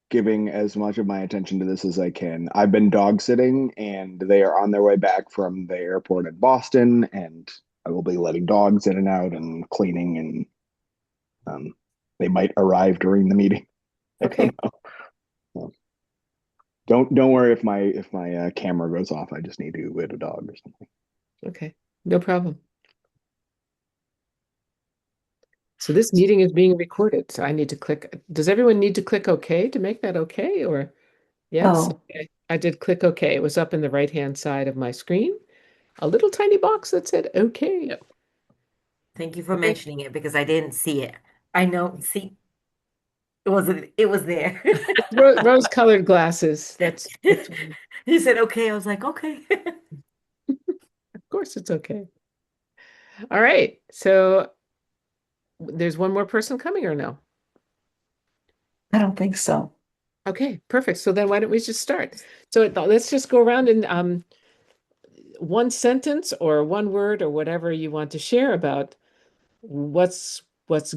giving as much of my attention to this as I can. I've been dog sitting, and they are on their way back from the airport in Boston, and I will be letting dogs in and out and cleaning, and um, they might arrive during the meeting. I don't Okay. know. So, don't worry if my camera goes off. I just need to get a dog or something. Okay. No problem. So this meeting is being recorded. So I need to click. Does everyone need to click OK to make that OK or yes? Oh, Okay. I did click OK. It was up in the right-hand side of my screen. A little tiny box that said OK. thank you for Okay. mentioning it because I didn't see it. I know, see, it was there. It's rose-colored glasses. That's You said okay. I was like, okay. of course it's okay. All right. So there's one more person coming or no? I don't think so. Okay, perfect. So then why don't we just start? So let's just go around and one sentence or one word or whatever you want to share about what's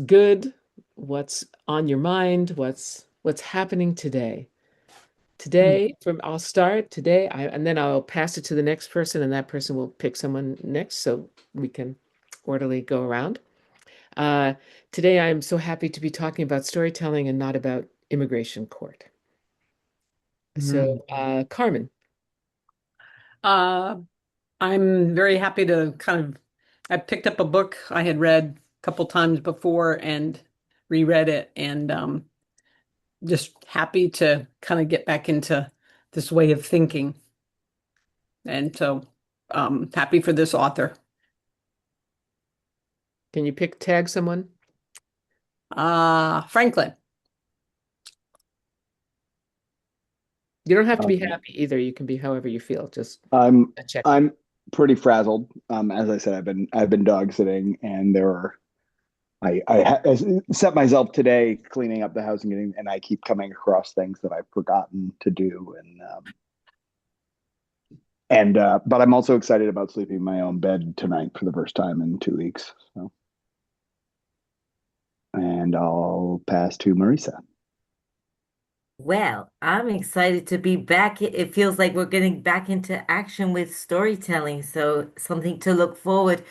good, what's on your mind, what's happening today. Hmm. Today, from I'll start today, and then I'll pass it to the next person, and that person will pick someone next, so we can orderly go around. Uh, Today, I'm so happy to be talking about storytelling and not about immigration court. So, Hmm. Carmen, Uh, I'm very happy to I picked up a book I had read a couple times before and reread it, and just happy to kind of get back into this way of thinking. And so, happy for this author. can you tag someone? Franklin. You don't have to be Um, happy either. You can be however you feel. Just I'm a check. I'm pretty frazzled. As I said, I've been dog sitting, and there were I set myself today cleaning up the house and getting, and I keep coming across things that I've forgotten to do, and but I'm also excited about sleeping in my own bed tonight for the first time in 2 weeks. So, and I'll pass to Marisa. Well, I'm excited to be back. It feels like we're getting back into action with storytelling, so something to look forward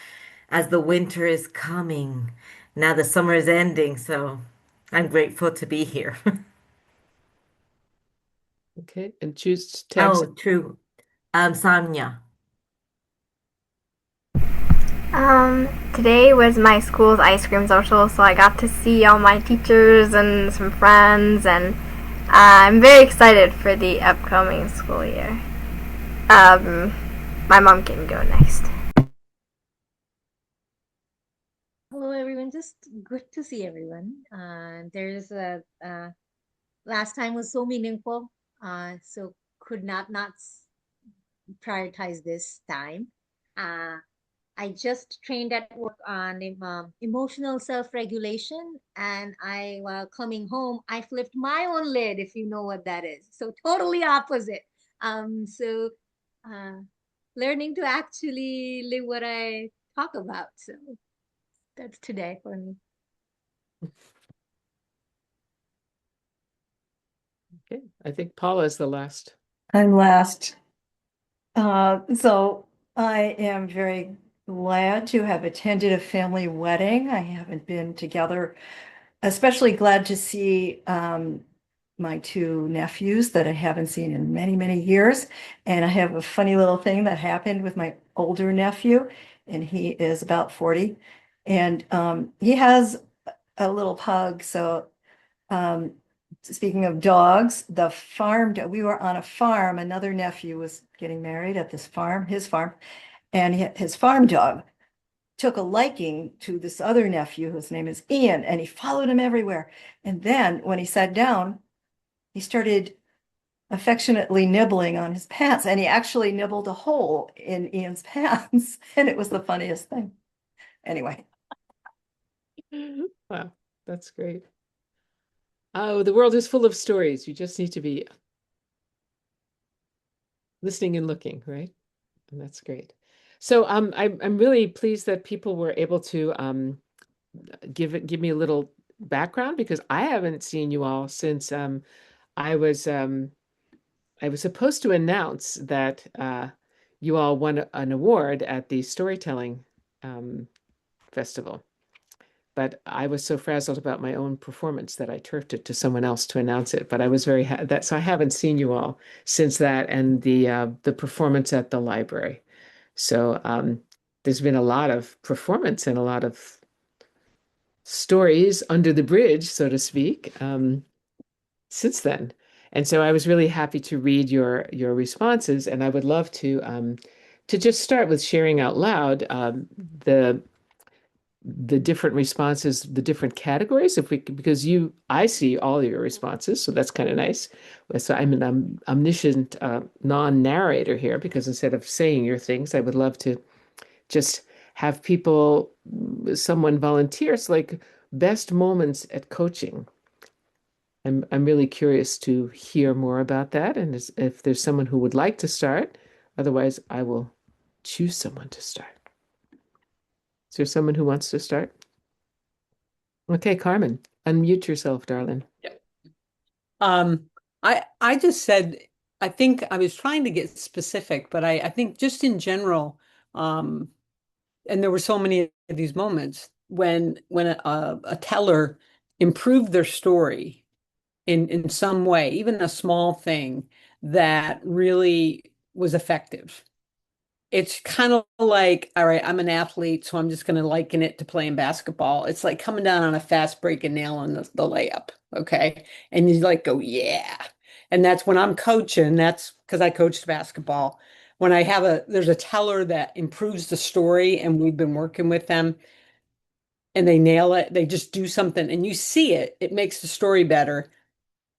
as the winter is coming. Now the summer is ending, so I'm grateful to be here. Okay, and choose tag. Oh, true. Sonia. Today was my school's ice cream social, so I got to see all my teachers and some friends, and I'm very excited for the upcoming school year. Um, my mom can go next. Hello, everyone. Just good to see everyone. There's a last time was so meaningful. So could not prioritize this time. Uh, I just trained at work on emotional self-regulation, and while coming home, I flipped my own lid, if you know what that is. So totally opposite. So uh, learning to actually live what I talk about. So that's today for me. Okay, I think Paula is the last. I'm last. So I am very glad to have attended a family wedding. I haven't been together, especially glad to see my two nephews that I haven't seen in many, many years. And I have a funny little thing that happened with my older nephew, and he is about 40. And he has a little pug. So um, speaking of dogs, we were on a farm. Another nephew was getting married at this farm, his farm, and his farm dog took a liking to this other nephew whose name is Ian, and he followed him everywhere. And then when he sat down, he started affectionately nibbling on his pants, and he actually nibbled a hole in Ian's pants, and it was the funniest thing. Anyway. Wow, that's great. Oh, the world is full of stories. You just need to be listening and looking, right? And that's great. So I'm really pleased that people were able to give me a little background because I haven't seen you all since I was supposed to announce that you all won an award at the storytelling um, festival, but I was so frazzled about my own performance that I turfed it to someone else to announce it. But I was very ha that so I haven't seen you all since that and the performance at the library. So there's been a lot of performance and a lot of stories under the bridge, so to speak, since then. And so I was really happy to read your responses, and I would love to just start with sharing out loud the the different responses, the different categories, if we because I see all your responses, so that's kind of nice. So I'm an omniscient non-narrator here because instead of saying your things, I would love to just have people, someone volunteers like best moments at coaching. I'm really curious to hear more about that, and if there's someone who would like to start, otherwise I will choose someone to start. Is there someone who wants to start? Okay, Carmen, unmute yourself, darling. Yep. I just said I think I was trying to get specific, but I think just in general, um, and there were so many of these moments when a teller improved their story in some way, even a small thing that really was effective. It's kind of like, all right, I'm an athlete, so I'm just going to liken it to playing basketball. It's like coming down on a fast break and nailing the layup, okay? And you like go, yeah. And that's when I'm coaching. That's because I coached basketball. When there's a teller that improves the story, and we've been working with them, and they nail it. They just do something, and you see it. It makes the story better.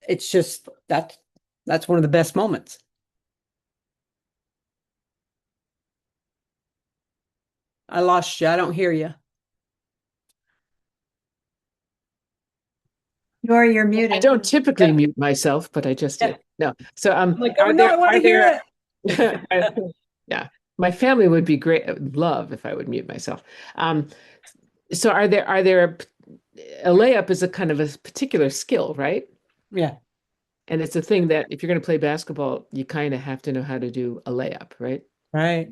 It's just that's one of the best moments. I lost you. I don't hear you. You're I muted. don't typically Yeah. mute myself, but I just Yeah. did. No. So I'm like, oh no, I want to hear it. yeah, my family would be great, love if I would mute myself. Um, so are there a layup is a kind of a particular skill, right? Yeah, And it's a thing that if you're going to play basketball, you kind of have to know how to do a layup, right? right.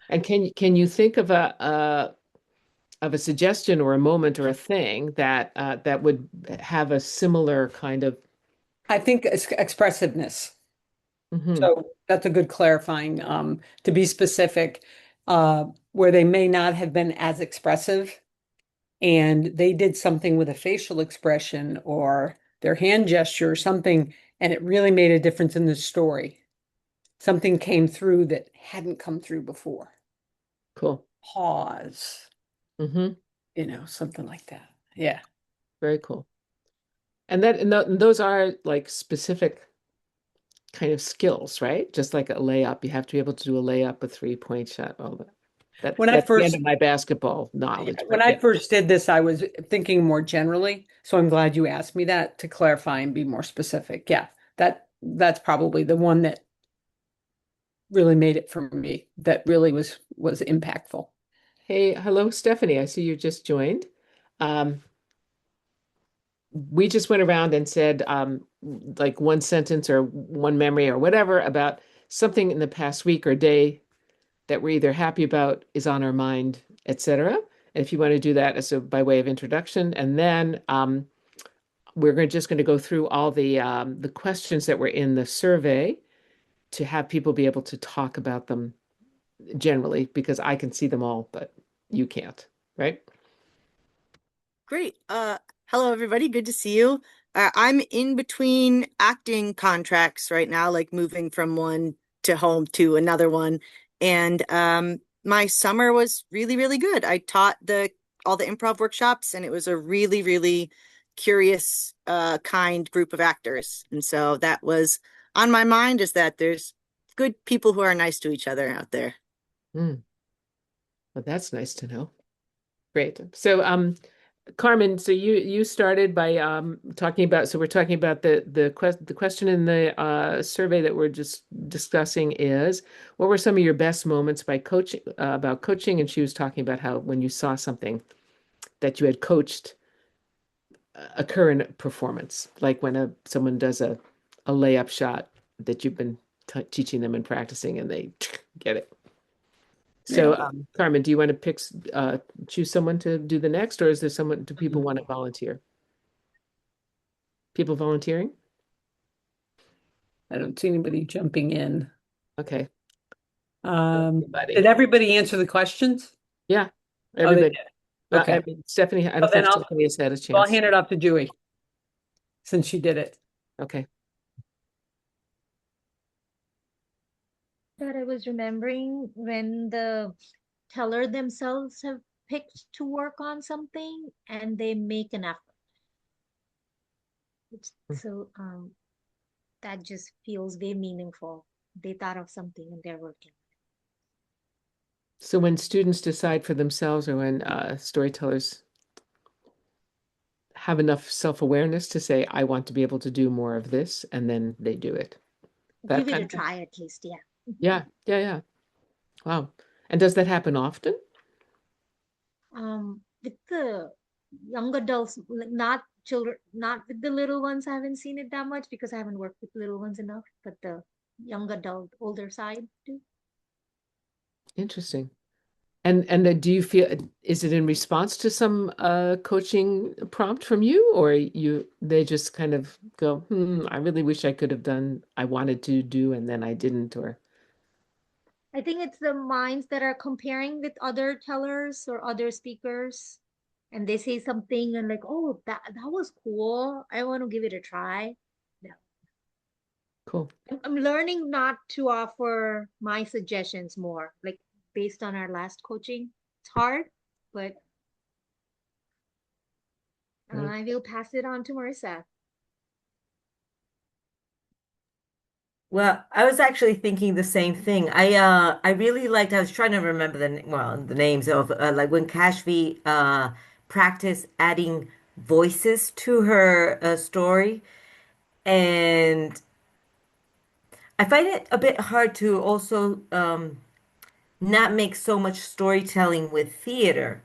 And can you think of a suggestion or a moment or a thing that would have a similar kind of I think it's expressiveness. mhm, So that's a good clarifying, to be specific, where they may not have been as expressive and they did something with a facial expression or their hand gesture or something, and it really made a difference in the story. Something came through that hadn't come through before. cool. Pause, Hmm. something like that. Yeah. Very cool. And those are like specific kind of skills, right? Just like a layup, you have to be able to do a layup, a 3-point shot, all that. When I That's the end first of my basketball knowledge, when but I yeah. first did this, I was thinking more generally. So I'm glad you asked me that to clarify and be more specific. Yeah, that's probably the one that really made it for me, that really was impactful. Hey, hello, Stephanie. I see you just joined. Um, we just went around and said like one sentence or one memory or whatever about something in the past week or day that we're either happy about, is on our mind, etc. And if you want to do that as by way of introduction, and then just going to go through all the questions that were in the survey to have people be able to talk about them generally, because I can see them all, but you can't, right? Great. Hello everybody. Good to see you. I'm in between acting contracts right now, like moving from one to home to another one. And my summer was really, really good. I taught all the improv workshops, and it was a really, really curious, kind group of actors. And so that was on my mind, is that there's good people who are nice to each other out there. Mm, well, that's nice to know. Great. So, Carmen, so you started by talking about, so we're talking about the question in the survey that we're just discussing is, what were some of your best moments by coaching about coaching? And she was talking about how when you saw something that you had coached occur in performance, like when someone does a layup shot that you've been teaching them and practicing, and they get it. So, Yeah. Carmen, do you want to choose someone to do the next, or is there someone, do people want to volunteer? People volunteering? I don't see anybody jumping in. Okay. Did everybody answer the questions? Yeah, Oh, they everybody. did. Okay. I mean, Stephanie, I Well, don't then think Stephanie has had a I'll chance. hand it off to Dewey since she did it. Okay. That I was remembering when the teller themselves have picked to work on something and they make an effort. So that just feels very meaningful. They thought of something and they're working. So when students decide for themselves, or when storytellers have enough self-awareness to say, I want to be able to do more of this, and then they do it. That Give it kind a of thing? try at least, yeah. Yeah. Wow. And does that happen often? With the young adults, like not children, not with the little ones, I haven't seen it that much because I haven't worked with little ones enough, but the young adult, older side too. Interesting. And do you feel, is it in response to some coaching prompt from you, or they just kind of go, I really wish I could have done, I wanted to do, and then I didn't, or I think it's the minds that are comparing with other tellers or other speakers, and they say something and like, oh, that was cool. I want to give it a try. Yeah. cool. I'm learning not to offer my suggestions more, like based on our last coaching. It's hard, but Right. I will pass it on to Marissa. Well, I was actually thinking the same thing. I really liked, I was trying to remember the names of like when Kashvi practiced adding voices to her story. And I find it a bit hard to also not make so much storytelling with theater.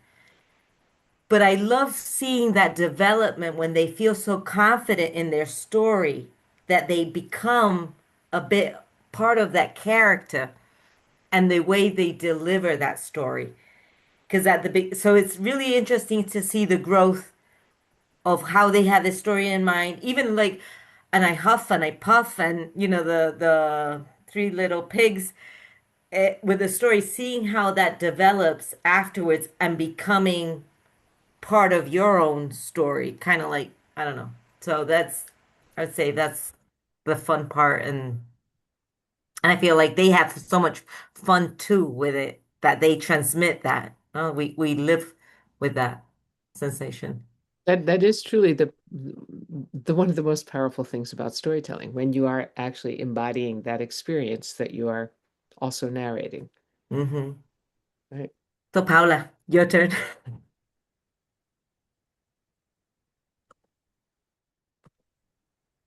But I love seeing that development when they feel so confident in their story that they become a bit part of that character and the way they deliver that story. Because at the big, so it's really interesting to see the growth of how they have this story in mind. Even like, and I huff and I puff, and the three little pigs with the story, seeing how that develops afterwards and becoming part of your own story, kind of like, I don't know. So I would say that's the fun part, and I feel like they have so much fun too with it that they transmit that. Oh, we live with that sensation. That is truly the one of the most powerful things about storytelling, when you are actually embodying that experience that you are also narrating, Hmm. right? So Paula, your turn.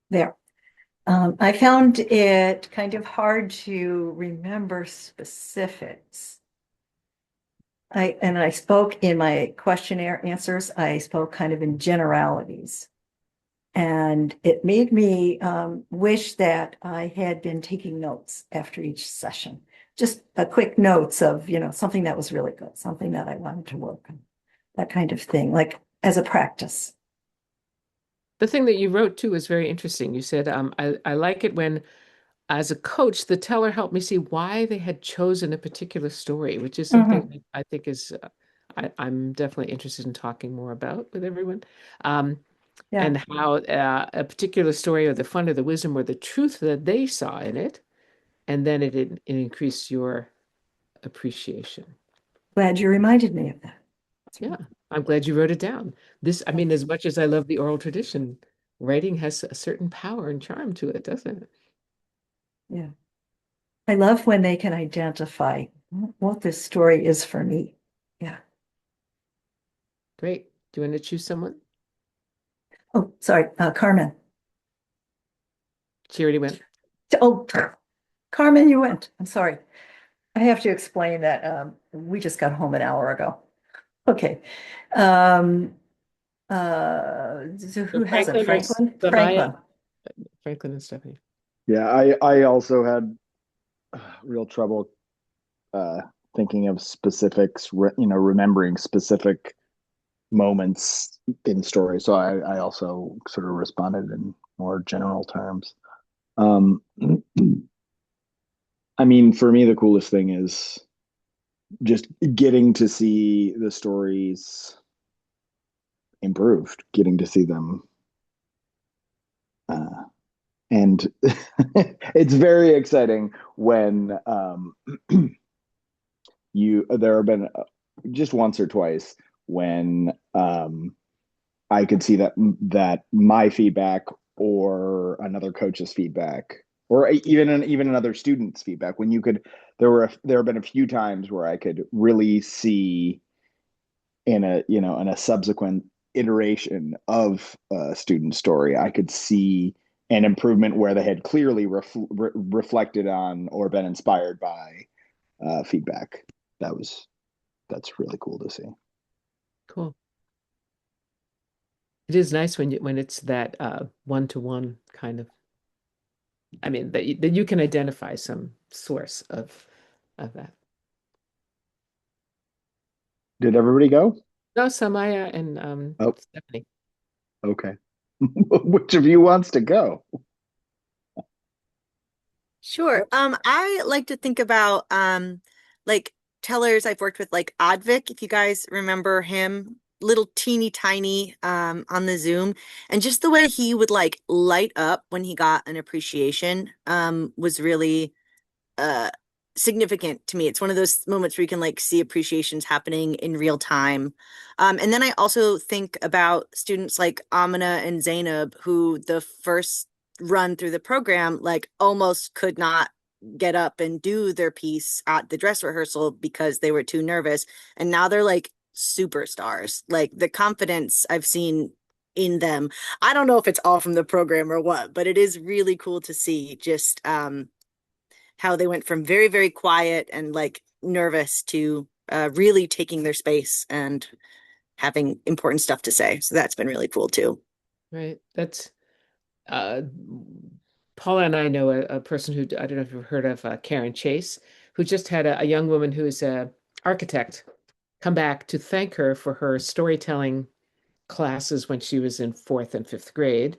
There. I found it kind of hard to remember specifics. I spoke in my questionnaire answers, I spoke kind of in generalities. And it made me wish that I had been taking notes after each session. Just a quick notes of, something that was really good, something that I wanted to work on, that kind of thing, like as a practice. The thing that you wrote too was very interesting. You said, I like it when, as a coach, the teller helped me see why they had chosen a particular story, which is something Mhm. I think is, I'm definitely interested in talking more about with everyone. Um, Yeah, and how a particular story, or the fun or the wisdom or the truth that they saw in it, and then it increased your appreciation. glad you reminded me of that. Yeah, I'm glad you wrote it down. I mean, as much as I love the oral tradition, writing has a certain power and charm to it, doesn't it? Yeah. I love when they can identify what this story is for me. Yeah. Great. Do you want to choose someone? Oh, sorry, Carmen. She already went. Oh, Carmen, you went. I'm sorry. I have to explain that we just got home an hour ago. Okay. So So who has it? Franklin or Franklin? Samaya? Franklin. Franklin and Stephanie. Yeah, I also had real trouble uh, thinking of specifics, remembering specific moments in stories. So I also sort of responded in more general terms. Um, I mean, for me, the coolest thing is just getting to see the stories improved, getting to see them. Uh, and it's very exciting when there have been just once or twice when I could see that my feedback or another coach's feedback or even another student's feedback when you could there have been a few times where I could really see in a subsequent iteration of a student story I could see an improvement where they had clearly reflected on or been inspired by feedback. That's really cool to see. Cool. It is nice when it's that one-to-one kind of. I mean that you can identify some source of that. Did everybody go? No, Samaya and Oh, Stephanie. okay. Which of you wants to go? Sure. I like to think about like tellers I've worked with, like Advik, if you guys remember him, little teeny tiny on the Zoom. And just the way he would like light up when he got an appreciation was really uh significant to me. It's one of those moments where you can like see appreciations happening in real time. And then I also think about students like Amina and Zainab, who the first run through the program like almost could not get up and do their piece at the dress rehearsal because they were too nervous. And now they're like superstars. Like the confidence I've seen in them. I don't know if it's all from the program or what, but it is really cool to see just how they went from very, very quiet and like nervous to really taking their space and having important stuff to say. So that's been really cool too. Right. That's uh Paula and I know a person who I don't know if you've heard of Karen Chase, who just had a young woman who is a architect come back to thank her for her storytelling classes when she was in fourth and fifth grade.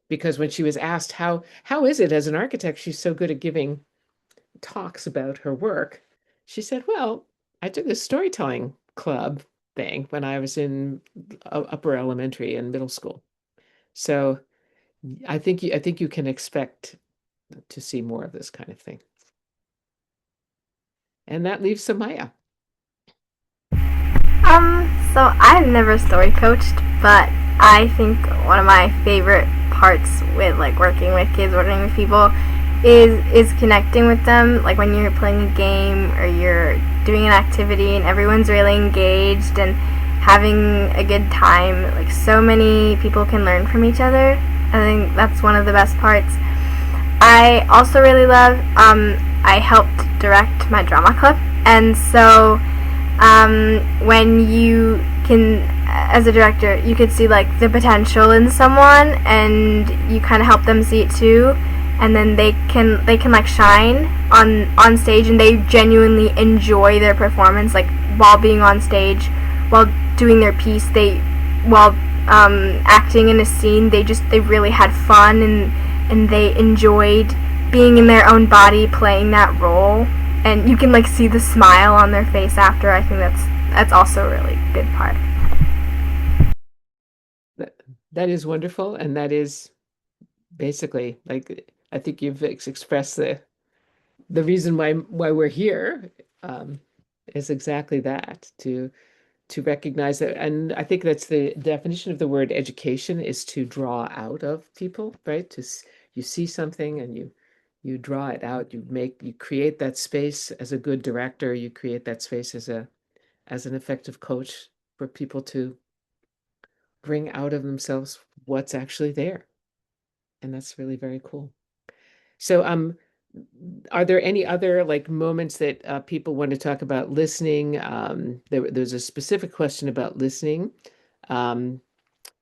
Because when she was asked how is it as an architect, she's so good at giving talks about her work, she said, "Well, I took this storytelling club thing when I was in upper elementary and middle school." So I think you can expect to see more of this kind of thing. And that leaves Samaya. So I've never story coached, but I think one of my favorite parts with like working with kids, working with people, is connecting with them. Like when you're playing a game or you're doing an activity and everyone's really engaged and having a good time. Like so many people can learn from each other. I think that's one of the best parts. I also really love. I helped direct my drama club, and so when you can, as a director, you could see like the potential in someone and you kind of help them see it too, and then they can like shine on stage and they genuinely enjoy their performance, like while being on stage, while doing their piece, while acting in a scene, they really had fun and they enjoyed being in their own body playing that role, and you can like see the smile on their face after. I think that's also a really good part. That is wonderful, and that is basically like I think you've expressed the reason why we're here is exactly that to recognize that. And I think that's the definition of the word education, is to draw out of people, right? You see something and you draw it out, you create that space. As a good director, you create that space as an effective coach for people to bring out of themselves what's actually there. And that's really very cool. So are there any other like moments that people want to talk about listening? There's a specific question about listening. Um,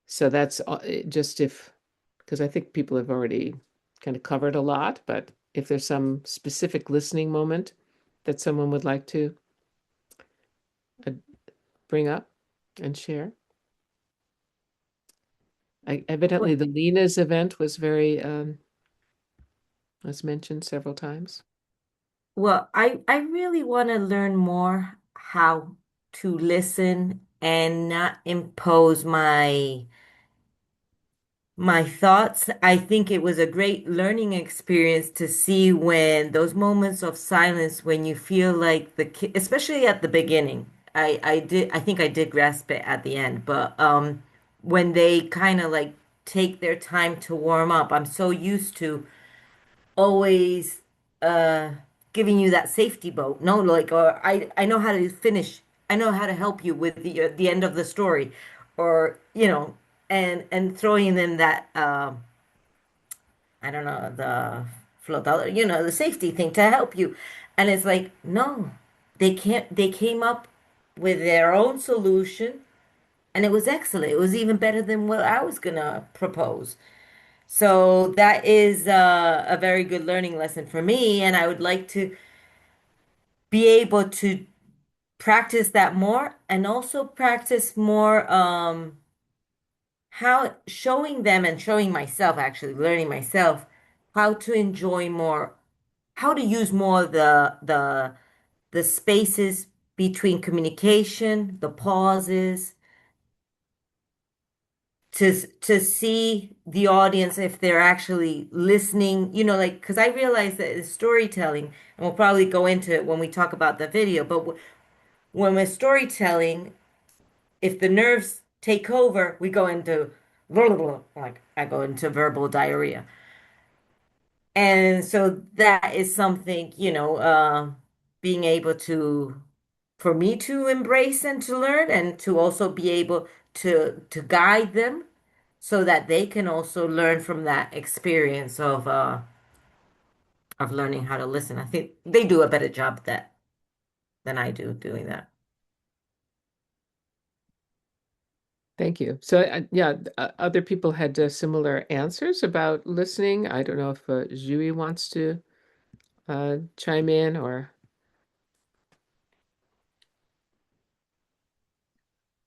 so that's just if, because I think people have already kind of covered a lot, but if there's some specific listening moment that someone would like to uh, bring up and share. Evidently, Well, the Lena's event was very, was mentioned several times. I really want to learn more how to listen and not impose my thoughts. I think it was a great learning experience to see when those moments of silence, when you feel like the kid, especially at the beginning, I think I did grasp it at the end, but when they kind of like take their time to warm up, I'm so used to always uh giving you that safety boat. No, like, or I know how to finish. I know how to help you with the end of the story, or and throwing in that I don't know, the flotador, the safety thing to help you. And it's like, no, they can't. They came up with their own solution, and it was excellent. It was even better than what I was gonna propose. So that is a very good learning lesson for me, and I would like to be able to practice that more and also practice more how showing them and showing myself, actually learning myself how to enjoy more, how to use more the spaces between communication, the pauses, to see the audience if they're actually listening, like, because I realize that it's storytelling, and we'll probably go into it when we talk about the video, but when we're storytelling, if the nerves take over, we go into blah, blah, blah, like I go into verbal diarrhea. And so that is something, being able to, for me to embrace and to learn, and to also be able to guide them so that they can also learn from that experience of learning how to listen. I think they do a better job that than I do doing that. Thank you. So, yeah, other people had similar answers about listening. I don't know if Jui wants to chime in or.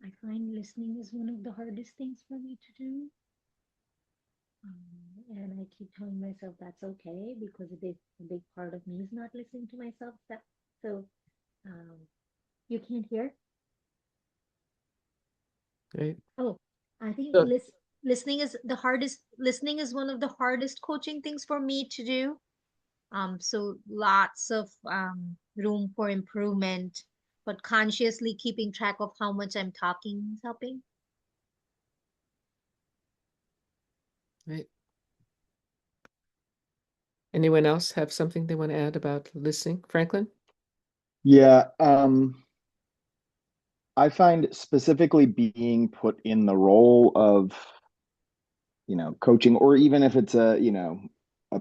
I find listening is one of the hardest things for me to do. And I keep telling myself that's okay because a big part of me is not listening to myself. So um, you can't hear. Right. Oh, I think So, listening is the hardest. Listening is one of the hardest coaching things for me to do. So lots of room for improvement, but consciously keeping track of how much I'm talking is helping. right. Anyone else have something they want to add about listening? Franklin? Yeah, I find specifically being put in the role of, coaching, or even if it's a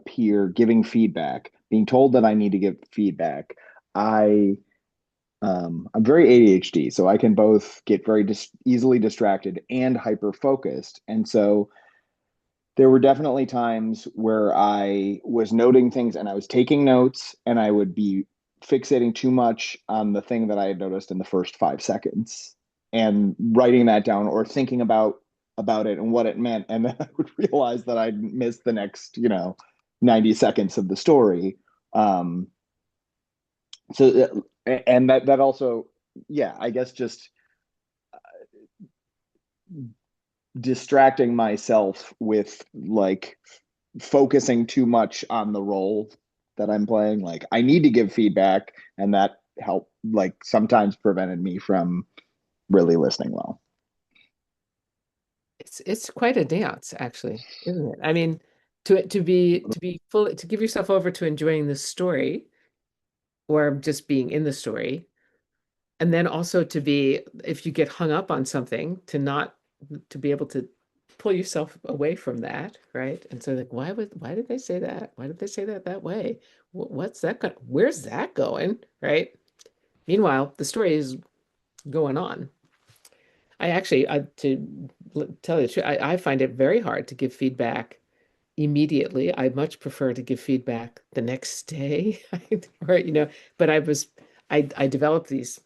peer giving feedback, being told that I need to give feedback. I I'm very ADHD, so I can both get very easily distracted and hyper focused. And so there were definitely times where I was noting things and I was taking notes and I would be fixating too much on the thing that I had noticed in the first 5 seconds and writing that down or thinking about it and what it meant. And then I would realize that I'd missed the next, 90 seconds of the story. Um, and that also, yeah, I guess just distracting myself with like focusing too much on the role that I'm playing. Like I need to give feedback, and that helped like sometimes prevented me from really listening well. It's quite a dance, actually, isn't it? I mean, to be fully to give yourself over to enjoying the story or just being in the story, and then also to be, if you get hung up on something, to be able to pull yourself away from that, right? And so like, why did they say that? Why did they say that that way? What's that going? Where's that going? Right? Meanwhile, the story is going on. I actually, tell you the truth, I find it very hard to give feedback immediately. I much prefer to give feedback the next day, or but I developed these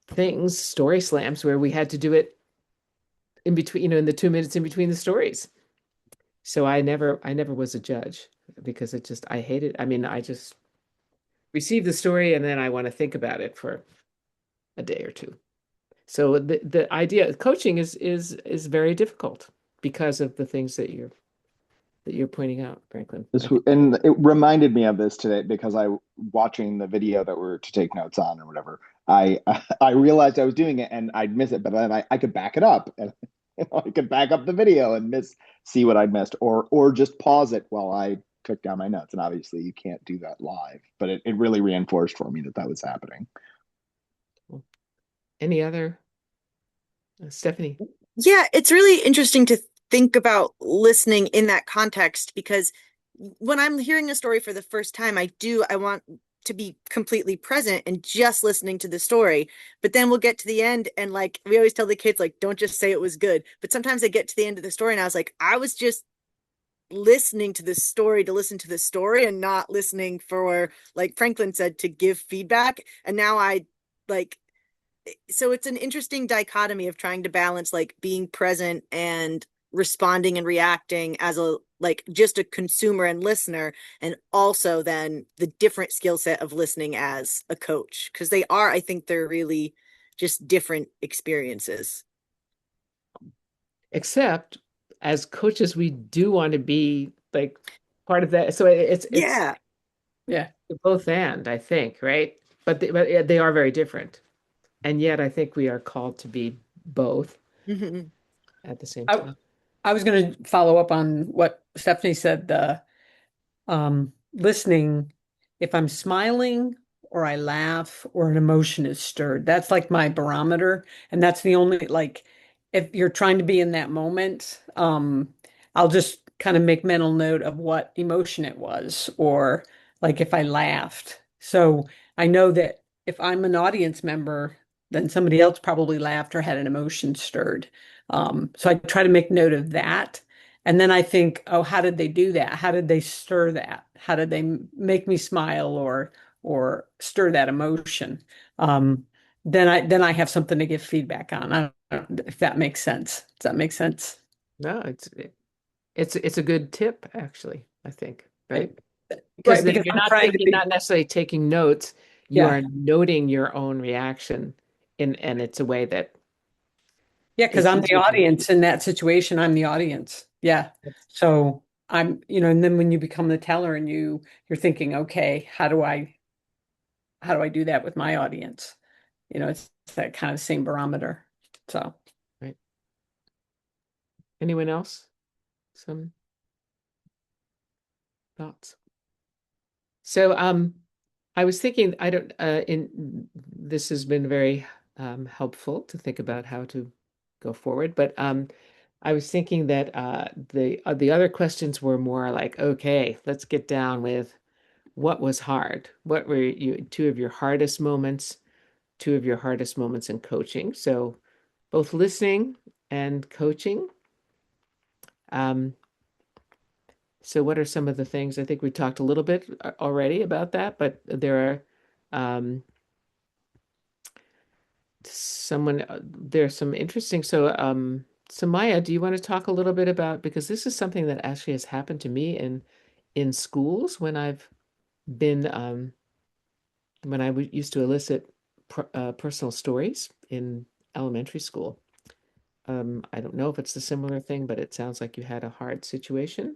things, story slams, where we had to do it in between, in the 2 minutes in between the stories. So I never was a judge because I hate it. I mean, I just receive the story and then I want to think about it for a day or two. So the idea of coaching is very difficult because of the things that you're pointing out, Franklin. I think. And it reminded me of this today because I watching the video that we're to take notes on or whatever. I I realized I was doing it and I'd miss it, but then I could back it up and I could back up the video and see what I'd missed, or just pause it while I took down my notes. And obviously you can't do that live, but it really reinforced for me that that was happening. Any other, Stephanie? Yeah, it's really interesting to think about listening in that context because when I'm hearing a story for the first time, I want to be completely present and just listening to the story. But then we'll get to the end and like we always tell the kids, like, don't just say it was good. But sometimes I get to the end of the story and I was like, I was just listening to the story to listen to the story and not listening for, like Franklin said, to give feedback. And now I like so it's an interesting dichotomy of trying to balance like being present and responding and reacting as a like just a consumer and listener, and also then the different skill set of listening as a coach, because I think they're really just different experiences. Except as coaches, we do want to be like part of that. So it's Yeah. Yeah. both and, I think, right? But they are very different. And yet I think we are called to be both Mm-hmm. at the same I, time. I was going to follow up on what Stephanie said. Listening, if I'm smiling or I laugh or an emotion is stirred, that's like my barometer. And that's the only, like, if you're trying to be in that moment, I'll just kind of make mental note of what emotion it was, or like if I laughed. So I know that if I'm an audience member, then somebody else probably laughed or had an emotion stirred. So I try to make note of that. And then I think, oh, how did they do that? How did they stir that? How did they make me smile or stir that emotion? Um, then I have something to give feedback on. I don't know if that makes sense. Does that make sense? No, it's a good tip, actually, I think, right? Because Right, then because you're I'm not trying to taking, be, not necessarily taking notes, you yeah, are noting your own reaction and it's a way that yeah, because is I'm the easier to audience repeat. in that situation. I'm the audience. Yeah. So and then when you become the teller and you're thinking, okay, how do I do that with my audience? It's that kind of same barometer. So, Right. Anyone else? Some thoughts? So I was thinking, I don't in this has been very helpful to think about how to go forward, but I was thinking that the other questions were more like, okay, let's get down with what was hard. What were two of your hardest moments, two of your hardest moments in coaching? So both listening and coaching. Um, so what are some of the things? I think we talked a little bit already about that, but there are there's some interesting. So Maya, do you want to talk a little bit about, because this is something that actually has happened to me in schools when I've been when used to elicit personal stories in elementary school. I don't know if it's a similar thing, but it sounds like you had a hard situation.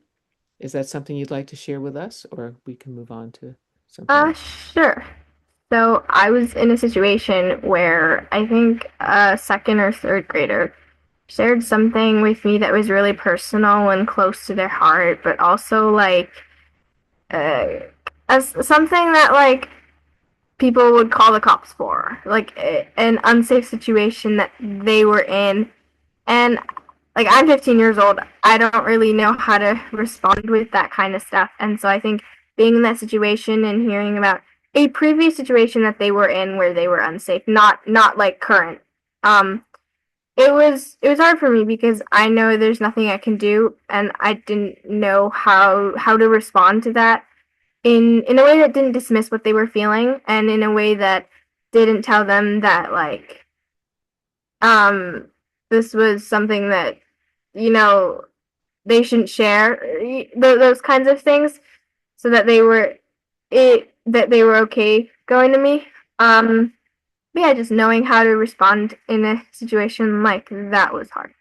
Is that something you'd like to share with us, or we can move on to something else? Sure. So I was in a situation where I think a second or third grader shared something with me that was really personal and close to their heart, but also like uh, as something that like people would call the cops for, like an unsafe situation that they were in. And like I'm 15 years old, I don't really know how to respond with that kind of stuff. And so I think being in that situation and hearing about a previous situation that they were in where they were unsafe, not like current, um, it was hard for me because I know there's nothing I can do, and I didn't know how to respond to that in a way that didn't dismiss what they were feeling, and in a way that didn't tell them that like um this was something that you know they shouldn't share, those kinds of things, so that they were okay going to me. But yeah, just knowing how to respond in a situation like that was hard.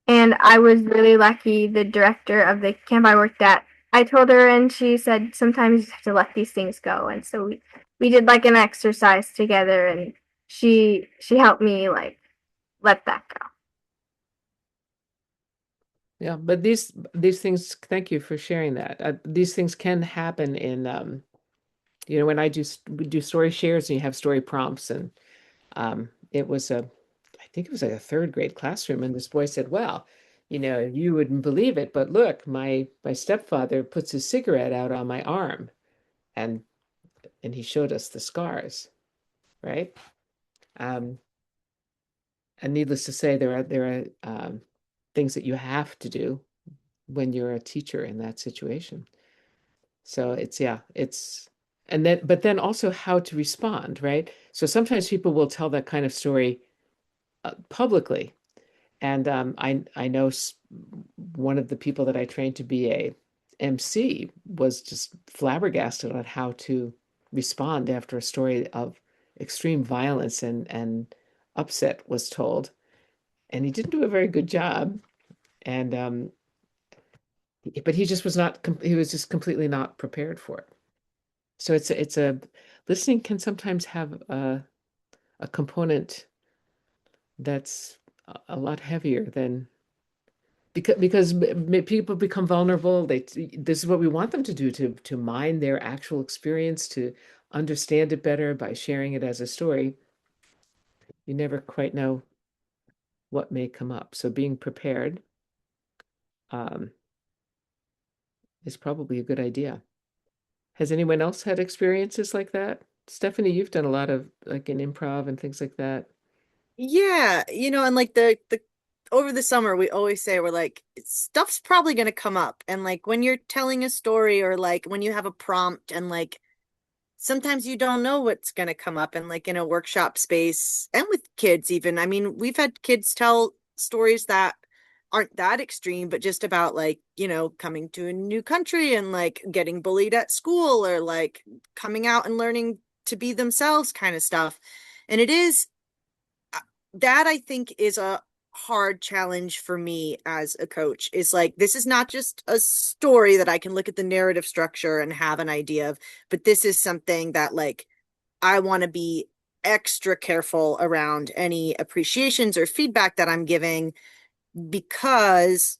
And I was really lucky. The director of the camp I worked at, I told her, and she said sometimes you have to let these things go. And so we did like an exercise together, and she helped me like let that go. Yeah, but these things, thank you for sharing that. These things can happen in when we do story shares and you have story prompts, and it was I think it was like a third grade classroom, and this boy said, "Well, you wouldn't believe it, but look, my stepfather puts his cigarette out on my arm," and he showed us the scars, right? Um, and needless to say, there are things that you have to do when you're a teacher in that situation. So and then, but then also how to respond, right? So sometimes people will tell that kind of story publicly. And I know one of the people that I trained to be a MC was just flabbergasted on how to respond after a story of extreme violence and upset was told. And he didn't do a very good job. And but he just was not, he was just completely not prepared for it. So it's a listening can sometimes have a component that's a lot heavier than because people become vulnerable. This is what we want them to do, to mine their actual experience, to understand it better by sharing it as a story. You never quite know what may come up. So being prepared um, is probably a good idea. Has anyone else had experiences like that? Stephanie, you've done a lot of like in improv and things like that. Yeah, and like the over the summer we always say we're like stuff's probably going to come up, and like when you're telling a story or like when you have a prompt and like sometimes you don't know what's going to come up, and like in a workshop space and with kids even. I mean, we've had kids tell stories that aren't that extreme, but just about like, coming to a new country and like getting bullied at school or like coming out and learning to be themselves kind of stuff. And it is that I think is a hard challenge for me as a coach is like this is not just a story that I can look at the narrative structure and have an idea of, but this is something that like I want to be extra careful around any appreciations or feedback that I'm giving because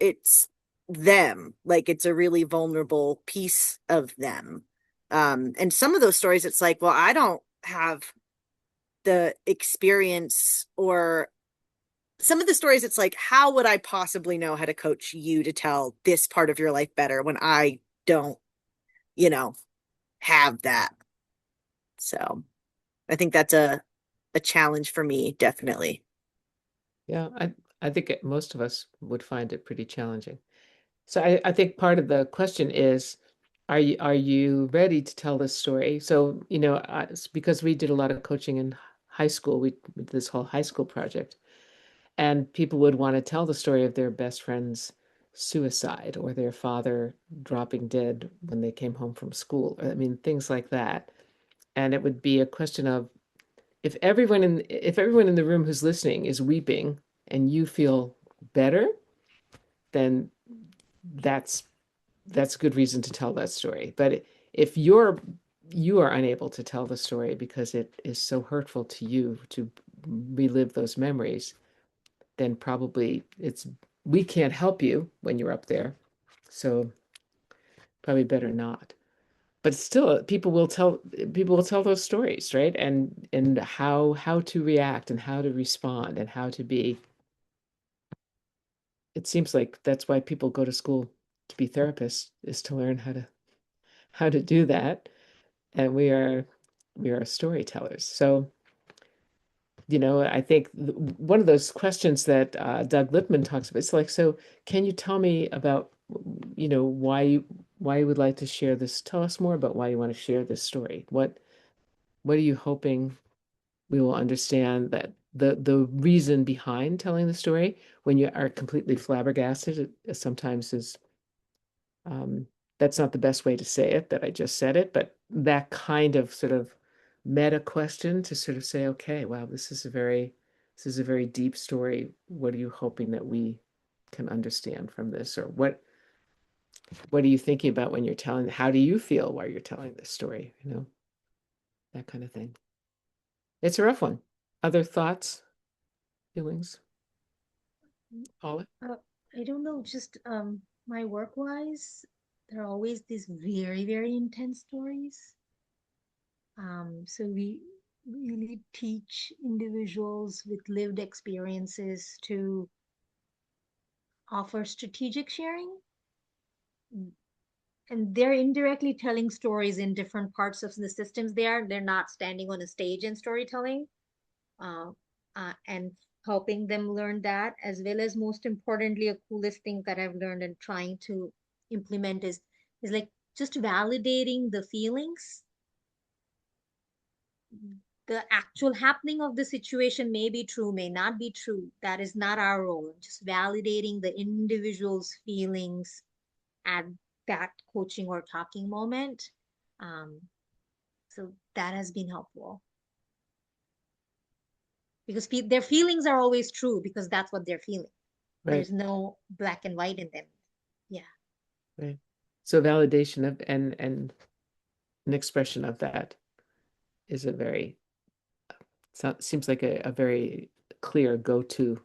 it's them, like it's a really vulnerable piece of them. And some of those stories it's like, well, I don't have the experience, or some of the stories it's like, how would I possibly know how to coach you to tell this part of your life better when I don't, you know have that. So I think that's a challenge for me, definitely. Yeah, I think most of us would find it pretty challenging. So I think part of the question is, are you ready to tell this story? So, it's because we did a lot of coaching in high school. We did this whole high school project, and people would want to tell the story of their best friend's suicide or their father dropping dead when they came home from school. I mean, things like that. And it would be a question of if everyone in the room who's listening is weeping and you feel better, then that's that's a good reason to tell that story. But if you are unable to tell the story because it is so hurtful to you to relive those memories, then probably it's we can't help you when you're up there. So probably better not. But still, people will tell those stories, right? And how to react and how to respond and how to be. It seems like that's why people go to school to be therapists, is to learn how to do that. And we are storytellers. So I think one of those questions that Doug Lipman talks about, it's like, so can you tell me about, why you would like to share this? Tell us more about why you want to share this story. What are you hoping we will understand that the reason behind telling the story when you are completely flabbergasted, it sometimes is um, that's not the best way to say it, that I just said it, but that kind of sort of meta question to sort of say, okay, wow, this is a very deep story. What are you hoping that we can understand from this? Or what are you thinking about when you're telling, how do you feel while you're telling this story? That kind of thing. It's a rough one. Other thoughts, feelings, Paula? I don't know, just my work wise, there are always these very, very intense stories. So we really teach individuals with lived experiences to offer strategic sharing. And they're indirectly telling stories in different parts of the systems they're not standing on a stage in storytelling, uh, and helping them learn that, as well as most importantly, a coolest thing that I've learned and trying to implement is like just validating the feelings. The actual happening of the situation may be true, may not be true. That is not our role. Just validating the individual's feelings at that coaching or talking moment. Um, so that has been helpful because their feelings are always true because that's what they're feeling. Right, There's no black and white in them. Yeah. right. So validation of and an expression of that is a very seems like a very clear go-to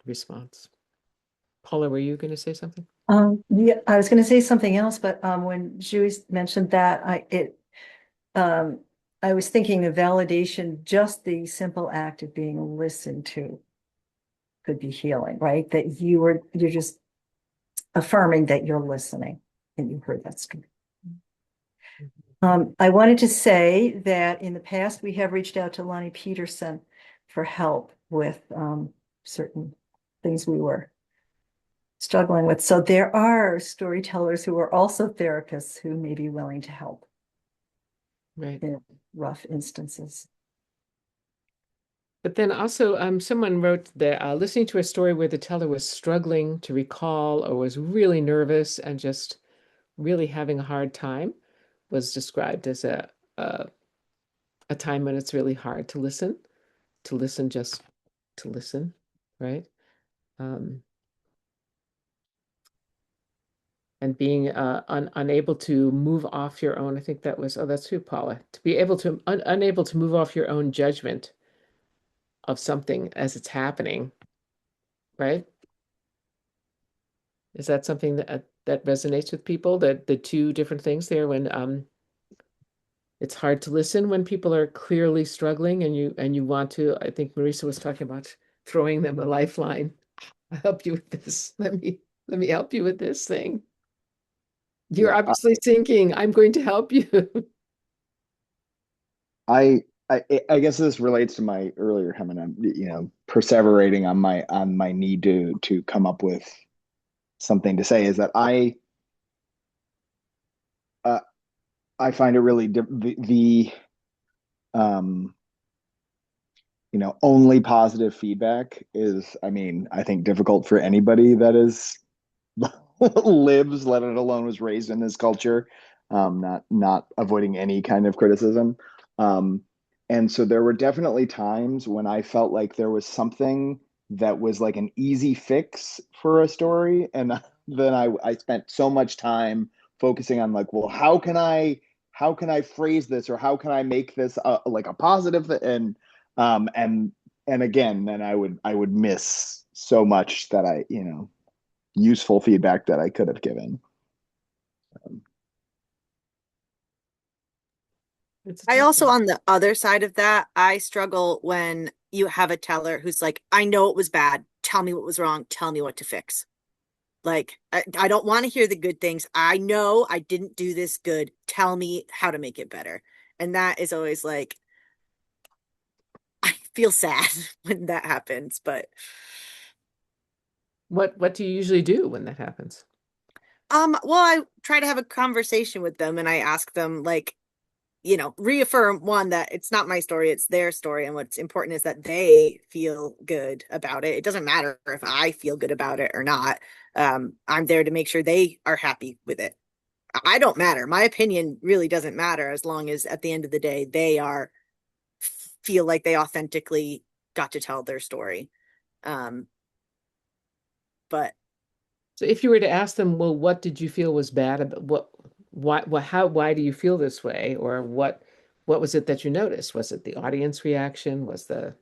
response. Paula, were you going to say something? Yeah, I was going to say something else, but when Julie mentioned that, um, I was thinking of validation, just the simple act of being listened to could be healing, right? That you're just affirming that you're listening and you heard that story. I wanted to say that in the past, we have reached out to Lonnie Peterson for help with certain things we were struggling with. So there are storytellers who are also therapists who may be willing to help Right. in rough instances. But then also, someone wrote that listening to a story where the teller was struggling to recall or was really nervous and just really having a hard time was described as a time when it's really hard to listen just to listen, right? Um, and being unable to move off your own. I think that was, oh, that's who, Paula, to be able to unable to move off your own judgment of something as it's happening, right? Is that something that resonates with people? That the two different things there when it's hard to listen when people are clearly struggling and you want to, I think Marisa was talking about throwing them a lifeline. I'll help you with this. Let me help you with this thing. You're Yeah, obviously thinking, I'm going to help you. I guess this relates to my earlier comment on, perseverating on my need to come up with something to say is that uh, I find it really the um only positive feedback is, I mean, I think difficult for anybody that is lives, let it alone was raised in this culture, not avoiding any kind of criticism. Um, and so there were definitely times when I felt like there was something that was like an easy fix for a story, and then I spent so much time focusing on like, well, how can I phrase this, or how can I make this like a positive, um and and again, then I would miss so much that useful feedback that I could have given. Um, It's a I tough also, one. on the other side of that, I struggle when you have a teller who's like, I know it was bad. Tell me what was wrong. Tell me what to fix. Like, I don't want to hear the good things. I know I didn't do this good. Tell me how to make it better. And that is always like, I feel sad when that happens, but What do you usually do when that happens? well, I try to have a conversation with them and I ask them like, reaffirm one that it's not my story, it's their story, and what's important is that they feel good about it. It doesn't matter if I feel good about it or not. I'm there to make sure they are happy with it. I don't matter. My opinion really doesn't matter as long as at the end of the day they are feel like they authentically got to tell their story. Um, but So if you were to ask them, well, what did you feel was bad about why do you feel this way? Or what was it that you noticed? Was it the audience reaction? Was the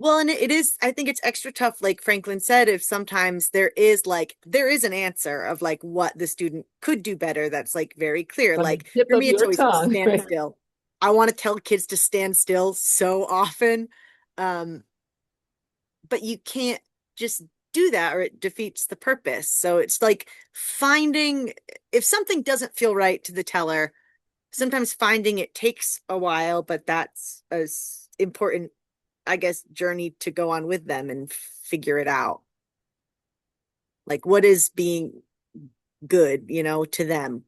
well, and it is, I think it's extra tough, like Franklin said, if sometimes there is an answer of like what the student could do better that's like very clear. on the Like tip for of me, it's your always tongue, stand right? still. I want to tell kids to stand still so often. Um, but you can't just do that or it defeats the purpose. So it's like finding if something doesn't feel right to the teller, sometimes finding it takes a while, but that's as important, I guess, journey to go on with them and figure it out. Like what is being good, to them,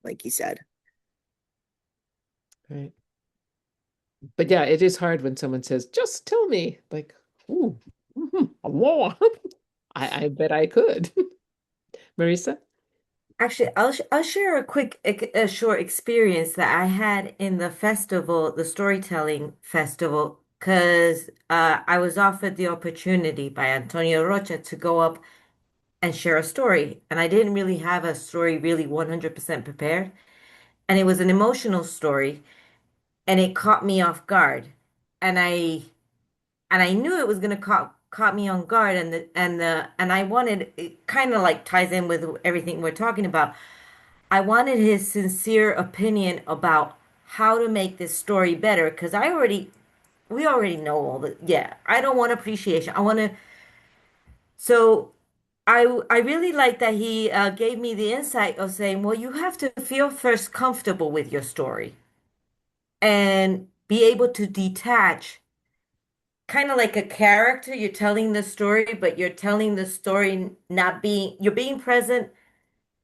like you said. Right. But yeah, it is hard when someone says, just tell me. Like, ooh, whoa. I bet I could. Marisa? Actually, I'll share a short experience that I had in the festival, the storytelling festival, because I was offered the opportunity by Antonio Rocha to go up and share a story, and I didn't really have a story really 100% prepared, and it was an emotional story, and it caught me off guard, and I knew it was gonna caught me on guard, and I wanted it kind of like ties in with everything we're talking about. I wanted his sincere opinion about how to make this story better because we already know all the, yeah, I don't want appreciation. I want to, so I really like that he gave me the insight of saying, well, you have to feel first comfortable with your story and be able to detach, kind of like a character. You're telling the story, but you're telling the story not being, you're being present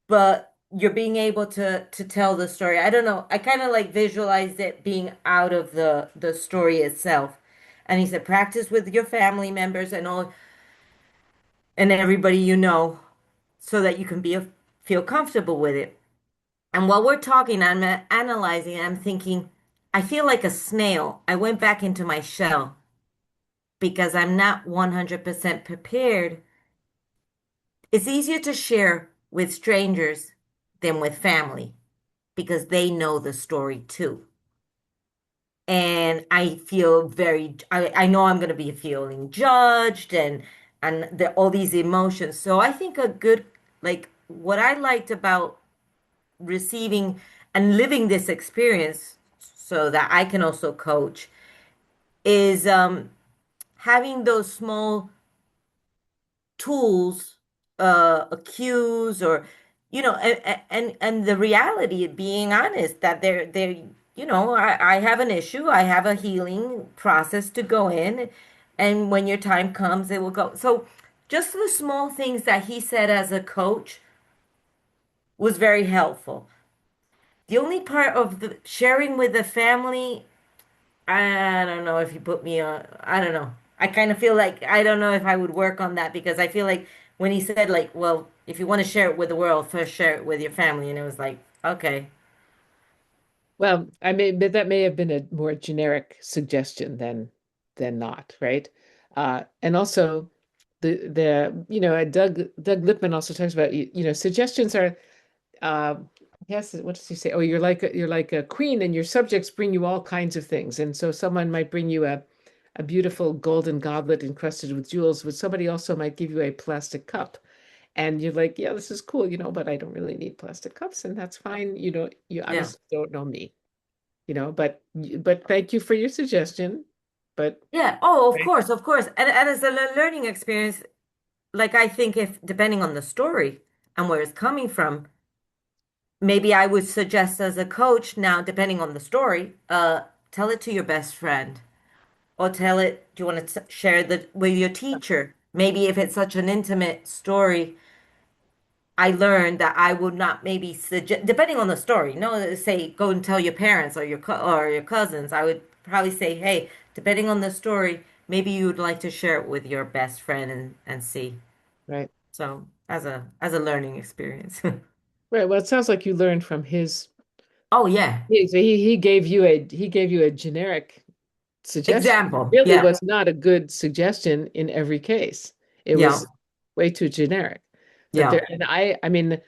but you're being able to tell the story. I don't know. I kind of like visualized it being out of the story itself. And he said, practice with your family members and all and everybody you know, so that you can feel comfortable with it. And while we're talking, I'm analyzing. I'm thinking, I feel like a snail. I went back into my shell because I'm not 100% prepared. It's easier to share with strangers than with family because they know the story too. And I feel I know I'm going to be feeling judged and all these emotions. So I think a good, like what I liked about receiving and living this experience so that I can also coach is having those small tools, accuse or and the reality of being honest that they're I have an issue, I have a healing process to go in, and when your time comes, it will go. So just the small things that he said as a coach was very helpful. The only part of the sharing with the family, I don't know if you put me on, I don't know. I kind of feel like I don't know if I would work on that because I feel like when he said like, well, if you want to share it with the world, first share it with your family, and it was like, okay, Well, I mean, but that may have been a more generic suggestion than not, right? And also Doug Lipman also talks about suggestions are yes, what does he say? Oh, you're like a queen and your subjects bring you all kinds of things. And so someone might bring you a beautiful golden goblet encrusted with jewels, but somebody also might give you a plastic cup. And you're like, yeah, this is cool, but I don't really need plastic cups, and that's fine. You yeah, obviously don't know me, but thank you for your suggestion. But yeah. Oh, right. of course, and as a learning experience, like I think if depending on the story and where it's coming from, maybe I would suggest as a coach now, depending on the story, tell it to your best friend. Or tell it, do you want to share that with your teacher? Maybe if it's such an intimate story, I learned that I would not maybe suggest, depending on the story. No, say go and tell your parents or your cousins. I would probably say, hey, depending on the story, maybe you would like to share it with your best friend and see. Right. So as a learning experience. Right. Well, it sounds like you learned from his. Oh yeah, He gave you a generic suggestion. example. Really Yeah, was not a good suggestion in every case. It yeah, was way too generic. That yeah. there, and I mean,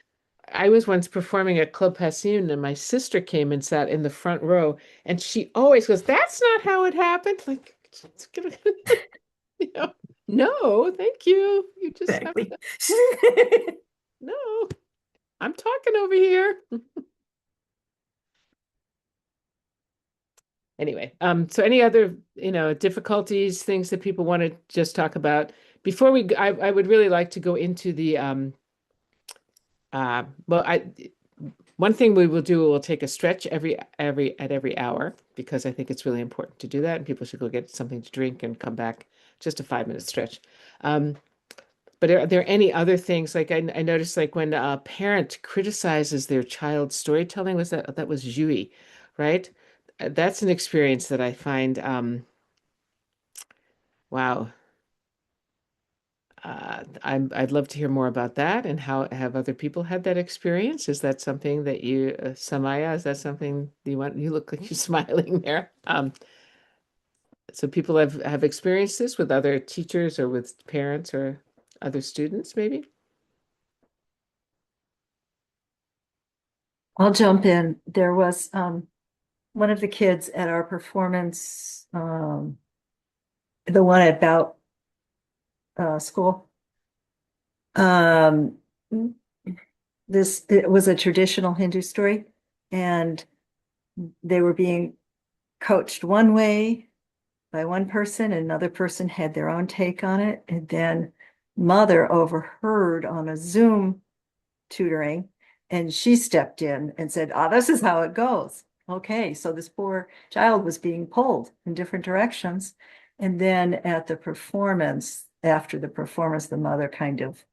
I was once performing at Club Passion, and my sister came and sat in the front row, and she always goes, "That's not how it happened." Like, you know, no, thank you. You just have Exactly. to. No, I'm talking over here. Anyway, so any other, difficulties, things that people want to just talk about before I would really like to go into the, well, one thing we will do, we'll take a stretch every hour because I think it's really important to do that, and people should go get something to drink and come back, just a 5-minute stretch. Um, but are there any other things like I noticed like when a parent criticizes their child's storytelling, that was Jui, right? That's an experience that I find wow. I'd love to hear more about that and how have other people had that experience? Is that something that Samaya, is that something you want? You look like you're smiling there. So people have experienced this with other teachers or with parents or other students, maybe? I'll jump in. There was one of the kids at our performance, the one at Bout school. Um, it was a traditional Hindu story, and they were being coached one way by one person, and another person had their own take on it. And then mother overheard on a Zoom tutoring, and she stepped in and said, "Ah, this is how it goes." Okay, so this poor child was being pulled in different directions. And then at the performance, after the performance, the mother kind of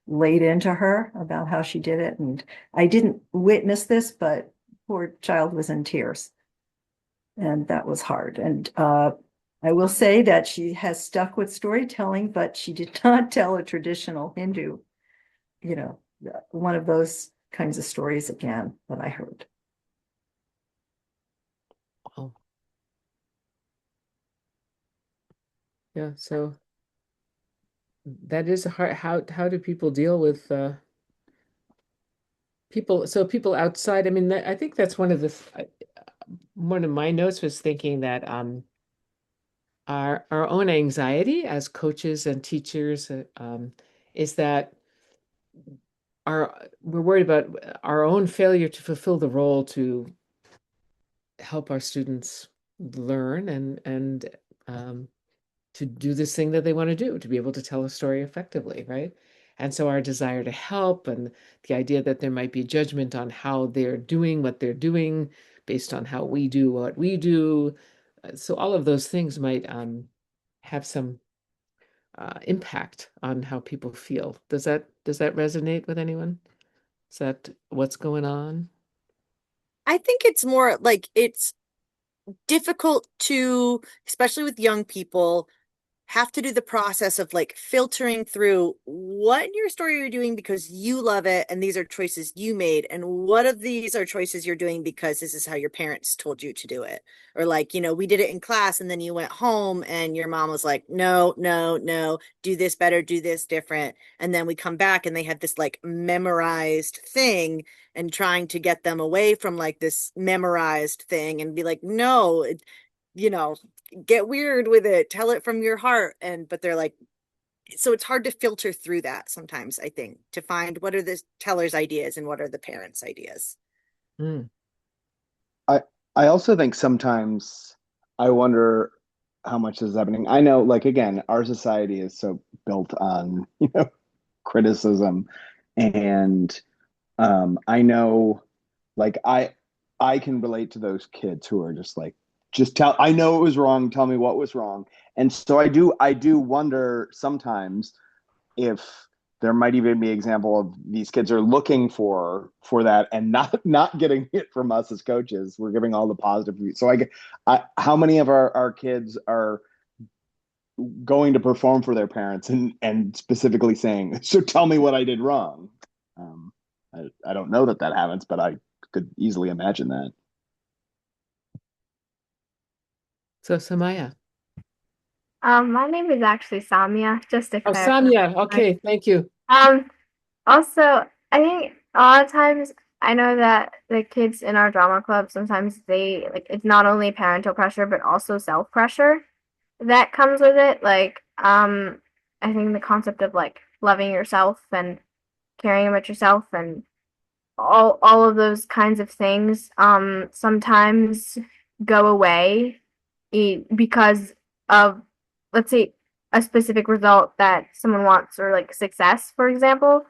laid into her about how she did it. And I didn't witness this, but poor child was in tears. And that was hard. And I will say that she has stuck with storytelling, but she did not tell a traditional Hindu, you know, one of those kinds of stories again that I heard. Oh, yeah. So that is a hard, how do people deal with people? So people outside, I mean, I think that's one of my notes was thinking that our own anxiety as coaches and teachers is that we're worried about our own failure to fulfill the role to help our students learn and um, to do this thing that they want to do, to be able to tell a story effectively, right? And so our desire to help and the idea that there might be judgment on how they're doing what they're doing based on how we do what we do. So all of those things might have some impact on how people feel. Does that resonate with anyone? Is that what's going on? I think it's more like it's difficult to, especially with young people, have to do the process of like filtering through what in your story you're doing because you love it and these are choices you made, and what of these are choices you're doing because this is how your parents told you to do it. Or like, we did it in class and then you went home and your mom was like, no, no, no, do this better, do this different. And then we come back and they had this like memorized thing, and trying to get them away from like this memorized thing and be like, no, you know, get weird with it, tell it from your heart. And but they're like, so it's hard to filter through that sometimes, I think, to find what are the teller's ideas and what are the parents' ideas. Mm. I I also think sometimes I wonder how much this is happening. I know, like again, our society is so built on, criticism, and I know, like I can relate to those kids who are just like just tell, I know it was wrong, tell me what was wrong. And so I do wonder sometimes if there might even be an example of these kids are looking for that and not getting it from us as coaches. We're giving all the positive. So how many of our kids are going to perform for their parents and specifically saying, so tell me what I did wrong? Um, I don't know that happens, but I could easily imagine that. So Samaya. My name is actually Samia, just to Oh, clarify. Samia. Okay, thank you. Um, Also, I think a lot of times I know that the kids in our drama club sometimes they like it's not only parental pressure but also self pressure that comes with it. I think the concept of like loving yourself and caring about yourself and all of those kinds of things sometimes go away because of, let's say, a specific result that someone wants, or like success, for example.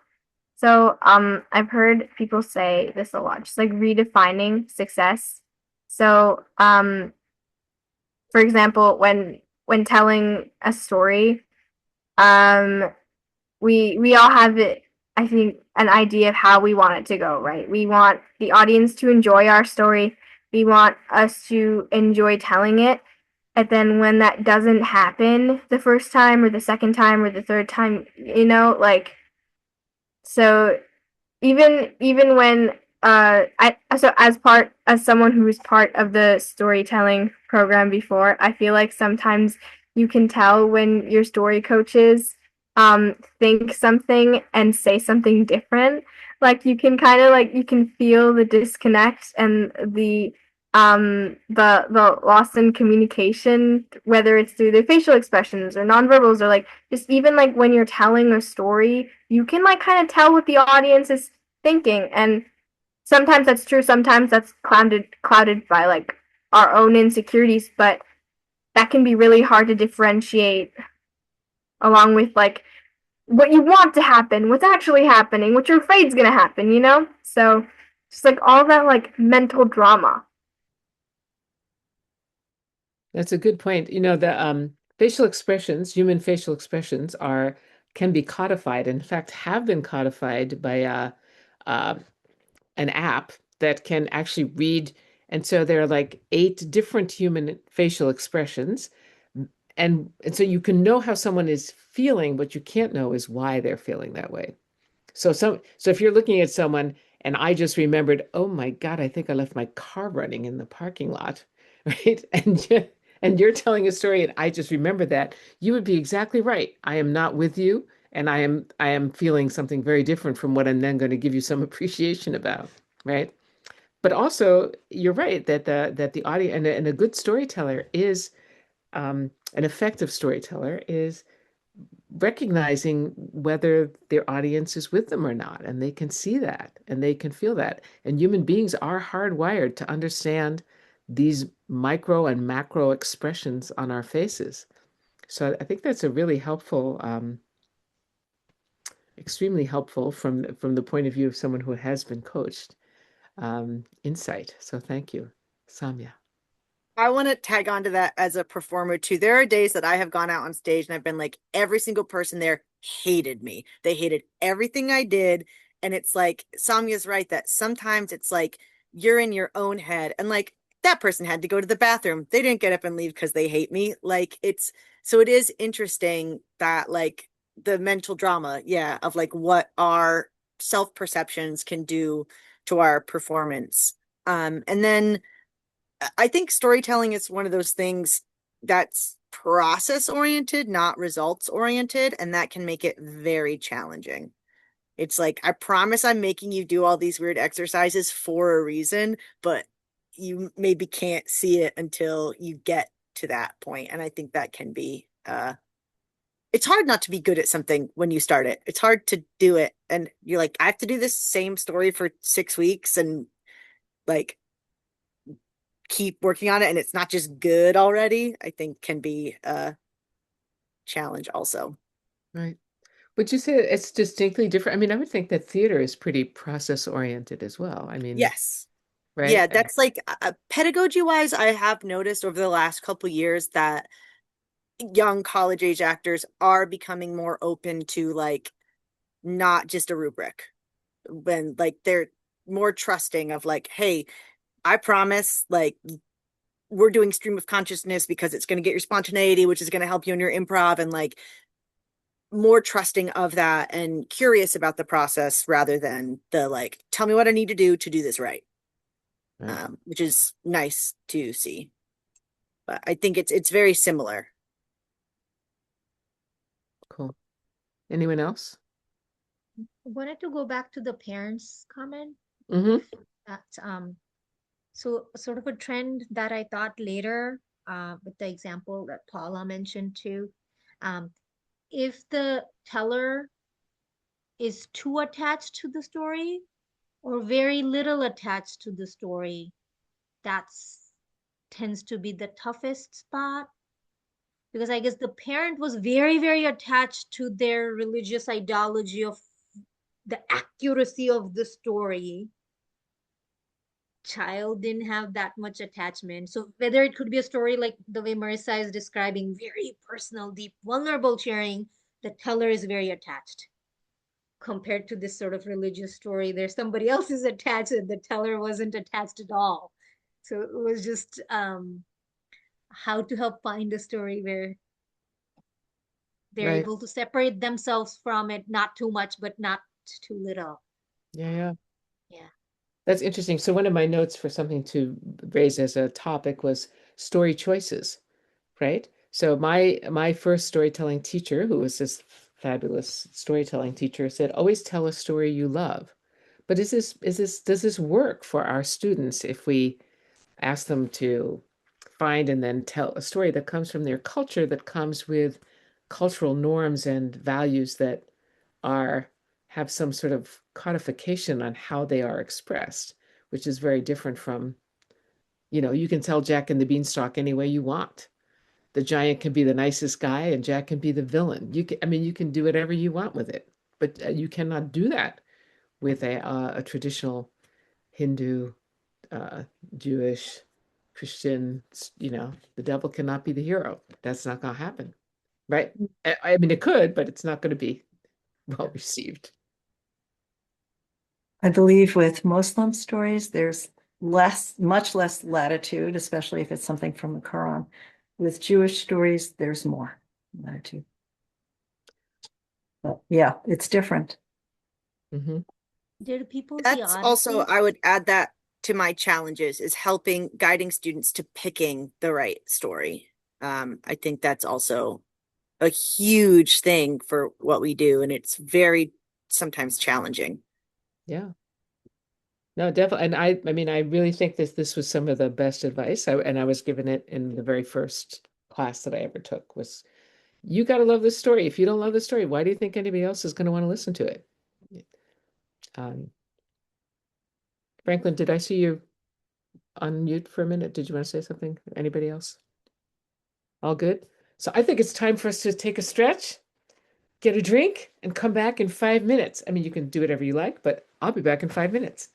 So I've heard people say this a lot, just like redefining success. So for example, when telling a story, um we all have it, I think, an idea of how we want it to go, right? We want the audience to enjoy our story. We want us to enjoy telling it. And then when that doesn't happen the first time or the second time or the third time, like, so even when I so as someone who was part of the storytelling program before, I feel like sometimes you can tell when your story coaches think something and say something different. Like you can kind of like you can feel the disconnect and the loss in communication, whether it's through their facial expressions or nonverbals, or like just even like when you're telling a story, you can like kind of tell what the audience is thinking. And sometimes that's true, sometimes that's clouded by like our own insecurities, but that can be really hard to differentiate along with like what you want to happen, what's actually happening, what you're afraid is going to happen. So just like all that like mental drama. That's a good point. The facial expressions, human facial expressions can be codified, in fact, have been codified by uh, an app that can actually read. And so there are like 8 different human facial expressions. And so you can know how someone is feeling. What you can't know is why they're feeling that way. So if you're looking at someone and I just remembered, oh my God, I think I left my car running in the parking lot, right? And you're telling a story and I just remember that, you would be exactly right. I am not with you, and I am feeling something very different from what I'm then going to give you some appreciation about, right? But also, you're right that the audio and a good storyteller is an effective storyteller is recognizing whether their audience is with them or not. And they can see that and they can feel that. And human beings are hardwired to understand these micro and macro expressions on our faces. So I think that's a really helpful, extremely helpful from the point of view of someone who has been coached, insight. So thank you, Samya. I want to tag on to that as a performer too. There are days that I have gone out on stage and I've been like, every single person there hated me. They hated everything I did. And it's like, Samya's right that sometimes it's like you're in your own head and like that person had to go to the bathroom. They didn't get up and leave because they hate me. So it is interesting that like the mental drama, yeah, of like what our self perceptions can do to our performance. And then I think storytelling is one of those things that's process oriented, not results oriented, and that can make it very challenging. It's like, I promise I'm making you do all these weird exercises for a reason, but you maybe can't see it until you get to that point. And I think that can be, it's hard not to be good at something when you start it. It's hard to do it. And you're like, I have to do this same story for 6 weeks and like, keep working on it and it's not just good already, I think can be a challenge also. Right. Would you say it's distinctly different? I mean, I would think that theater is pretty process oriented as well. I mean, Yes. right? Yeah, that's like pedagogy wise, I have noticed over the last couple years that young college age actors are becoming more open to like not just a rubric when like they're more trusting of like, hey, I promise like we're doing stream of consciousness because it's going to get your spontaneity, which is going to help you in your improv and like more trusting of that and curious about the process rather than the like, tell me what I need to do this right. Right. Which is nice to see. But I think it's very similar. Cool. Anyone else? I wanted to go back to the parents' comment Mm-hmm. that so sort of a trend that I thought later with the example that Paula mentioned too. Um, if the teller is too attached to the story or very little attached to the story, that's tends to be the toughest spot because I guess the parent was very, very attached to their religious ideology of the accuracy of the story. Child didn't have that much attachment. So whether it could be a story like the way Marissa is describing, very personal, deep, vulnerable sharing, the teller is very attached. Compared to this sort of religious story, there's somebody else is attached and the teller wasn't attached at all. So it was just how to help find a story where they're Right. able to separate themselves from it, not too much, but not too little. Yeah, yeah. Yeah. That's interesting. So one of my notes for something to raise as a topic was story choices, right? So my first storytelling teacher, who was this fabulous storytelling teacher, said, always tell a story you love. But does this work for our students if we ask them to find and then tell a story that comes from their culture, that comes with cultural norms and values that are have some sort of codification on how they are expressed, which is very different from, you can tell Jack and the Beanstalk any way you want. The giant can be the nicest guy and Jack can be the villain. You can do whatever you want with it, but you cannot do that with a traditional Hindu, uh, Jewish, Christian, the devil cannot be the hero. That's not going to happen, right? I mean, it could, but it's not going to be well received. I believe with Muslim stories, there's much less latitude, especially if it's something from the Quran. With Jewish stories, there's more latitude. But yeah, it's different. Hmm. Did people see That's also, Odyssey? I would add that to my challenges is helping guiding students to picking the right story. I think that's also a huge thing for what we do, and it's very sometimes challenging. Yeah. No, definitely. And I mean, I really think this was some of the best advice. And I was given it in the very first class that I ever took was, you got to love this story. If you don't love the story, why do you think anybody else is going to want to listen to it? Um, Franklin, did I see you unmute for a minute? Did you want to say something? Anybody else? All good? So I think it's time for us to take a stretch, get a drink, and come back in 5 minutes. I mean, you can do whatever you like, but I'll be back in 5 minutes.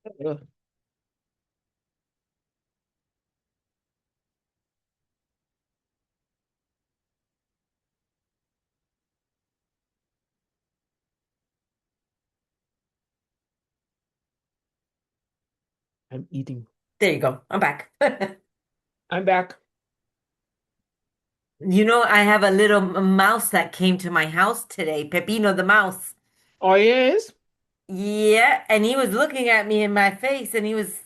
Ugh, I'm eating. There you go. I'm back. I'm back. You know, I have a little mouse that came to my house today, Pepino the mouse. Oh, yes? Yeah, and he was looking at me in my face and he was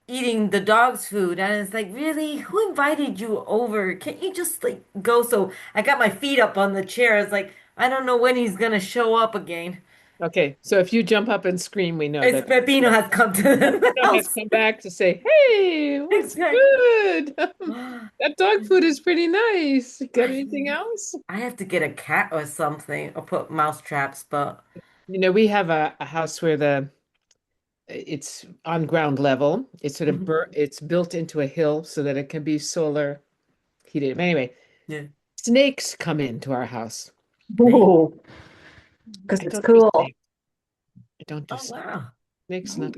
eating the dog's food. And it's like, really? Who invited you over? Can't you just like go? So I got my feet up on the chair. It's like, I don't know when he's gonna show up again. Okay, so if you jump up and scream, we know It's that Pepino has come to the Pepino has house. come back to say, "Hey, what's Exactly. good? That dog food is pretty nice. Got I anything else?" I have to get a cat or something or put mouse traps, but You know, we have a house where it's on ground level. It's sort of it's built into a hill so that it can be solar heated. Anyway, yeah. snakes come into our house. Snake. Ooh, because I it's don't do cool. snakes. I don't do Oh wow. snakes. Not.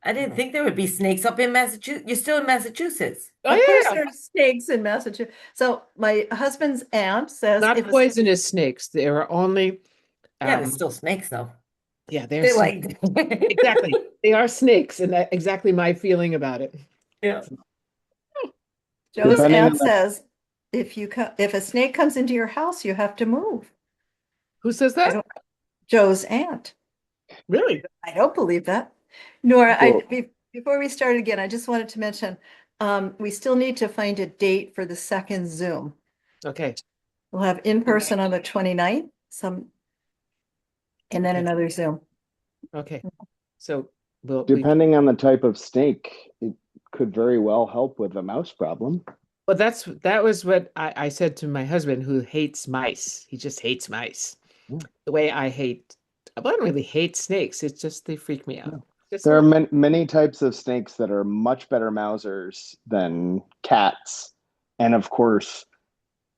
I didn't think there would be snakes up in Massachusetts. You're still in Massachusetts. Oh Of course, yeah, yeah. there's snakes in Massachusetts. So my husband's aunt says Not if a snake, poisonous snakes. They are only Yeah, there's um still snakes though. yeah, they're They're snakes. like Exactly. They are snakes, and that's exactly my feeling about it. yeah. Joe's Depending on aunt the says if a snake comes into your house, you have to move. Who says I that? don't. Joe's aunt. Really? I don't believe that. Nora, well, before we start again, I just wanted to mention we still need to find a date for the second Zoom. Okay. We'll have in person on the 29th, and then Okay. another Zoom. Okay. So we depending on the type of snake, it could very well help with the mouse problem. well that was what I said to my husband who hates mice. He just hates mice. Yeah. The way I hate well, I don't really hate snakes. It's just they freak me out. Yeah. Just a There are little many types of snakes that are much better mousers than cats. And of course,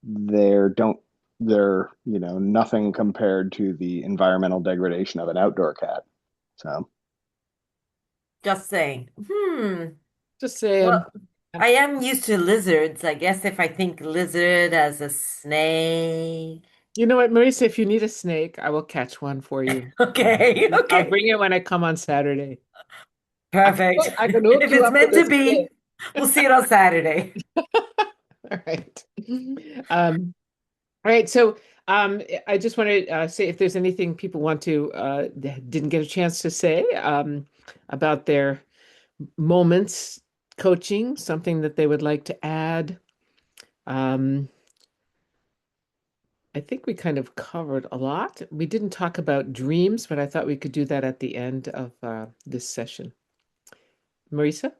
they're don't they're, nothing compared to the environmental degradation of an outdoor cat. So Just saying. just saying. Well, I am used to lizards. I guess if I think lizard as a snake. You know what, Marisa, if you need a snake, I will catch one for you. Okay, I'll okay. bring it when I come on Saturday. Perfect. I can hook If you it's up with meant a to snake. be, we'll see it on Saturday. All right. Um, all right. So I just want to say if there's anything people want to that didn't get a chance to say about their moments coaching, something that they would like to add. Um, I think we kind of covered a lot. We didn't talk about dreams, but I thought we could do that at the end of this session. Marisa?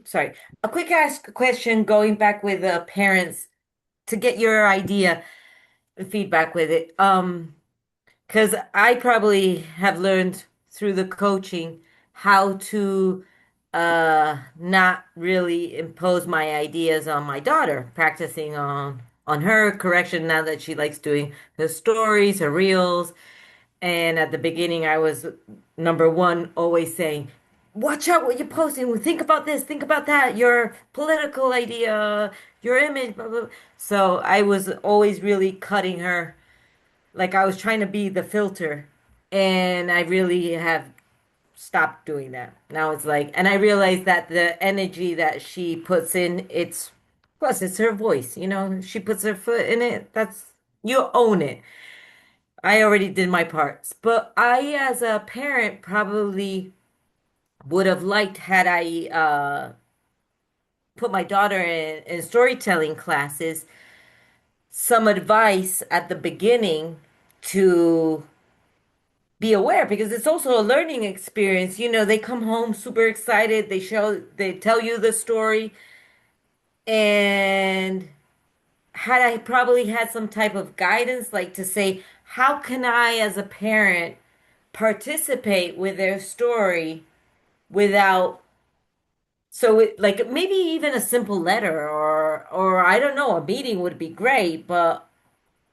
Sorry. A quick ask question going back with parents to get your idea, feedback with it. Because I probably have learned through the coaching how to not really impose my ideas on my daughter, practicing on her correction now that she likes doing her stories, her reels. And at the beginning, I was number one, always saying, watch out what you're posting. Think about this, think about that, your political idea, your image, blah, blah. So I was always really cutting her. Like I was trying to be the filter. And I really have stopped doing that. Now it's like, and I realize that the energy that she puts in, plus it's her voice, she puts her foot in it. You own it. I already did my parts. But I, as a parent, probably would have liked had I put my daughter in storytelling classes, some advice at the beginning to be aware because it's also a learning experience. They come home super excited, they tell you the story, and had I probably had some type of guidance, like to say, how can I, as a parent, participate with their story without like maybe even a simple letter or I don't know, a meeting would be great, but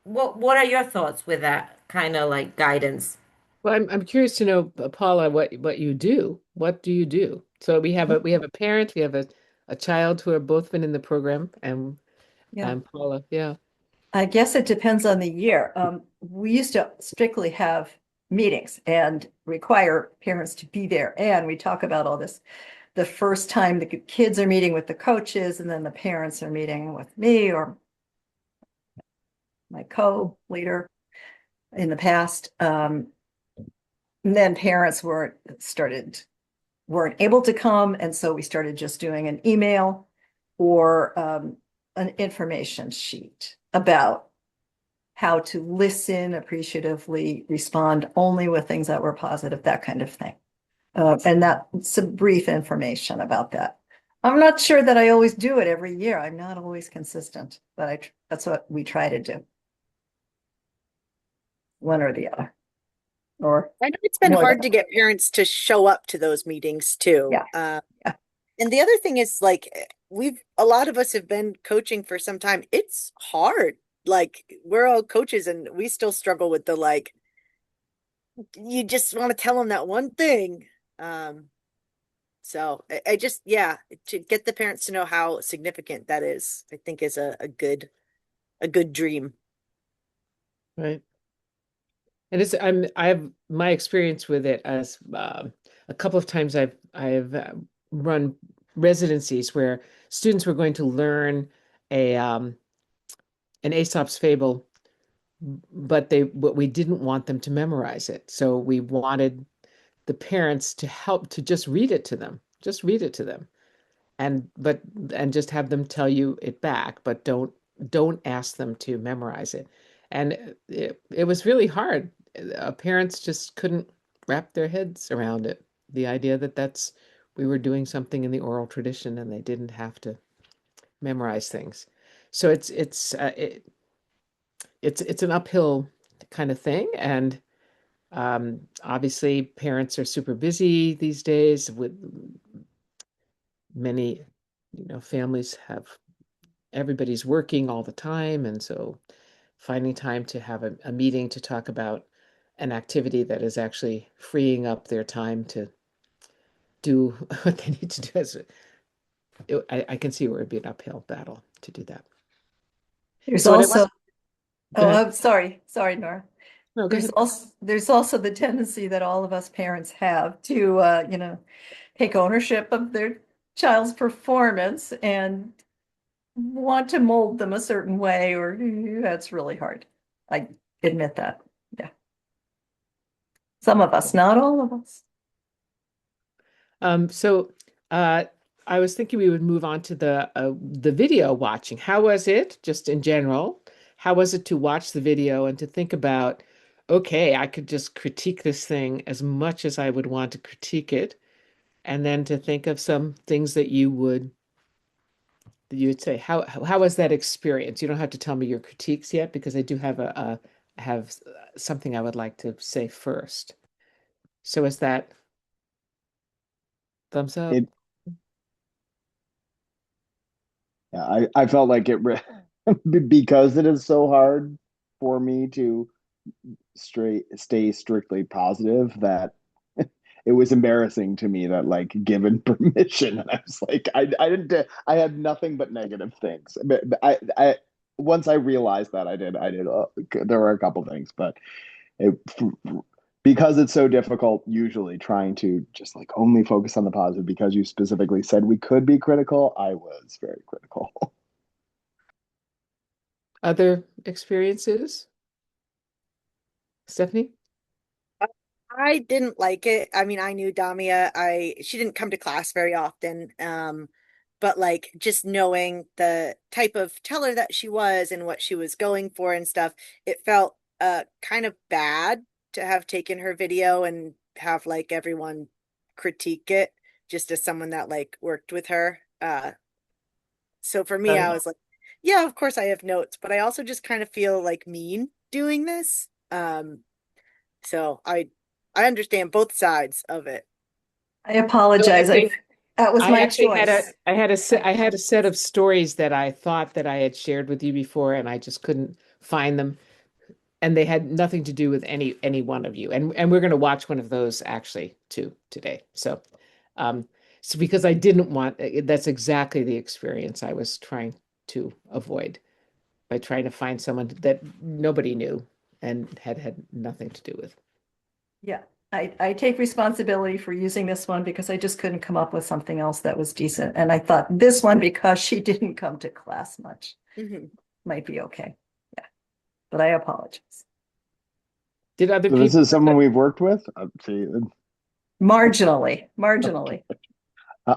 what are your thoughts with that kind of like guidance? Well, I'm curious to know, Paula, what you do. What do you do? So we have a parent, we have a child who have both been in the program, Yeah. and Paula, yeah. I guess it depends on the year. We used to strictly have meetings and require parents to be there. And we talk about all this. The first time the kids are meeting with the coaches, and then the parents are meeting with me or my co-leader in the past. And then parents weren't able to come, and so we started just doing an email or an information sheet about how to listen appreciatively, respond only with things that were positive, that kind of thing. And that's some brief information about that. I'm not sure that I always do it every year. I'm not always consistent, but that's what we try to do. One or the other, or I know it's been more than hard to get parents to show up to those meetings too. yeah. Yeah. And the other thing is like a lot of us have been coaching for some time. It's hard. Like we're all coaches and we still struggle with the like you just want to tell them that one thing. Um so I just yeah, to get the parents to know how significant that is, I think is a good dream. Right. And I have my experience with it as a couple of times I've run residencies where students were going to learn a an Aesop's fable, but we didn't want them to memorize it. So we wanted the parents to help to just read it to them. Just read it to them. And just have them tell you it back, but don't ask them to memorize it. And it was really hard. Parents just couldn't wrap their heads around it. The idea that we were doing something in the oral tradition and they didn't have to memorize things. So it's an uphill kind of thing, and obviously parents are super busy these days with many, families have everybody's working all the time, and so finding time to have a meeting to talk about an activity that is actually freeing up their time to do what they need to do I can see where it'd be an uphill battle to do that. There's So what I also, was Go ahead. I'm sorry, Nora. No, go ahead. There's also the tendency that all of us parents have to, take ownership of their child's performance and want to mold them a certain way, or that's really hard. I admit that. Yeah. Some of us, not all of us. So I was thinking we would move on to the video watching. How was it, just in general? How was it to watch the video and to think about, okay, I could just critique this thing as much as I would want to critique it, and then to think of some things that you would say. How was that experience? You don't have to tell me your critiques yet because I do have something I would like to say first. So is that thumbs up? It, yeah, I felt like because it is so hard for me to stay strictly positive that it was embarrassing to me that like given permission and I was like I didn't I had nothing but negative things. But I once I realized that I did there were a couple things, but it because it's so difficult usually trying to just like only focus on the positive because you specifically said we could be critical, I was very critical. Other experiences? Stephanie? I didn't like it. I mean, I knew Damia. She didn't come to class very often. But like just knowing the type of teller that she was and what she was going for and stuff, it felt kind of bad to have taken her video and have like everyone critique it just as someone that like worked with her. So for me, I was like, yeah, of course I have notes, but I also just kind of feel like mean doing this. So I understand both sides of it. I apologize. That was I my actually had choice. I had a set of stories that I thought that I had shared with you before, and I just couldn't find them. and they had nothing to do with any one of you. And we're going to watch one of those actually too today. Um, so because I didn't want, that's exactly the experience I was trying to avoid by trying to find someone that nobody knew and had nothing to do with. Yeah, I take responsibility for using this one because I just couldn't come up with something else that was decent. And I thought this one, because she didn't come to class much, Mhm. might be okay. Yeah, but I apologize. Did other So this people? is someone we've worked with. See, Marginally.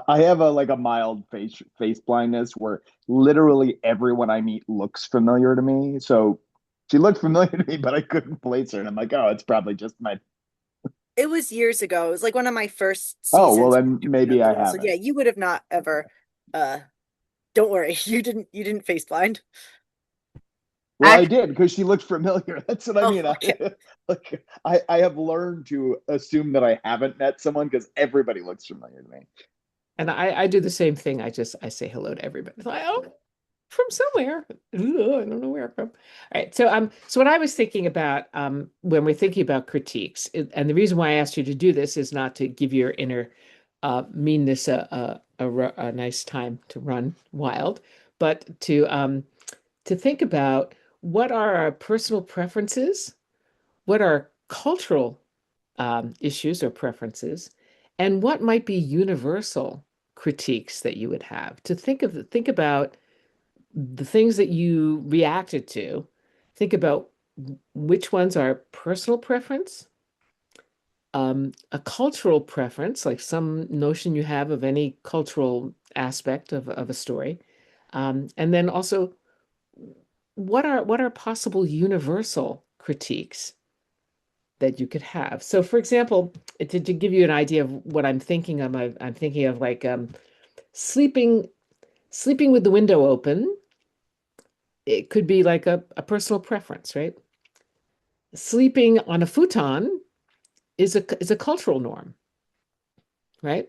I have a like a mild face blindness where literally everyone I meet looks familiar to me. So she looked familiar to me, but I couldn't place her, and I'm like, oh, it's probably just my. It was years ago. It was like one of my first Oh, well, seasons then doing maybe the I role. So yeah, haven't. you would have not ever uh don't worry. You didn't face blind. Well, I did because she looked familiar. That's what I Oh, mean. okay. Like I have learned to assume that I haven't met someone because everybody looks familiar to me. And I do the same thing. I say hello to everybody. It's like, oh, from somewhere. Ooh, I don't know where from. All right. So what I was thinking about when we're thinking about critiques, and the reason why I asked you to do this is not to give your inner meanness a nice time to run wild, but to think about what are our personal preferences, what are cultural issues or preferences, and what might be universal critiques that you would have. To think about the things that you reacted to, think about which ones are personal preference, a cultural preference, like some notion you have of any cultural aspect of a story, and then also what are possible universal critiques that you could have. So, for example, to give you an idea of what I'm thinking of, I'm thinking of like sleeping sleeping with the window open. It could be like a personal preference, right? Sleeping on a futon is a cultural norm, right?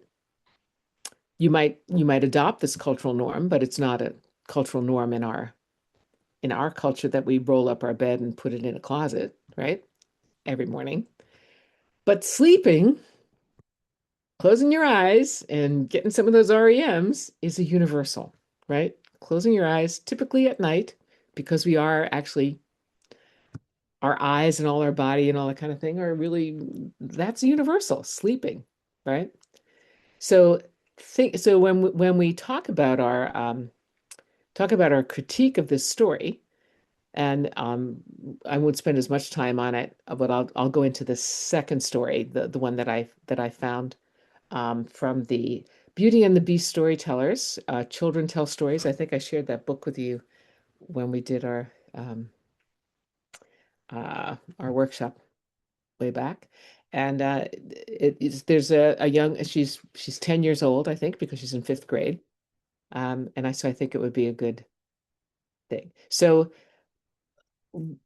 You might adopt this cultural norm, but it's not a cultural norm in our culture that we roll up our bed and put it in a closet, right? Every morning. But sleeping, closing your eyes and getting some of those REMs is a universal, right? Closing your eyes, typically at night, because we are actually, our eyes and all our body and all that kind of thing are really, that's universal, sleeping, right? So so when we talk about our critique of this story, and I won't spend as much time on it, but I'll go into the second story, the one that I found from the Beauty and the Beast storytellers. Children Tell Stories. I think I shared that book with you when we did our workshop way back. And there's a young, she's 10 years old, I think, because she's in fifth grade. So I think it would be a good thing. So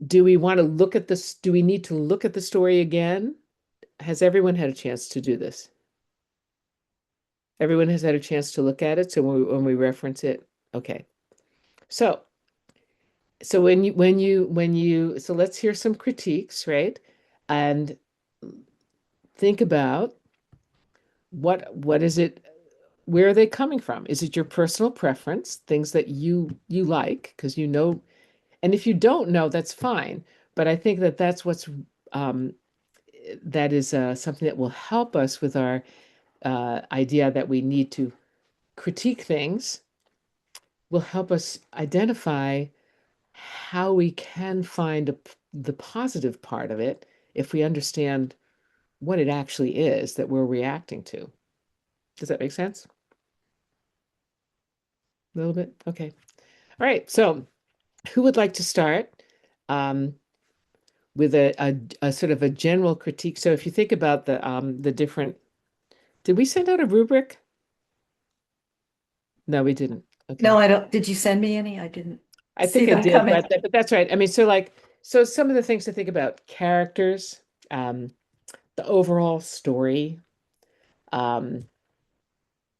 do we want to look at this? Do we need to look at the story again? Has everyone had a chance to do this? Everyone has had a chance to look at it. So when we reference it, okay. So so let's hear some critiques, right? And think about what is it, where are they coming from? Is it your personal preference, things that you like because you know, and if you don't know, that's fine. But I think that's what's um, that is something that will help us with our idea that we need to critique things, will help us identify how we can find the positive part of it if we understand what it actually is that we're reacting to. Does that make sense? A little bit? Okay. All right. So, who would like to start um, with a sort of a general critique? So, if you think about the different, did we send out a rubric? No, we didn't. No, Okay. I don't. Did you send me any? I didn't I see think I them did, coming. but that's right. I mean, so some of the things to think about: characters, um, the overall story, um,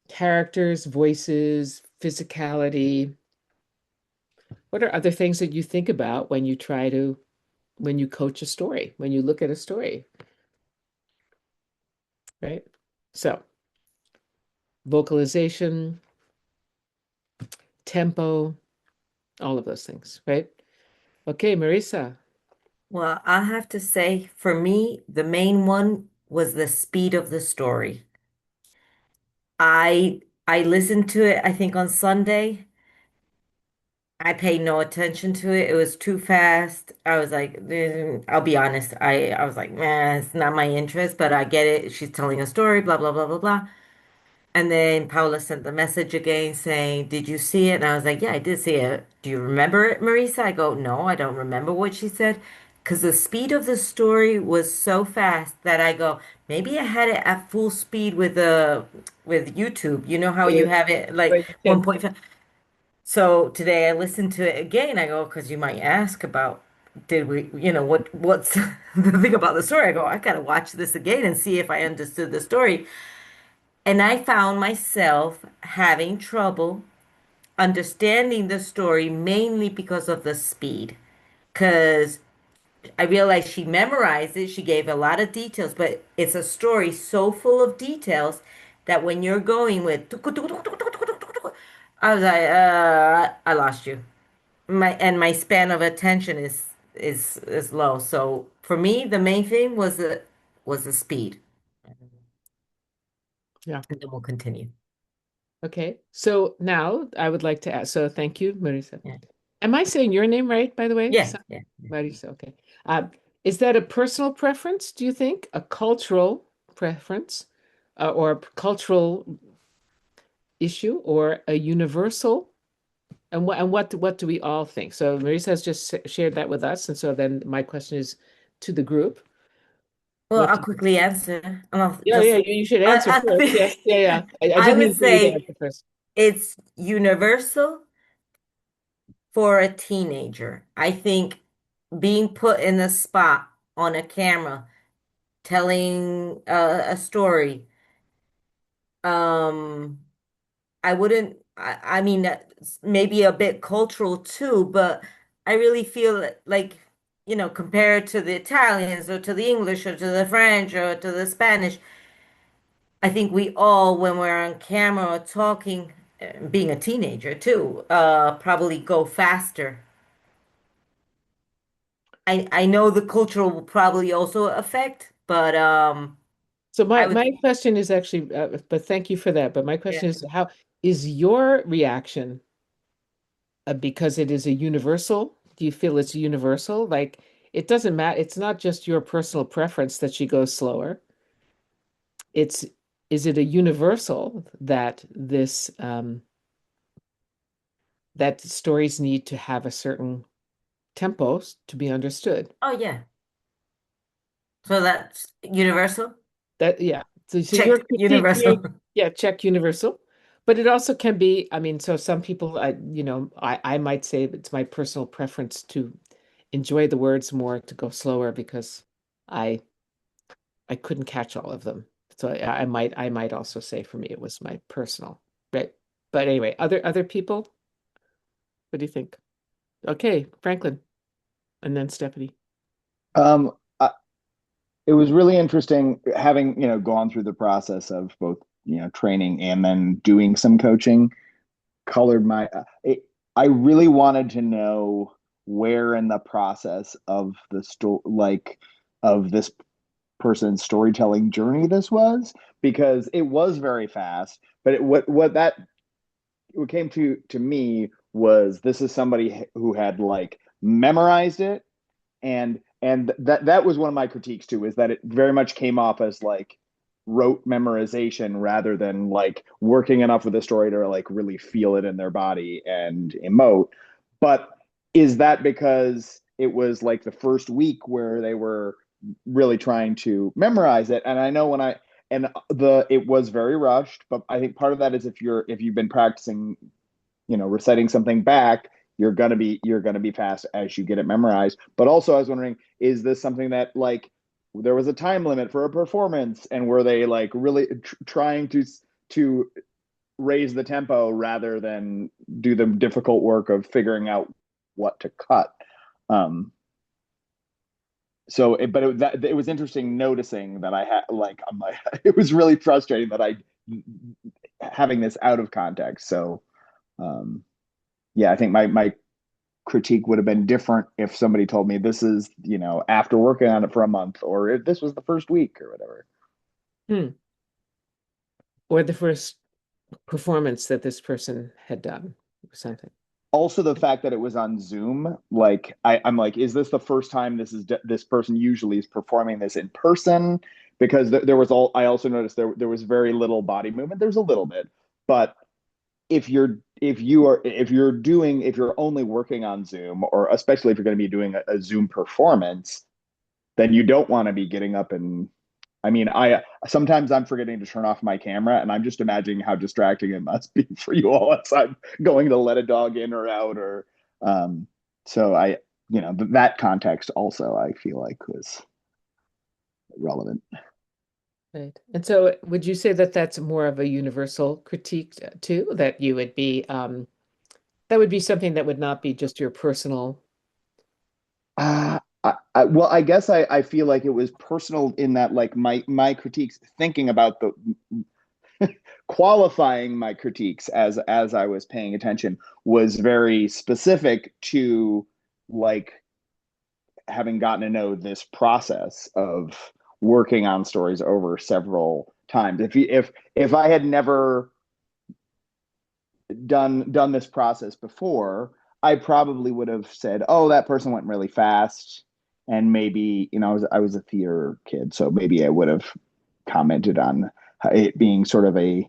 characters, voices, physicality. What are other things that you think about when you try to when you coach a story, when you look at a story, right? So vocalization, tempo, all of those things, right? Okay, Marisa. Well, I have to say, for me, the main one was the speed of the story. I listened to it, I think on Sunday. I paid no attention to it. It was too fast. I was like, I'll be honest. I was like, man, it's not my interest, but I get it. She's telling a story, blah, blah, blah, blah, blah. And then Paula sent the message again saying, did you see it? And I was like, yeah, I did see it. Do you remember it, Marisa? I go, no, I don't remember what she said. Because the speed of the story was so fast that I go, maybe I had it at full speed with YouTube. You know how you Wait, have it like wait, you can. 1.5. So today I listened to it again. I go, because you might ask about, did we, what's the thing about the story? I go, I gotta watch this again and see if I understood the story. And I found myself having trouble understanding the story mainly because of the speed. Because I realized she memorized it, she gave a lot of details, but it's a story so full of details that when you're going with, I was like, I lost you. My span of attention is low. So for me, the main thing was the speed. Yeah. And then we'll continue. Okay. So now I would like to ask, so thank you, Marisa. Yeah. Am I saying your name right, by the way? Yeah. Yeah. Marisa, okay. Uh, is that a personal preference, do you think? A cultural preference, or a cultural issue, or a universal? And what do we all think? So Marisa has just shared that with us, and so then my question is to the group. Well, What I'll do quickly answer. And I'll Yeah, just, yeah, you should answer I first. Yes, think, yeah, yeah. I I just would need for you to say answer first. it's universal for a teenager. I think being put in the spot on a camera, telling a story, um, I mean, that's maybe a bit cultural too, but I really feel like, compared to the Italians or to the English or to the French or to the Spanish, I think we all, when we're on camera or talking, being a teenager too, probably go faster. I know the cultural will probably also affect, but So I my would, question is actually, but thank you for that. But my question yeah. is, how is your reaction, because it is a universal? Do you feel it's universal? Like it doesn't matter. It's not just your personal preference that she goes slower. It's Is it a universal that that stories need to have a certain tempo to be understood? Oh yeah. So that's universal. That Yeah. So your Check critique here, universal. yeah, check universal. But it also can be, I mean, so some people, I might say it's my personal preference to enjoy the words more, to go slower because I I couldn't catch all of them. So I might also say for me it was my personal, right? But anyway, other people, what do you think? Okay, Franklin, and then Stephanie. Um, I, it was really interesting having, gone through the process of both, training and then doing some coaching, colored I really wanted to know where in the process of the story, like of this person's storytelling journey this was, because it was very fast, but what came to me was this is somebody who had like memorized it, and that was one of my critiques too, is that it very much came off as like rote memorization rather than like working enough with the story to like really feel it in their body and emote. But is that because it was like the first week where they were really trying to memorize it? And I know when I and the it was very rushed, but I think part of that is if you've been practicing, reciting something back, you're gonna be fast as you get it memorized. But also I was wondering, is this something that like there was a time limit for a performance, and were they like really trying to raise the tempo rather than do the difficult work of figuring out what to cut? um so it was interesting noticing that I had like I'm like it was really frustrating that I having this out of context. So um, yeah, I think my critique would have been different if somebody told me this is, after working on it for a month, or if this was the first week or whatever. Hmm. Or the first performance that this person had done or something. Also, the fact that it was on Zoom, like I'm like, is this the first time this person usually is performing this in person? Because there was I also noticed there was very little body movement. There's a little bit, but if you're only working on Zoom, or especially if you're going to be doing a Zoom performance, then you don't want to be getting up and I mean, I sometimes I'm forgetting to turn off my camera, and I'm just imagining how distracting it must be for you all as I'm going to let a dog in or out, or um, so that context also I feel like was relevant. Right. And so would you say that that's more of a universal critique too, that you would be that would be something that would not be just your personal. Well, I guess I feel like it was personal in that like my critiques, thinking about the qualifying my critiques as I was paying attention, was very specific to like having gotten to know this process of working on stories over several times. If I had never done this process before, I probably would have said, "Oh, that person went really fast," and maybe I was a theater kid, so maybe I would have commented on it being sort of a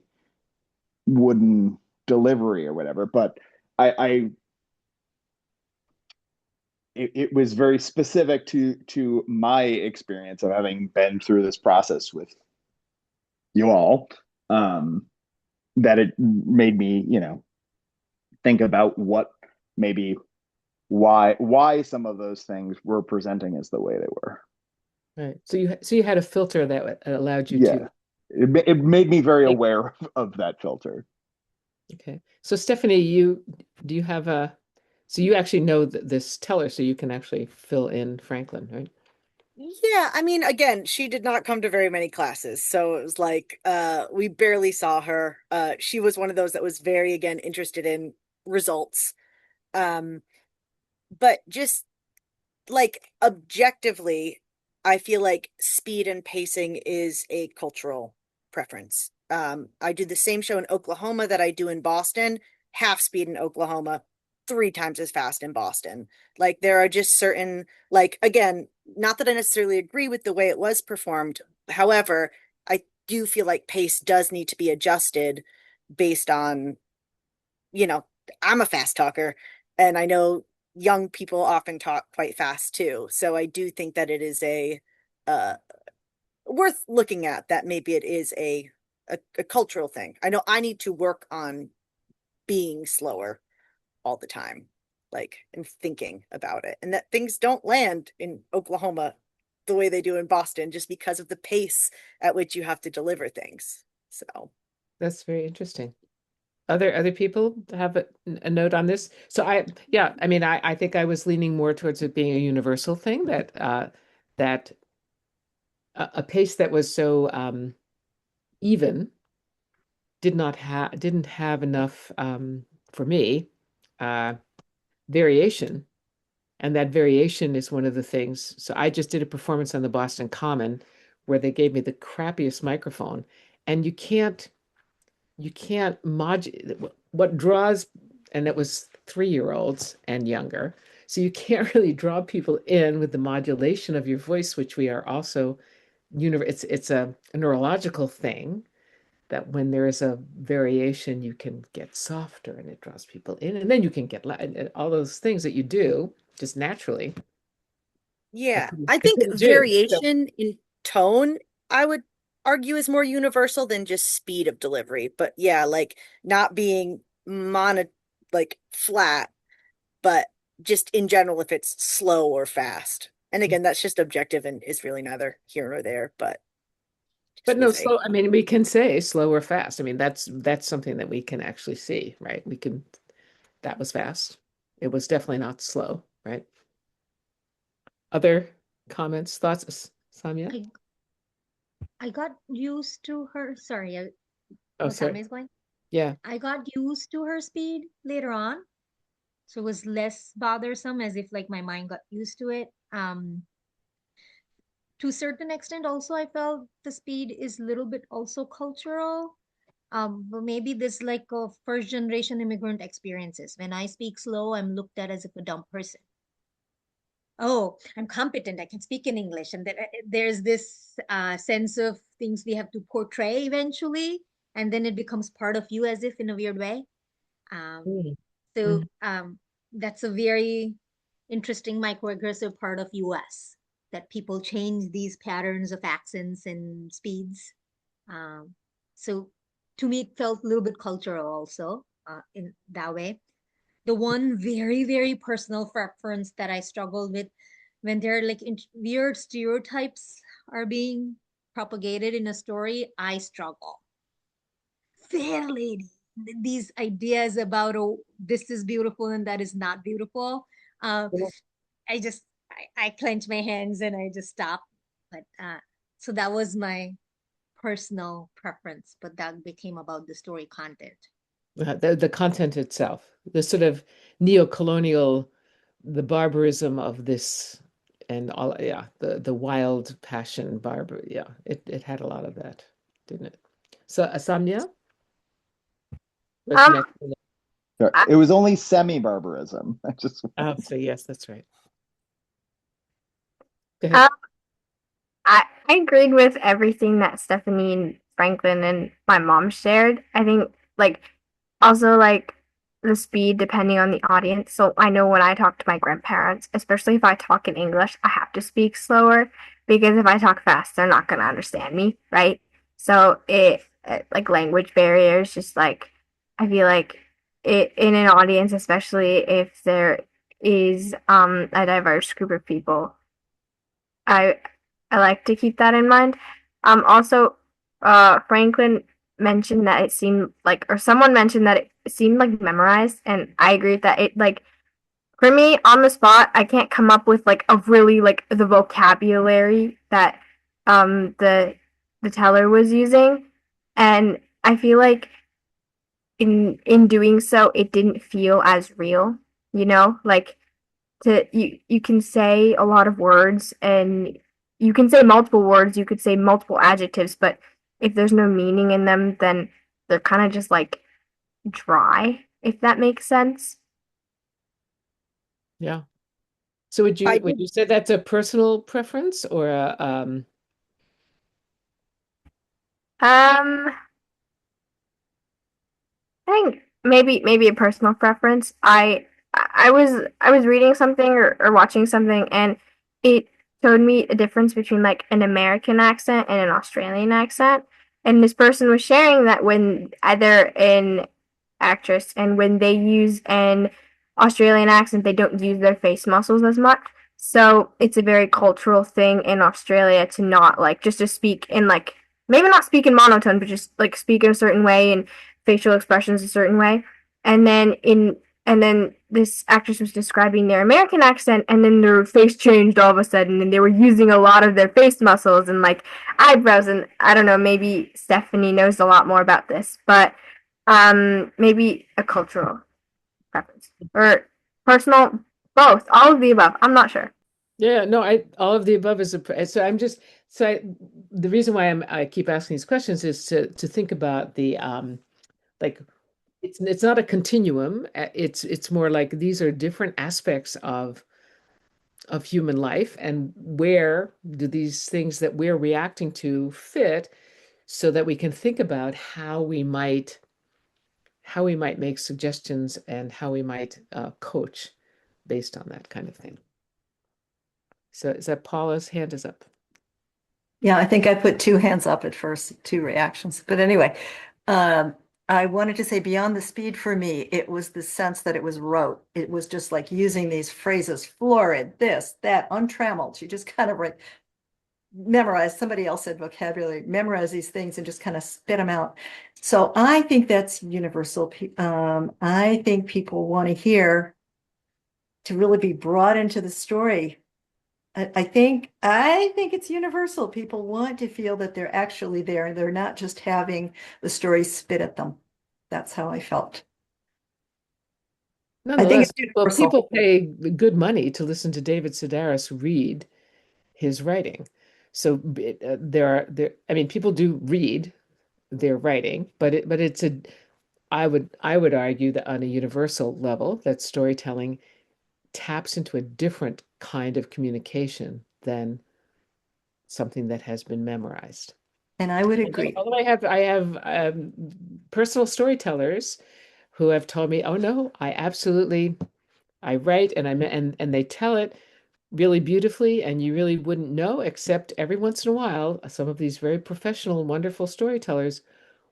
wooden delivery or whatever. But I it was very specific to my experience of having been through this process with you all, um, that it made me, think about what maybe why some of those things were presenting as the way they were. Right. So you had a filter that allowed you to Yeah, it made me very make. aware of that filter. Okay. So Stephanie, do you have so you actually know this teller, so you can actually fill in Franklin, right? Yeah, I mean, again, she did not come to very many classes, so it was like we barely saw her. She was one of those that was very, again, interested in results. Um, but just like objectively, I feel like speed and pacing is a cultural preference. I do the same show in Oklahoma that I do in Boston, half speed in Oklahoma, three times as fast in Boston. Like there are just certain, like again, not that I necessarily agree with the way it was performed. However, I do feel like pace does need to be adjusted based on, you know, I'm a fast talker and I know young people often talk quite fast too. So I do think that it is a uh worth looking at, that maybe it is a cultural thing. I know I need to work on being slower all the time, like and thinking about it. And that things don't land in Oklahoma the way they do in Boston just because of the pace at which you have to deliver things. So That's very interesting. Other people have a note on this? So yeah, I mean, I think I was leaning more towards it being a universal thing that a pace that was so even didn't have enough for me uh, variation, and that variation is one of the things. So I just did a performance on the Boston Common where they gave me the crappiest microphone, and you can't modulate what draws, and it was 3-year-olds and younger. So you can't really draw people in with the modulation of your voice, which we are also it's a neurological thing that when there is a variation, you can get softer and it draws people in, and then you can get and all those things that you do just naturally. I yeah, couldn't, I I think couldn't do. So variation in tone, I would argue, is more universal than just speed of delivery. But yeah, like not being mono, like flat, but just in general, if it's slow or fast. And again, that's just objective and is really neither here nor there, but but just no, was a slow. I mean, we can say slow or fast. I mean, that's something that we can actually see, right? We can. That was fast. It was definitely not slow, right? Other. Comments, thoughts, Samya? I I got used to her. Sorry, Oh, what time sorry. is going? Yeah. I got used to her speed later on, so it was less bothersome, as if like my mind got used to it. To a certain extent, also I felt the speed is a little bit also cultural. But maybe this like a first generation immigrant experiences. When I speak slow, I'm looked at as if a dumb person. Oh, I'm competent, I can speak in English, and there's this sense of things we have to portray eventually, and then it becomes part of you, as if in a weird way. um, Mm. so Mm. that's a very interesting microaggressive part of us, that people change these patterns of accents and speeds. So to me it felt a little bit cultural also, in that way. The one very, very personal preference that I struggled with, when there are like weird stereotypes are being propagated in a story, I struggle. Fair lady. These ideas about, oh, this is beautiful and that is not beautiful. Uh, Yeah. I clench my hands and I just stop. But so that was my personal preference, but that became about the story content. The content itself, the sort of neo-colonial, the barbarism of this and all, yeah, the wild passion yeah, it had a lot of that, didn't it? So Samya, what's Um, next? I, It was only semi-barbarism. I just Oh, so yes, that's right. Go ahead. um, I agreed with everything that Stephanie and Franklin and my mom shared. I think like also like the speed depending on the audience. So I know when I talk to my grandparents, especially if I talk in English, I have to speak slower because if I talk fast, they're not gonna understand me, right? So like language barriers, just like I feel like it in an audience, especially if there is a diverse group of people, I I like to keep that in mind. Also, Franklin mentioned that it seemed like, or someone mentioned that it seemed like memorized, and I agree with that. It like for me on the spot, I can't come up with like a really like the vocabulary that the teller was using, and I feel like in doing so, it didn't feel as real. You know, like you can say a lot of words and you can say multiple words, you could say multiple adjectives, but if there's no meaning in them, then they're kind of just like dry, if that makes sense. Yeah. So I would did. you say that's a personal preference or a Um, I think maybe a personal preference. I was reading something or watching something and it showed me a difference between like an American accent and an Australian accent. And this person was sharing that when either an actress and when they use an Australian accent, they don't use their face muscles as much. So it's a very cultural thing in Australia to not like just to speak in like maybe not speak in monotone, but just like speak in a certain way and facial expressions a certain way. And then in and then this actress was describing their American accent, and then their face changed all of a sudden, and they were using a lot of their face muscles and like eyebrows. And I don't know, maybe Stephanie knows a lot more about this, but maybe a cultural preference or personal, both, all of the above. I'm not sure. yeah, no, I all of the above is so I'm just so the reason why I keep asking these questions is to think about the like it's not a continuum. It's more like these are different aspects of human life, and where do these things that we're reacting to fit so that we can think about how we might make suggestions and how we might coach based on that kind of thing. So is that Paula's hand is up? Yeah, I think I put two hands up at first, two reactions. But anyway, um, I wanted to say beyond the speed for me, it was the sense that it was rote. It was just like using these phrases, florid, this, that, untrammeled. You just kind of like memorize, somebody else said vocabulary, memorize these things and just kind of spit them out. So I think that's universal. I think people want to hear to really be brought into the story I think it's universal. People want to feel that they're actually there. They're not just having the story spit at them. That's how I felt. I think Nonetheless, it's people universal. pay good money to listen to David Sedaris read his writing. So I mean, people do read their writing, but it's a, I would argue that on a universal level, that storytelling taps into a different kind of communication than something that has been memorized. And I would agree. Although I have personal storytellers who have told me, "Oh no, I write and and they tell it really beautifully, and you really wouldn't know, except every once in a while, some of these very professional and wonderful storytellers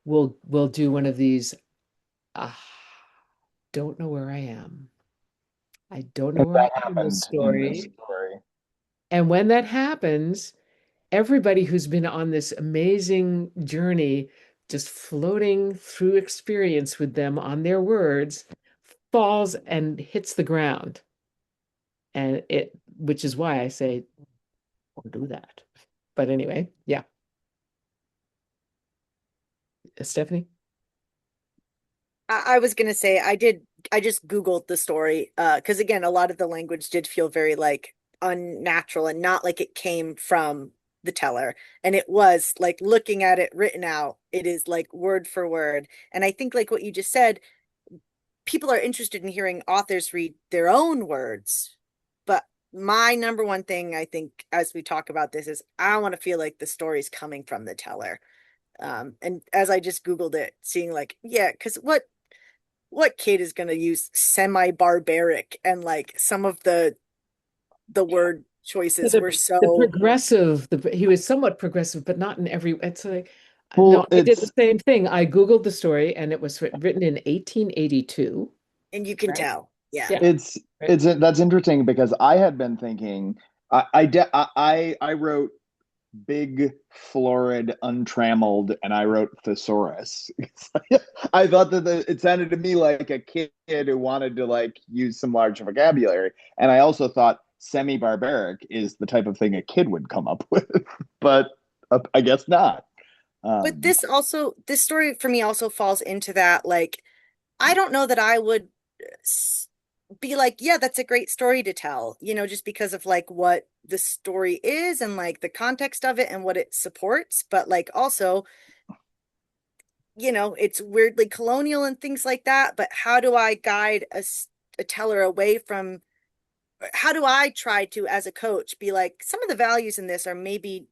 will do one of these, ah, don't know where I am. I don't know And where I that am in this happened in this story." story. And when that happens, everybody who's been on this amazing journey, just floating through experience with them on their words, falls and hits the ground. And which is why I say, don't do that. But anyway, yeah. Stephanie? I was gonna say I just Googled the story because again a lot of the language did feel very like unnatural and not like it came from the teller, and it was like looking at it written out, it is like word for word. And I think like what you just said, people are interested in hearing authors read their own words, but my number one thing I think as we talk about this is I want to feel like the story's coming from the teller. And as I just Googled it, seeing like, yeah, because what kid is going to use semi-barbaric, and like some of the word choices were The so. progressive, he was somewhat progressive, but not in every, it's like, no, Well, I did the it's same thing. I Googled the story and it was written in 1882. And you can Right. tell, yeah. Yeah. it's Right. that's interesting because I had been thinking I wrote big, florid, untrammeled, and I wrote thesaurus. I thought that it sounded to me like a kid who wanted to like use some large vocabulary, and I also thought semi-barbaric is the type of thing a kid would come up with, but I guess not. But Um, this story for me also falls into that. Like, I don't know that I would be like, yeah, that's a great story to tell, just because of like what the story is and like the context of it and what it supports. But like also, it's weirdly colonial and things like that. But how do I guide a teller away from, how do I try to, as a coach, be like, some of the values in this are maybe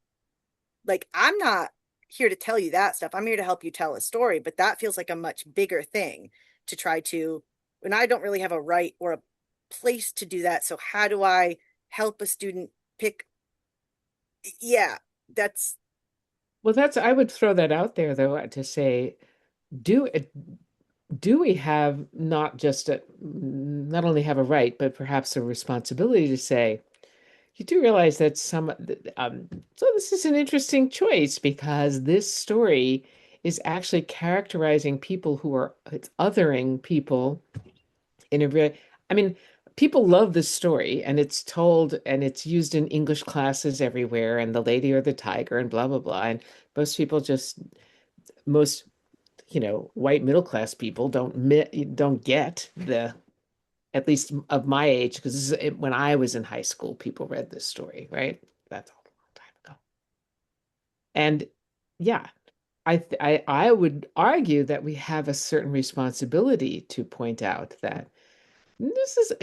like, I'm not here to tell you that stuff. I'm here to help you tell a story, but that feels like a much bigger thing to try to, and I don't really have a right or a place to do that. So how do I help a student pick? Yeah, that's Well, I would throw that out there though, to say, do do we have not just not only have a right, but perhaps a responsibility to say, you do realize that so this is an interesting choice because this story is actually characterizing people who are, it's othering people in a very, I mean, people love this story and it's told and it's used in English classes everywhere and the lady or the tiger and blah, blah, blah. And most people just, most, white middle class people don't get the, at least of my age, because when I was in high school, people read this story, right? That's a long time ago. And yeah, I would argue that we have a certain responsibility to point out that this is,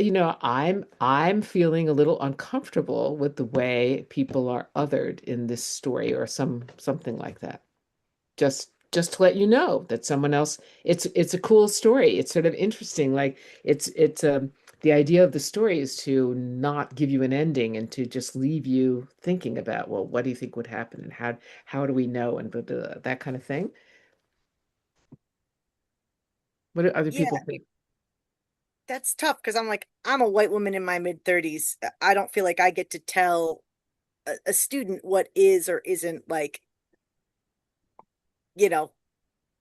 I'm feeling a little uncomfortable with the way people are othered in this story or something like that. Just to let you know that someone else, it's a cool story. It's sort of interesting. Like it's the idea of the story is to not give you an ending and to just leave you thinking about, well, what do you think would happen and how do we know and that kind of thing. What do other yeah, people think? that's tough because I'm like, I'm a white woman in my mid 30s. I don't feel like I get to tell a student what is or isn't like, you know,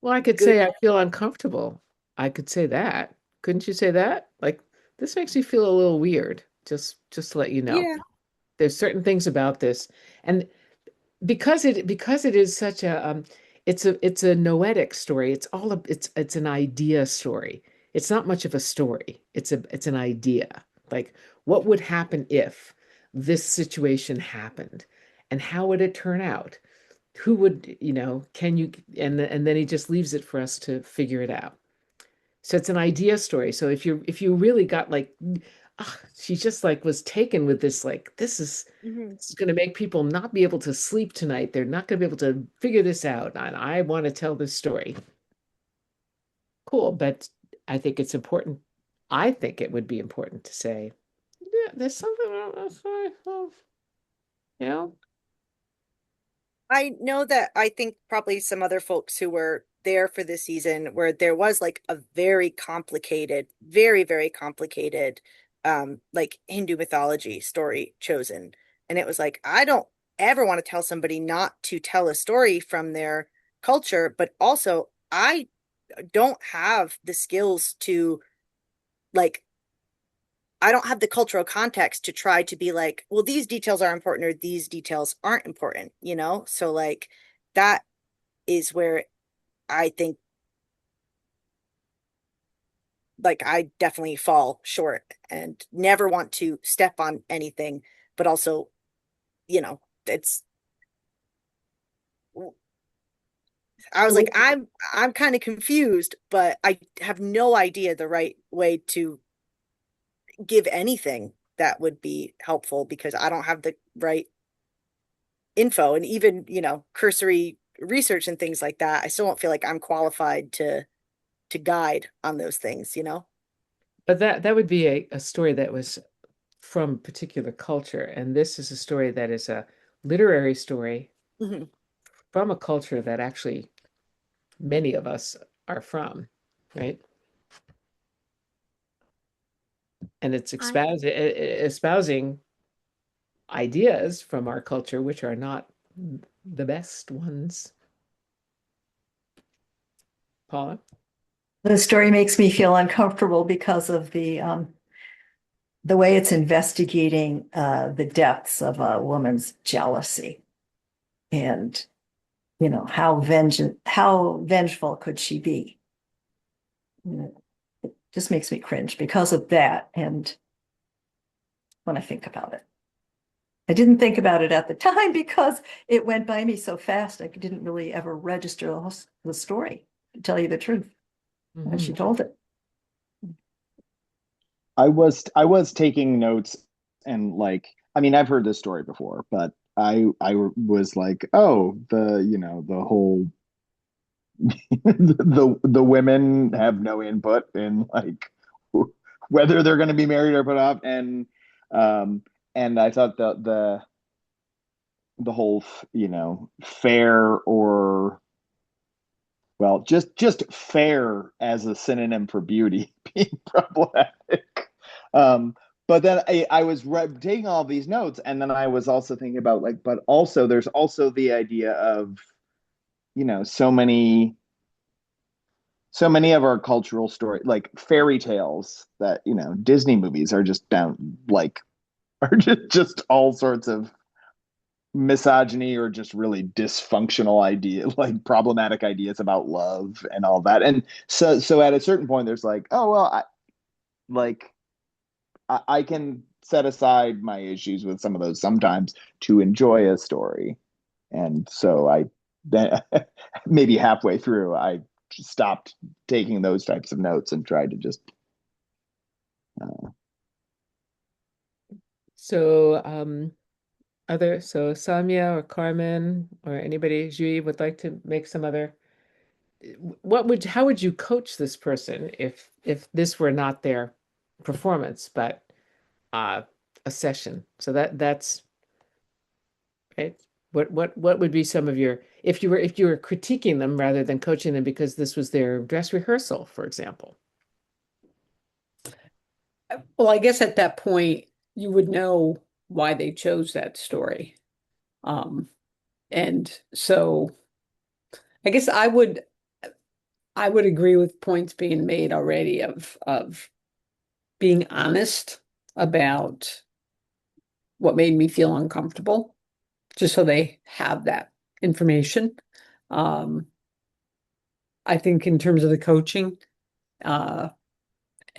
Well, I could good. say I feel uncomfortable. I could say that. Couldn't you say that? Like, this makes me feel a little weird, just to let you know. Yeah. There's certain things about this, and because it is such a it's a noetic story. It's an idea story. It's not much of a story. It's an idea. Like, what would happen if this situation happened, and how would it turn out? Who would, can you, and then he just leaves it for us to figure it out. So it's an idea story. So if you really got like, she just like was taken with this, like, this is going to make people not be able to sleep tonight. They're not going to be able to figure this out. And I want to tell this story. Cool. But I think it's important. I think it would be important to say, yeah, there's something about this story. You know? I know that I think probably some other folks who were there for this season where there was like a very complicated, very, very complicated like Hindu mythology story chosen. And it was like, I don't ever want to tell somebody not to tell a story from their culture, but also I don't have the skills to like I don't have the cultural context to try to be like, well, these details are important or these details aren't important, you know? So like that is where I think like I definitely fall short and never want to step on anything, but also, it's I was like, I'm kind of confused, but I have no idea the right way to give anything that would be helpful because I don't have the right info and even, cursory research and things like that. I still don't feel like I'm qualified to guide on those things. But that would be a story that was from a particular culture. And this is a story that is a literary story Mhm. from a culture that actually many of us are from, right? And it's I espousing ideas from our culture, which are not the best ones. Paula? The story makes me feel uncomfortable because of the way it's investigating the depths of a woman's jealousy and how vengeful could she be? It just makes me cringe because of that. And when I think about it, I didn't think about it at the time because it went by me so fast. I didn't really ever register the story, to tell you the truth, when she Mhm. told it. I was taking notes and like I mean I've heard this story before, but I was like, oh, the whole the women have no input in like whether they're going to be married or put off, um and I thought the whole fair or well just fair as a synonym for beauty being problematic. um but then I was taking all these notes, and then I was also thinking about like, but also there's also the idea of so many of our cultural story, like fairy tales that Disney movies are just down, like are just all sorts of misogyny or just really dysfunctional idea, like problematic ideas about love and all that. And so at a certain point there's like, oh well, like I can set aside my issues with some of those sometimes to enjoy a story. And so I then maybe halfway through I stopped taking those types of notes and tried to just uh, So, so Samia or Carmen or anybody, Julie, would like to make some other, how would you coach this person if this were not their performance, but uh a session? So that's right. What would be some of your, if you were critiquing them rather than coaching them because this was their dress rehearsal, for example? Well, I guess at that point you would know why they chose that story. And so I guess I would agree with points being made already of being honest about what made me feel uncomfortable, just so they have that information. Um, I think in terms of the coaching, uh,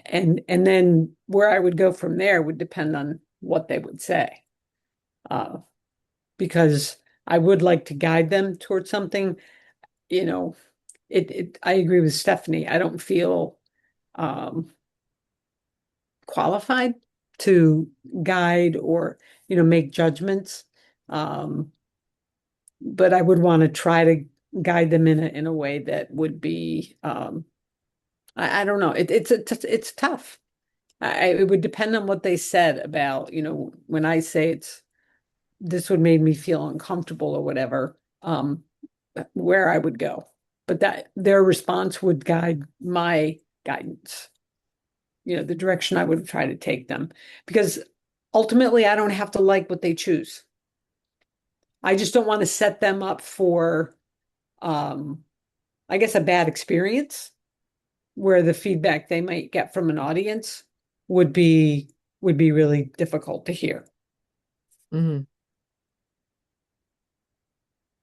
and then where I would go from there would depend on what they would say. Uh, because I would like to guide them towards something, you know, I agree with Stephanie. I don't feel um qualified to guide or, make judgments. Um, but I would want to try to guide them in a way that would be I don't know. It's tough. It would depend on what they said about, when I say this would make me feel uncomfortable or whatever, where I would go. But that their response would guide my guidance, the direction I would try to take them. Because ultimately, I don't have to like what they choose. I just don't want to set them up for, um, I guess, a bad experience where the feedback they might get from an audience would be really difficult to hear. Mhm.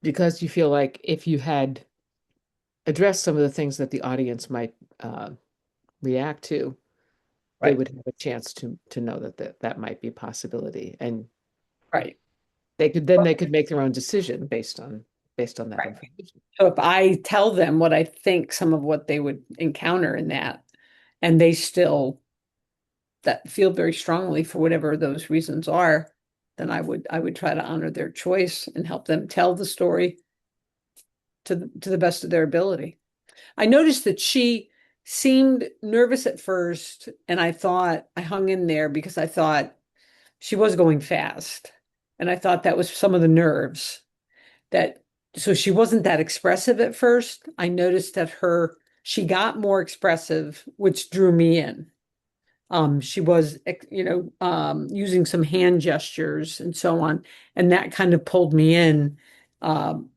Because you feel like if you had addressed some of the things that the audience might react to, they Right. would have a chance to know that might be a possibility, and Right. they could make their own decision based on that Right. information. So if I tell them what I think some of what they would encounter in that, and they still that feel very strongly for whatever those reasons are, then I would try to honor their choice and help them tell the story to the best of their ability. I noticed that she seemed nervous at first, and I hung in there because I thought she was going fast. And I thought that was some of the nerves that, so she wasn't that expressive at first. I noticed that she got more expressive, which drew me in. She was, using some hand gestures and so on, and that kind of pulled me in. Um,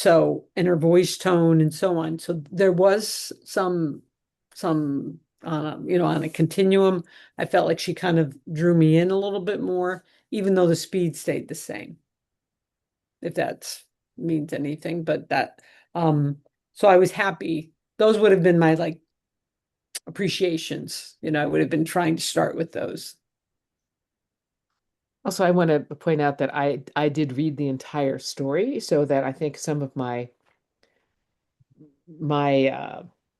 and her voice tone and so on. So there was some, on a continuum. I felt like she kind of drew me in a little bit more, even though the speed stayed the same, if that means anything. But um, so I was happy. Those would have been my like appreciations. I would have been trying to start with those. Also, I want to point out that I did read the entire story, so that I think some of my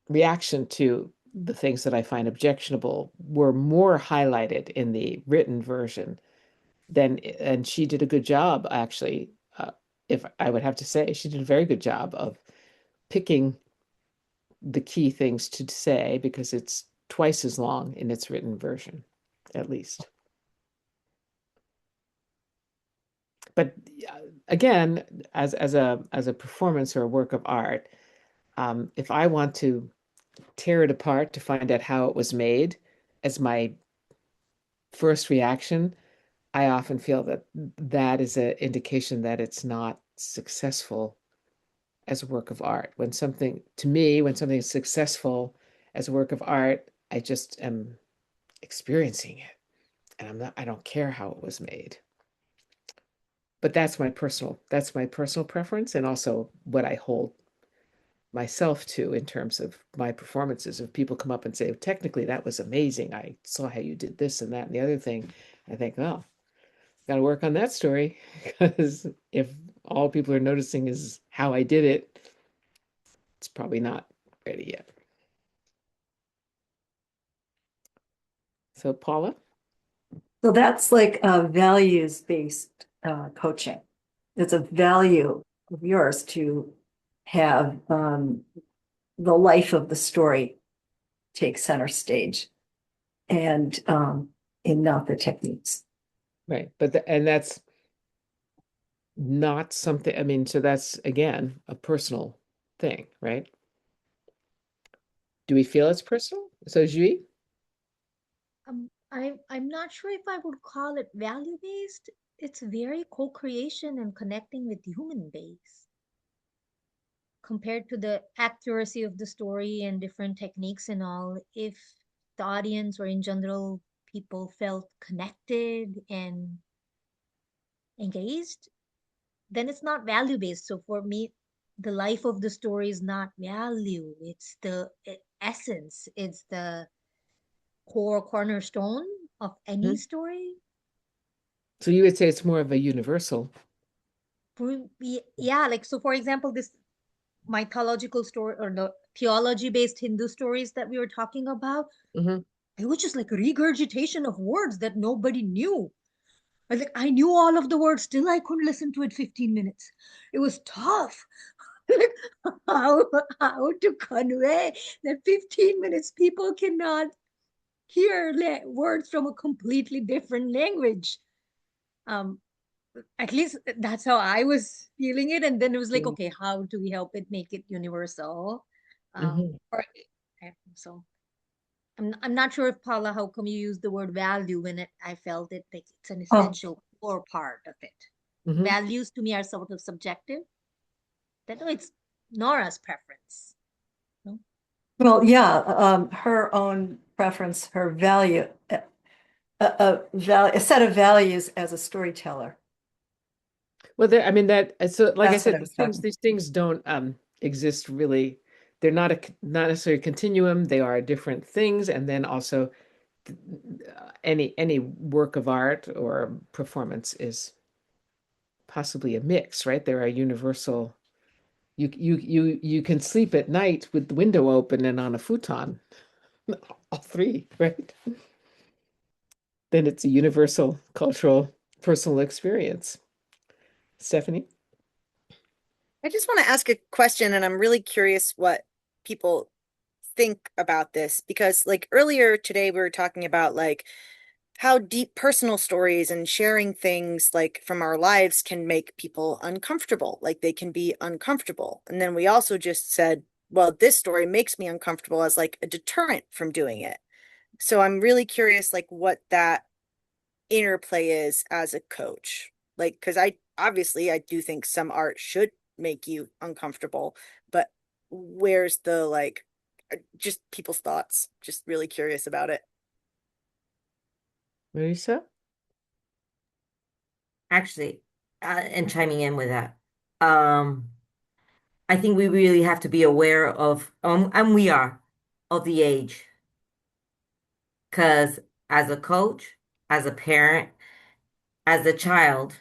reaction to the things that I find objectionable were more highlighted in the written version than, and she did a good job, actually. If I would have to say, she did a very good job of picking the key things to say, because it's twice as long in its written version, at least. But again, as a performance or a work of art, if I want to tear it apart to find out how it was made, as my first reaction, I often feel that that is an indication that it's not successful as a work of art. When something is successful as a work of art, I just am experiencing it, and I don't care how it was made. But that's my personal preference, and also what I hold myself to in terms of my performances. If people come up and say, technically, that was amazing, I saw how you did this and that and the other thing, I think, oh, got to work on that story. Because if all people are noticing is how I did it, it's probably not ready yet. So, Paula? So that's like a values-based coaching. It's a value of yours to have the life of the story take center stage, and not the techniques. Right. And that's not something, I mean, so that's again a personal thing, right? Do we feel it's personal? So, Jui? I'm not sure if I would call it value based. It's very co-creation and connecting with human base compared to the accuracy of the story and different techniques and all. If the audience or in general people felt connected and engaged, then it's not value based. So for me, the life of the story is not value, it's the essence, it's the core cornerstone of any Mhm. story. So you would say it's more of a universal. Yeah, like, so for example, this mythological story or the theology based Hindu stories that we were talking about, Mhm. it was just like a regurgitation of words that nobody knew. Like, I knew all of the words, still I couldn't listen to it 15 minutes. It was tough. Like, how, how to convey that 15 minutes people cannot hear words from a completely different language. Um, at least that's how I was feeling it. And then it was like, Yeah. okay, how do we help it make it universal? Mhm. Or so I'm not sure if Paula, how come you use the word value when I felt it like it's an Oh, essential core part of it. Mhm. Values to me are sort of subjective. That no, it's Nora's preference. No? well, yeah, her own preference, her value, a set of values as a storyteller. Well, there, I mean that so like I That's what said, I was talking. these things don't exist really. They're not necessarily a continuum. They are different things, and then also any work of art or performance is possibly a mix, right? There are universal. You can sleep at night with the window open and on a futon, all three, right? Then it's a universal cultural personal experience. Stephanie? I just want to ask a question, and I'm really curious what people think about this because, like, earlier today, we were talking about like how deep personal stories and sharing things like from our lives can make people uncomfortable. Like, they can be uncomfortable. And then we also just said, well, this story makes me uncomfortable as like a deterrent from doing it. So I'm really curious, like, what that interplay is as a coach. Like, because I obviously I do think some art should make you uncomfortable, but where's the like just people's thoughts? Just really curious about it. Marisa? Actually, and chiming in with that, um, I think we really have to be aware of, and we are, of the age. Because as a coach, as a parent, as a child,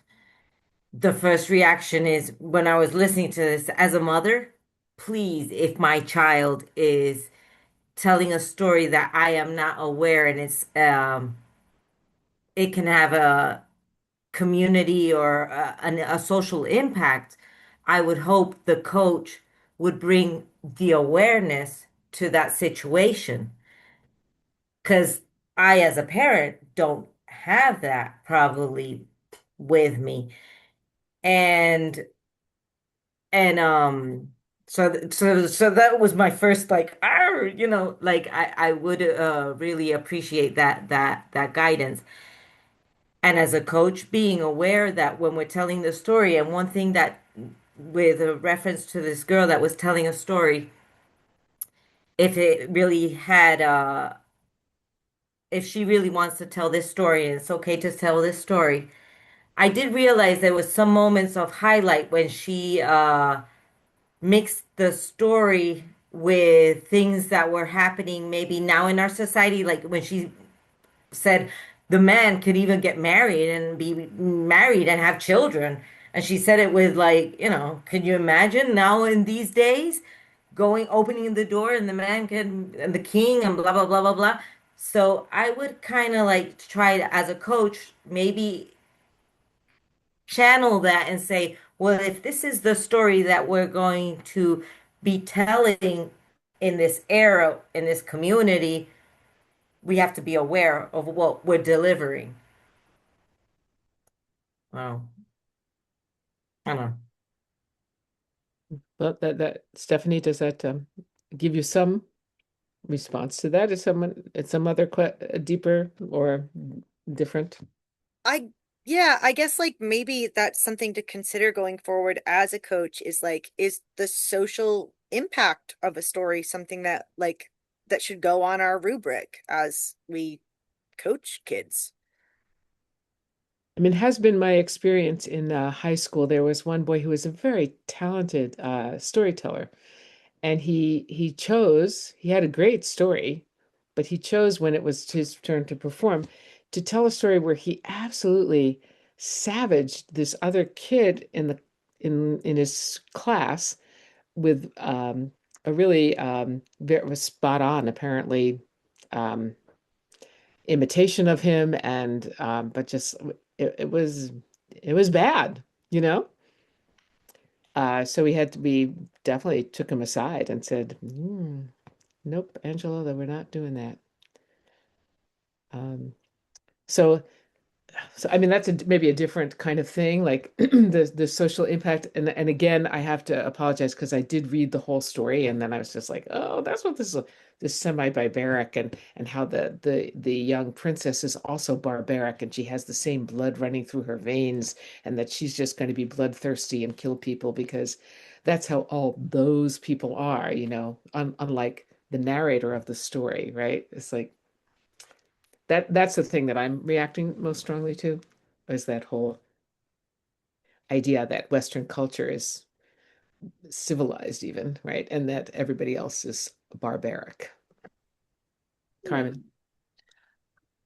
the first reaction is when I was listening to this as a mother, please, if my child is telling a story that I am not aware and it can have a community or a social impact, I would hope the coach would bring the awareness to that situation. Because I, as a parent, don't have that probably with me. And and so that was my first like like I would really appreciate that guidance. And as a coach, being aware that when we're telling the story, and one thing that with a reference to this girl that was telling a story, if it really had if she really wants to tell this story and it's okay to tell this story, I did realize there was some moments of highlight when she mixed the story with things that were happening maybe now in our society, like when she said the man could even get married and be married and have children. And she said it with like, can you imagine now in these days going, opening the door and the man can, and the king and blah, blah, blah, blah, blah. So I would kind of like try to, as a coach, maybe channel that and say, well, if this is the story that we're going to be telling in this era, in this community, we have to be aware of what we're delivering. Wow. I don't know. Well, that Stephanie, does that give you some response to that? Is some other deeper or different? I yeah, I guess like maybe that's something to consider going forward as a coach is like, is the social impact of a story something that like that should go on our rubric as we coach kids? I mean, it has been my experience in high school. There was one boy who was a very talented storyteller, and he had a great story, but he chose when it was his turn to perform to tell a story where he absolutely savaged this other kid in his class with a really was spot on apparently um, imitation of him, and but just it was bad, you know. So we definitely took him aside and said, nope, Angela, that we're not doing that. Um, so so I mean that's maybe a different kind of thing, like the social impact. And again, I have to apologize because I did read the whole story, and then I was just like, oh, that's what this semi-barbaric, and how the young princess is also barbaric, and she has the same blood running through her veins, and that she's just going to be bloodthirsty and kill people because that's how all those people are, unlike the narrator of the story, right? It's like that's the thing that I'm reacting most strongly to, is that whole idea that Western culture is civilized even, right? And that everybody else is barbaric. Carmen.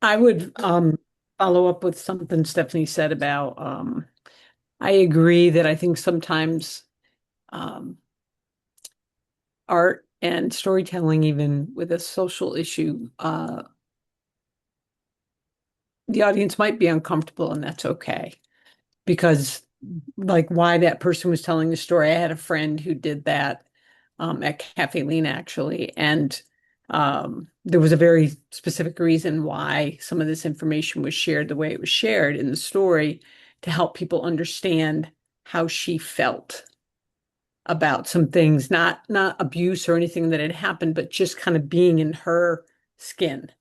I would follow up with something Stephanie said about I agree that I think sometimes um, art and storytelling, even with a social issue, the audience might be uncomfortable, and that's okay. Because, like, why that person was telling the story, I had a friend who did that at Cafe Lena, actually. And there was a very specific reason why some of this information was shared the way it was shared in the story, to help people understand how she felt about some things, not abuse or anything that had happened, but just kind of being in her skin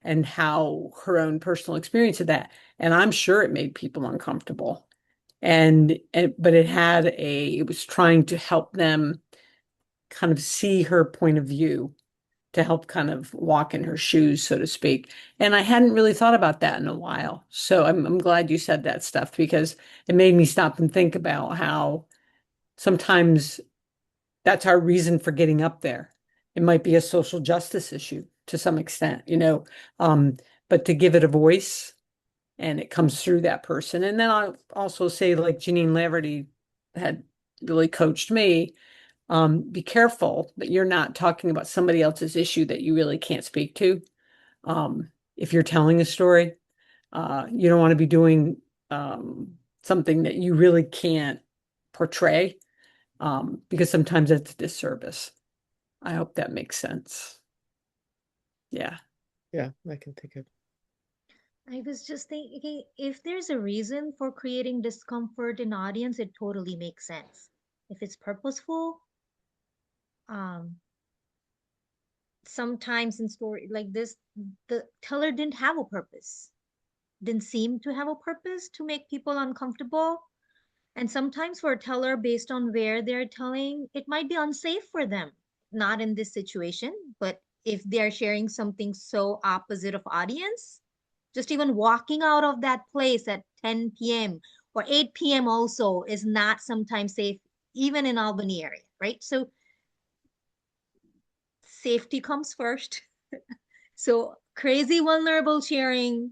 and how her own personal experience of that. And I'm sure it made people uncomfortable. But it was trying to help them kind of see her point of view, to help kind of walk in her shoes, so to speak. And I hadn't really thought about that in a while. So I'm glad you said that stuff, because it made me stop and think about how sometimes that's our reason for getting up there. It might be a social justice issue to some extent, um, but to give it a voice, and it comes through that person. And then I'll also say, like Janine Laverty had really coached me, be careful that you're not talking about somebody else's issue that you really can't speak to. If you're telling a story, you don't want to be doing something that you really can't portray, because sometimes that's a disservice. I hope that makes sense. Yeah. Yeah, I can think of. I was just thinking, if there's a reason for creating discomfort in audience, it totally makes sense. If it's purposeful, um, sometimes in story like this, the teller didn't have a purpose, didn't seem to have a purpose to make people uncomfortable. And sometimes for a teller, based on where they're telling, it might be unsafe for them. Not in this situation, but if they're sharing something so opposite of audience, just even walking out of that place at 10 p.m. or 8 p.m. also is not sometimes safe, even in Albany area, right? So safety comes first. So crazy vulnerable sharing,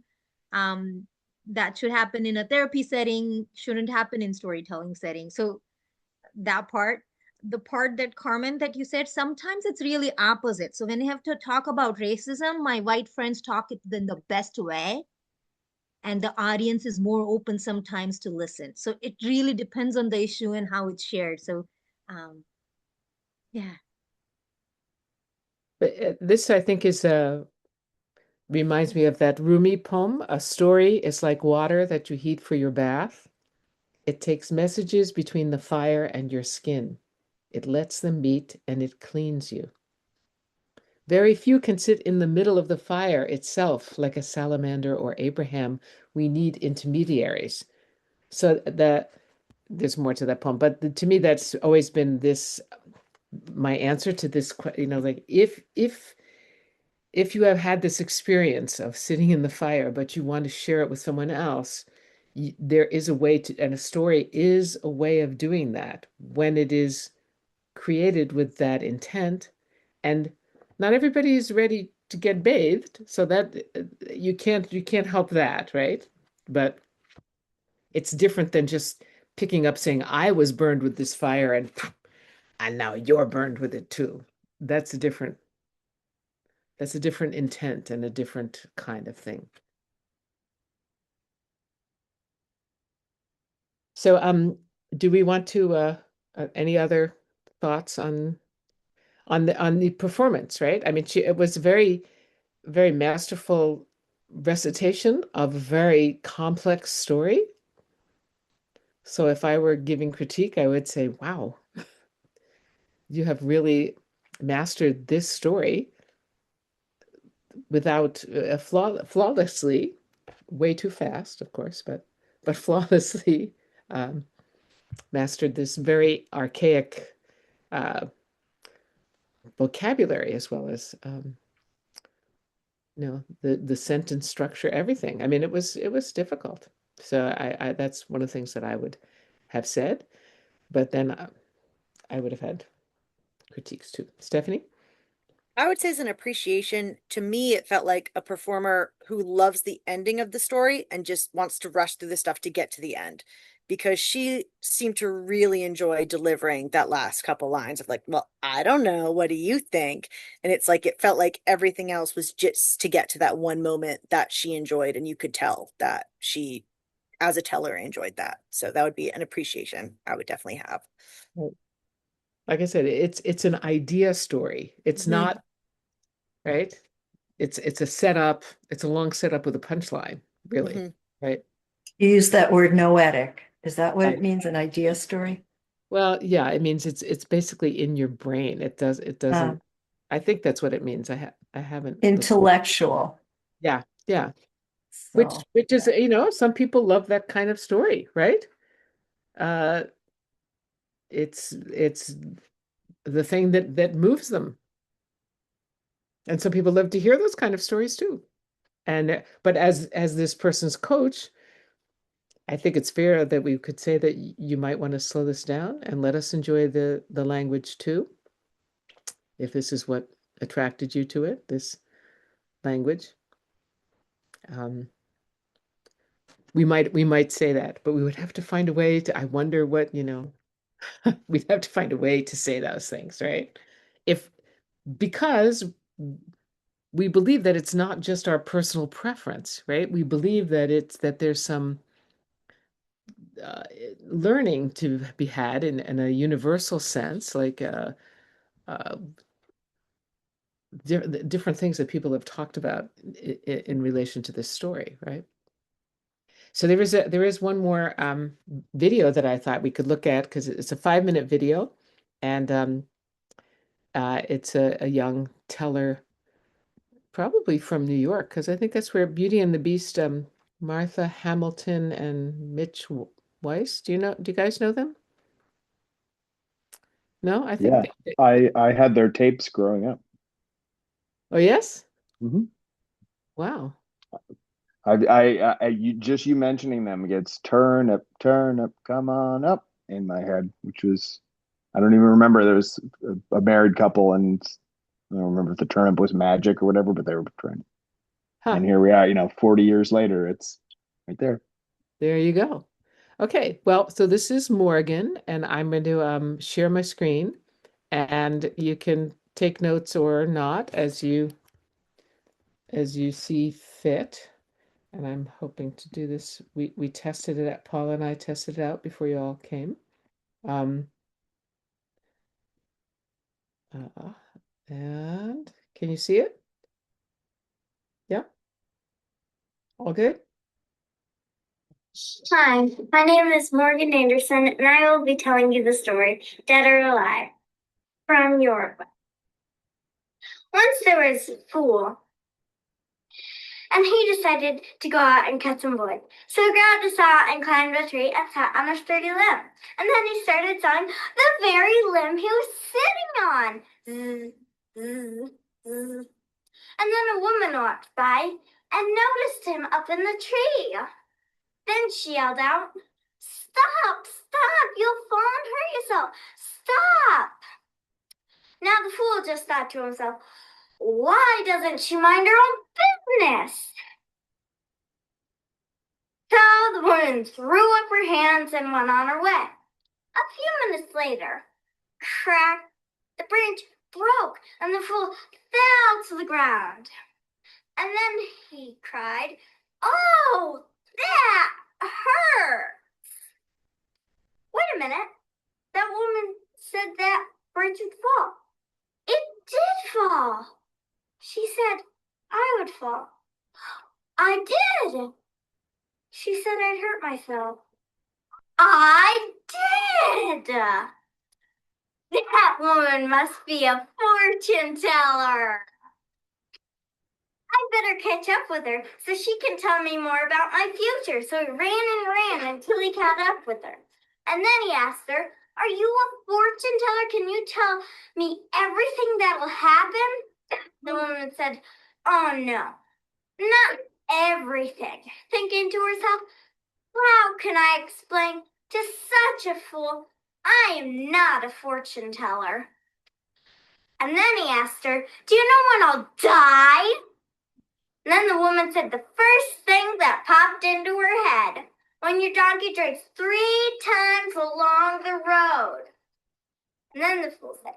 um, that should happen in a therapy setting, shouldn't happen in storytelling setting. So that part, the part that Carmen that you said, sometimes it's really opposite. So when you have to talk about racism, my white friends talk it in the best way, and the audience is more open sometimes to listen. So it really depends on the issue and how it's shared. So yeah. But this, I think, is reminds me of that Rumi poem. A story is like water that you heat for your bath. It takes messages between the fire and your skin. It lets them meet and it cleans you. Very few can sit in the middle of the fire itself, like a salamander or Abraham. We need intermediaries. So that there's more to that poem, but to me, that's always been this my answer to this. Like if you have had this experience of sitting in the fire, but you want to share it with someone else, there is a way to, and a story is a way of doing that when it is created with that intent. And not everybody is ready to get bathed, so that you can't help that, right? But it's different than just picking up saying, I was burned with this fire and now you're burned with it too. That's a different that's a different intent and a different kind of thing. So do we want to any other thoughts on the performance, right? I mean, it was very masterful recitation of a very complex story. So if I were giving critique, I would say, wow, you have really mastered this story without flawlessly, way too fast, of course, but flawlessly um, mastered this very archaic vocabulary as well as the sentence structure, everything. I mean, it was difficult. So I that's one of the things that I would have said, but then I would have had critiques too. Stephanie? I would say as an appreciation, to me, it felt like a performer who loves the ending of the story and just wants to rush through the stuff to get to the end. Because she seemed to really enjoy delivering that last couple lines of like, well, I don't know. What do you think? And it's like, it felt like everything else was just to get to that one moment that she enjoyed. And you could tell that she, as a teller, enjoyed that. So that would be an appreciation I would definitely have. Like I said, it's an idea story. It's Mhm. not, right? It's a setup. It's a long setup with a punchline, really, Mhm. right? You use that word noetic. Is that what it I, means, an idea story? well, yeah, it means it's basically in your brain. It Uh, doesn't. I think that's what it means. I haven't looked. Intellectual. Yeah, yeah. Which So, which is, some people love that kind of story, right? Uh, it's the thing that moves them. And some people love to hear those kind of stories too. And but as this person's coach, I think it's fair that we could say that you might want to slow this down and let us enjoy the language too, if this is what attracted you to it, this language. Um, we might say that, but we would have to find a way to, I wonder what, we'd have to find a way to say those things, right? If Because we believe that it's not just our personal preference, right? We believe that there's some uh, learning to be had in a universal sense, like uh, different things that people have talked about in relation to this story, right? So there is one more video that I thought we could look at because it's a 5-minute video, and it's a young teller, probably from New York, because I think that's where Beauty and the Beast, Martha Hamilton and Mitch Weiss. Do you guys know them? No, I think Yeah, I had their tapes growing up. oh yes? Hmm. Wow. You mentioning them gets turn up, come on up in my head, which was I don't even remember. There was a married couple, and I don't remember if the turnip was magic or whatever, but they were trying. Huh. And here we are, 40 years later, it's right there. There you go. Okay, well, so this is Morgan, and I'm going to share my screen, and you can take notes or not as you see fit. And I'm hoping to do this. We tested it out. Paula and I tested it out before you all came. Um, uh, and can you see it? Yeah, all good? Hi, my name is Morgan Anderson, and I will be telling you the story, Dead or Alive, from Europe. Once there was a fool, and he decided to go out and cut some wood. So he grabbed a saw and climbed a tree and sat on a sturdy limb. And then he started sawing the very limb he was sitting on. Zzz, zzz, zzz. And then a woman walked by and noticed him up in the tree. Then she yelled out, "Stop, stop, you'll fall and hurt yourself. Stop." Now the fool just thought to himself, "Why doesn't she mind her own business?" So the woman threw up her hands and went on her way. A few minutes later, crack, the branch broke and the fool fell to the ground. And then he cried, "Oh, that hurts." Wait a minute. That woman said that branch would fall. It did fall. She said I would fall. I did. She said I'd hurt myself. I did. That woman must be a fortune teller. I better catch up with her so she can tell me more about my future. So he ran and ran until he caught up with her. And then he asked her, "Are you a fortune teller? Can you tell me everything that will happen?" The woman said, "Oh no, not everything." Thinking to herself, "How can I explain to such a fool? I am not a fortune teller." And then he asked her, "Do you know when I'll die?" And then the woman said the first thing that popped into her head: "When your donkey drinks 3 times along the road." And then the fool said,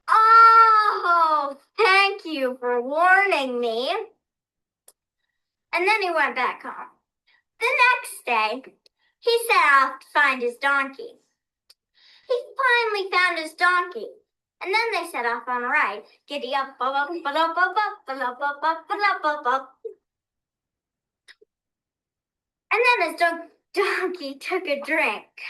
"Oh, thank you for warning me." And then he went back home. The next day, he set off to find his donkey. He finally found his donkey. And then they set off on a ride. Giddy up, up, up, up, up, up, up, up, up, up, up. And then his donkey took a drink.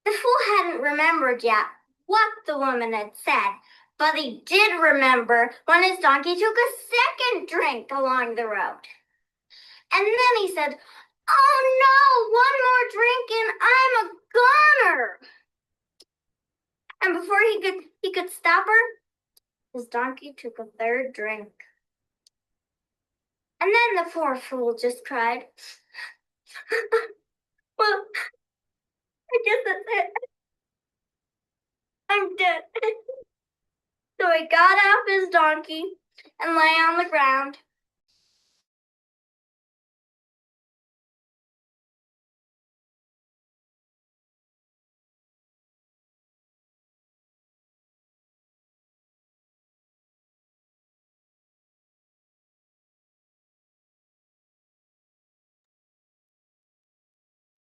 The fool hadn't remembered yet what the woman had said, but he did remember when his donkey took a second drink along the road. And then he said, "Oh no, one more drink and I'm a goner." And before he could stop her, his donkey took a third drink. And then the poor fool just cried, "Well, I guess that's it. I'm dead." So he got off his donkey and lay on the ground.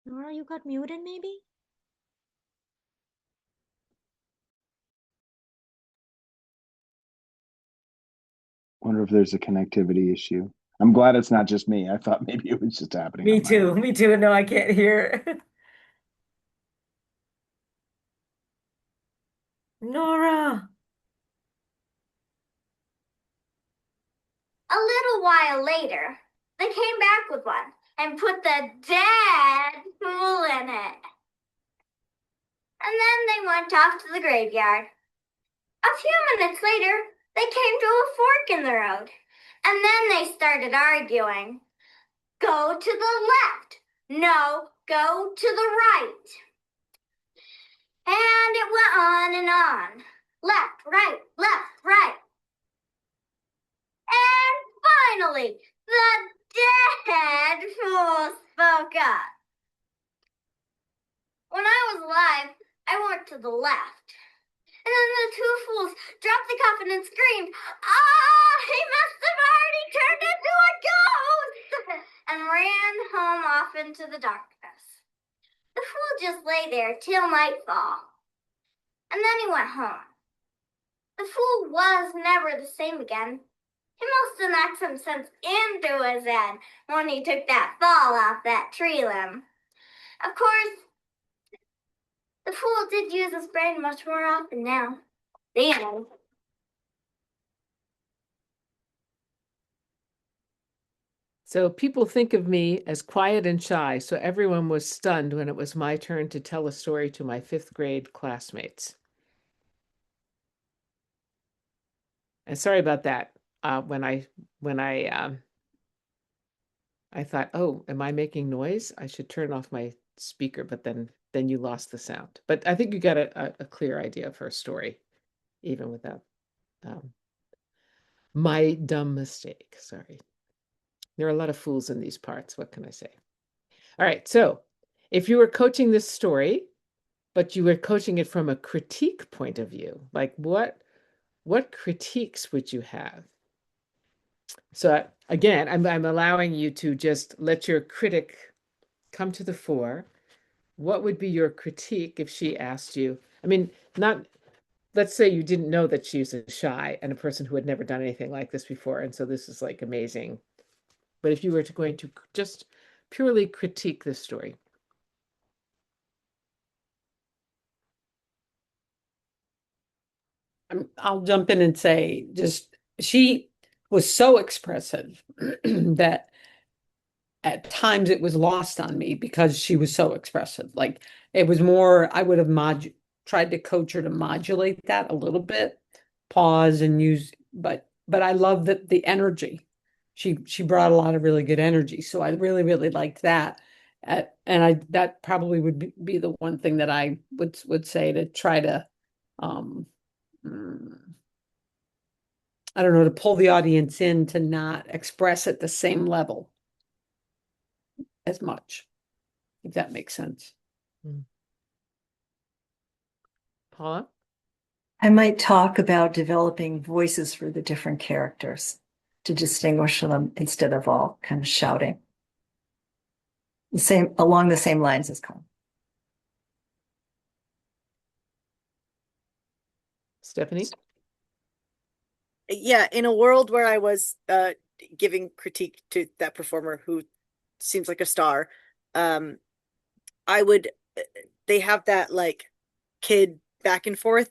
Nora, you got muted maybe? Wonder if there's a connectivity issue. I'm glad it's not just me. I thought maybe it was just happening Me on my too. end. Me too. No, I can't hear. Nora. A little while later, they came back with one and put the dead fool in it. And then they went off to the graveyard. A few minutes later, they came to a fork in the road. And then they started arguing. Go to the left. No, go to the right. And it went on and on. Left, right, left, right. And finally, the dead fool spoke up. "When I was alive, I went to the left." And then the two fools dropped the coffin and screamed, "Ah, he must have already turned into a ghost!" and ran home off into the darkness. The fool just lay there till nightfall. And then he went home. The fool was never the same again. He must have knocked some sense into his head when he took that fall off that tree limb. Of course, the fool did use his brain much more often now. The end. So people think of me as quiet and shy, so everyone was stunned when it was my turn to tell a story to my 5th grade classmates. And sorry about that. When I I thought, oh, am I making noise? I should turn off my speaker, but then you lost the sound. But I think you got a clear idea of her story, even without um, my dumb mistake. Sorry. There are a lot of fools in these parts. What can I say? All right. So if you were coaching this story, but you were coaching it from a critique point of view, like what critiques would you have? So again, I'm allowing you to just let your critic come to the fore. What would be your critique if she asked you? I mean, not, let's say you didn't know that she was a shy and a person who had never done anything like this before, and so this is like amazing. But if you were going to just purely critique this story. I'll jump in and say just she was so expressive that at times it was lost on me because she was so expressive. Like it was more, I would have tried to coach her to modulate that a little bit, pause and use, but I love that the energy. She brought a lot of really good energy. So I really, really liked that. And I that probably would be the one thing that I would say to try to um mm, I don't know, to pull the audience in to not express at the same level as much, if that makes sense. Paula? I might talk about developing voices for the different characters to distinguish them instead of all kind of shouting. The same along the same lines as Colin. Stephanie? Yeah, in a world where I was giving critique to that performer who seems like a star, um, I would they have that like kid back and forth.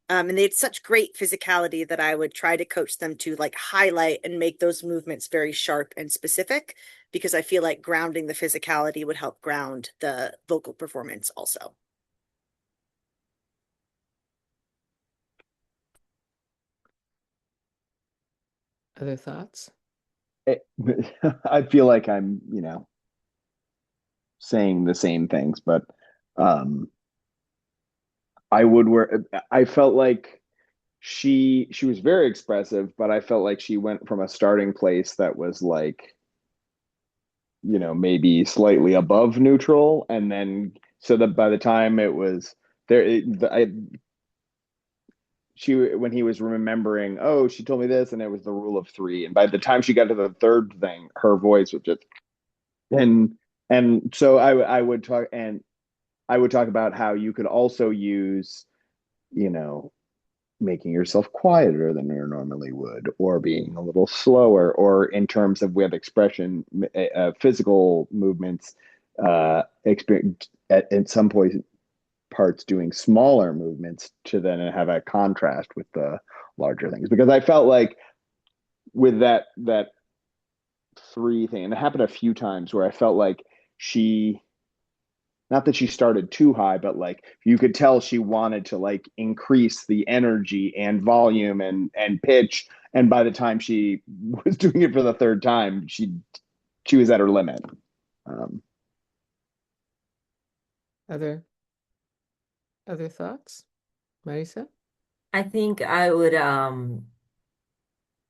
And they had such great physicality that I would try to coach them to like highlight and make those movements very sharp and specific because I feel like grounding the physicality would help ground the vocal performance also. Other thoughts? I feel like I'm, saying the same things, but um, I would wear. I felt like she was very expressive, but I felt like she went from a starting place that was like, maybe slightly above neutral, and then so that by the time it was there, she when he was remembering, oh, she told me this, and it was the rule of three, and by the time she got to the third thing, her voice was just and so I would talk about how you could also use, you know, making yourself quieter than you normally would, or being a little slower, or in terms of with expression, physical movements, experience at some point parts doing smaller movements to then have a contrast with the larger things. Because I felt like with that three thing, and it happened a few times where I felt like she not that she started too high, but like you could tell she wanted to like increase the energy and volume and pitch. And by the time she was doing it for the third time, she was at her limit. Um, Other thoughts? Marisa? I think I would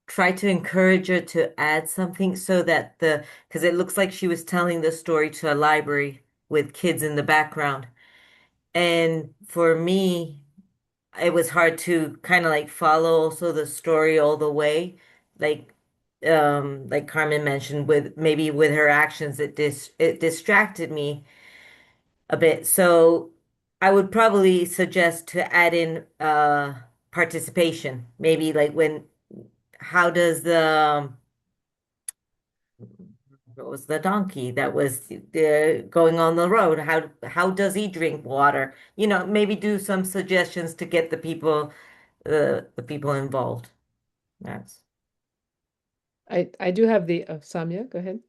try to encourage her to add something so that because it looks like she was telling the story to a library with kids in the background. And for me, it was hard to kind of like follow also the story all the way. Like like Carmen mentioned, with maybe with her actions it distracted me a bit. So I would probably suggest to add in participation. Maybe like when how does the what was the donkey that was going on the road? How does he drink water? Maybe do some suggestions to get the people involved. That's I do have the Samya, go ahead.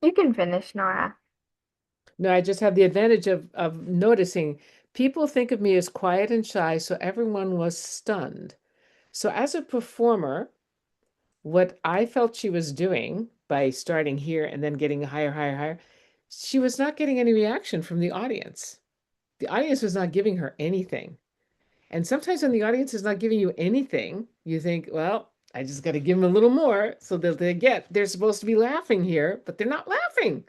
You can finish, Nora. No, I just have the advantage of noticing people think of me as quiet and shy, so everyone was stunned. So as a performer, what I felt she was doing by starting here and then getting higher, higher, higher, she was not getting any reaction from the audience. The audience was not giving her anything. And sometimes when the audience is not giving you anything, you think, well, I just got to give them a little more so that they're supposed to be laughing here, but they're not laughing.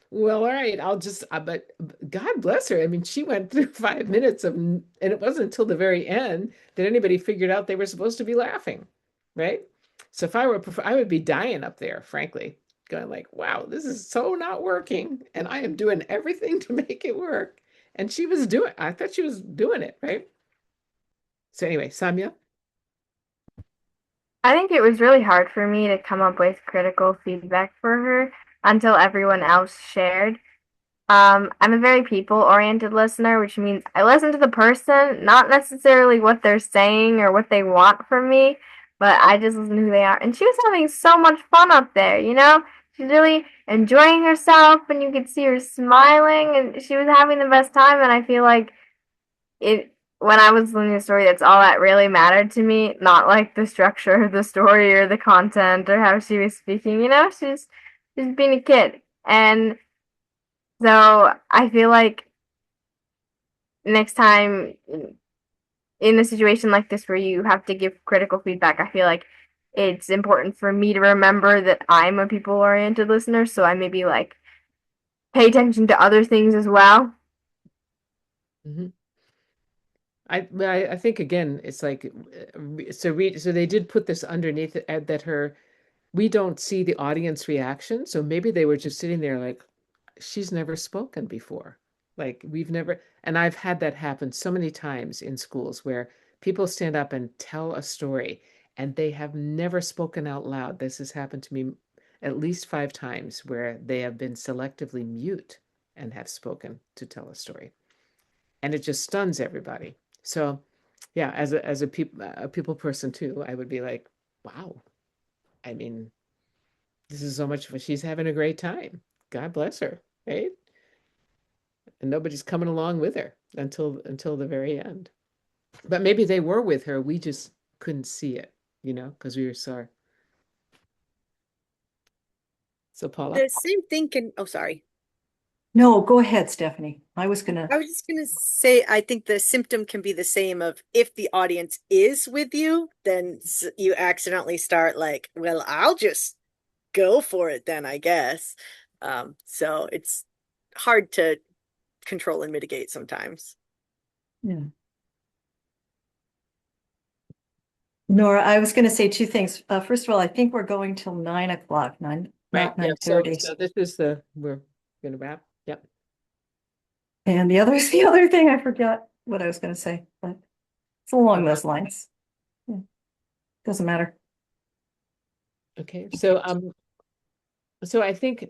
Well, all right, I'll just, but God bless her. I mean, she went through 5 minutes and it wasn't until the very end that anybody figured out they were supposed to be laughing, right? So if I were, I would be dying up there, frankly, going like, wow, this is so not working. And I am doing everything to make it work. And I thought she was doing it, right? So anyway, Samya. I think it was really hard for me to come up with critical feedback for her until everyone else shared. I'm a very people-oriented listener, which means I listen to the person, not necessarily what they're saying or what they want from me, but I just listen to who they are. And she was having so much fun up there, you know? She's really enjoying herself, and you could see her smiling, and she was having the best time. And I feel like it when I was listening to the story, that's all that really mattered to me, not like the structure of the story or the content or how she was speaking. You know, she's being a kid, and so I feel like next time in a situation like this where you have to give critical feedback, I feel like it's important for me to remember that I'm a people oriented listener, so I maybe like pay attention to other things as well. Mhm. I think again, it's like so they did put this underneath it, that her we don't see the audience reaction. So maybe they were just sitting there like, she's never spoken before. Like we've never, and I've had that happen so many times in schools where people stand up and tell a story and they have never spoken out loud. This has happened to me at least 5 times where they have been selectively mute and have spoken to tell a story. And it just stuns everybody. So yeah, as a people person too, I would be like, wow. I mean, this is so much fun. She's having a great time. God bless her, right? And nobody's coming along with her until the very end. But maybe they were with her. We just couldn't see it, because we were sorry. So Paula. The same thing can, oh, sorry. No, go ahead, Stephanie. I was I was just gonna say, I think the symptom can be the same of if the audience is with you, then you accidentally start like, well, I'll just go for it then, I guess. So it's hard to control and mitigate sometimes. Yeah. Nora, I was going to say two things. First of all, I think we're going till 9 o'clock, Right. not Yeah. So 9:30. this is we're gonna wrap. Yep. And the other thing, I forgot what I was going to say, but it's along those lines. Yeah. Doesn't matter. Okay. So I think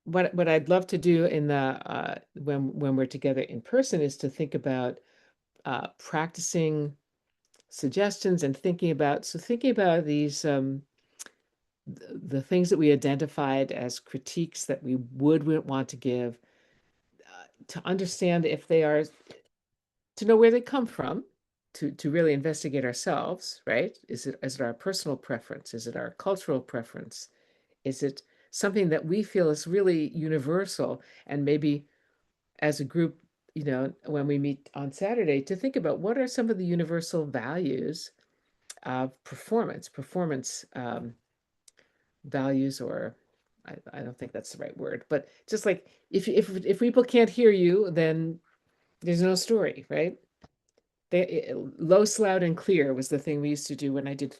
what I'd love to do in the when we're together in person is to think about practicing suggestions and thinking about these the things that we identified as critiques that we would want to give, to understand if they are, to know where they come from, to really investigate ourselves, right? Is it our personal preference? Is it our cultural preference? Is it something that we feel is really universal? And maybe as a group, when we meet on Saturday, to think about what are some of the universal values of performance values, or I don't think that's the right word, but just like if people can't hear you, then there's no story, right? Low, loud, and clear was the thing we used to do when I did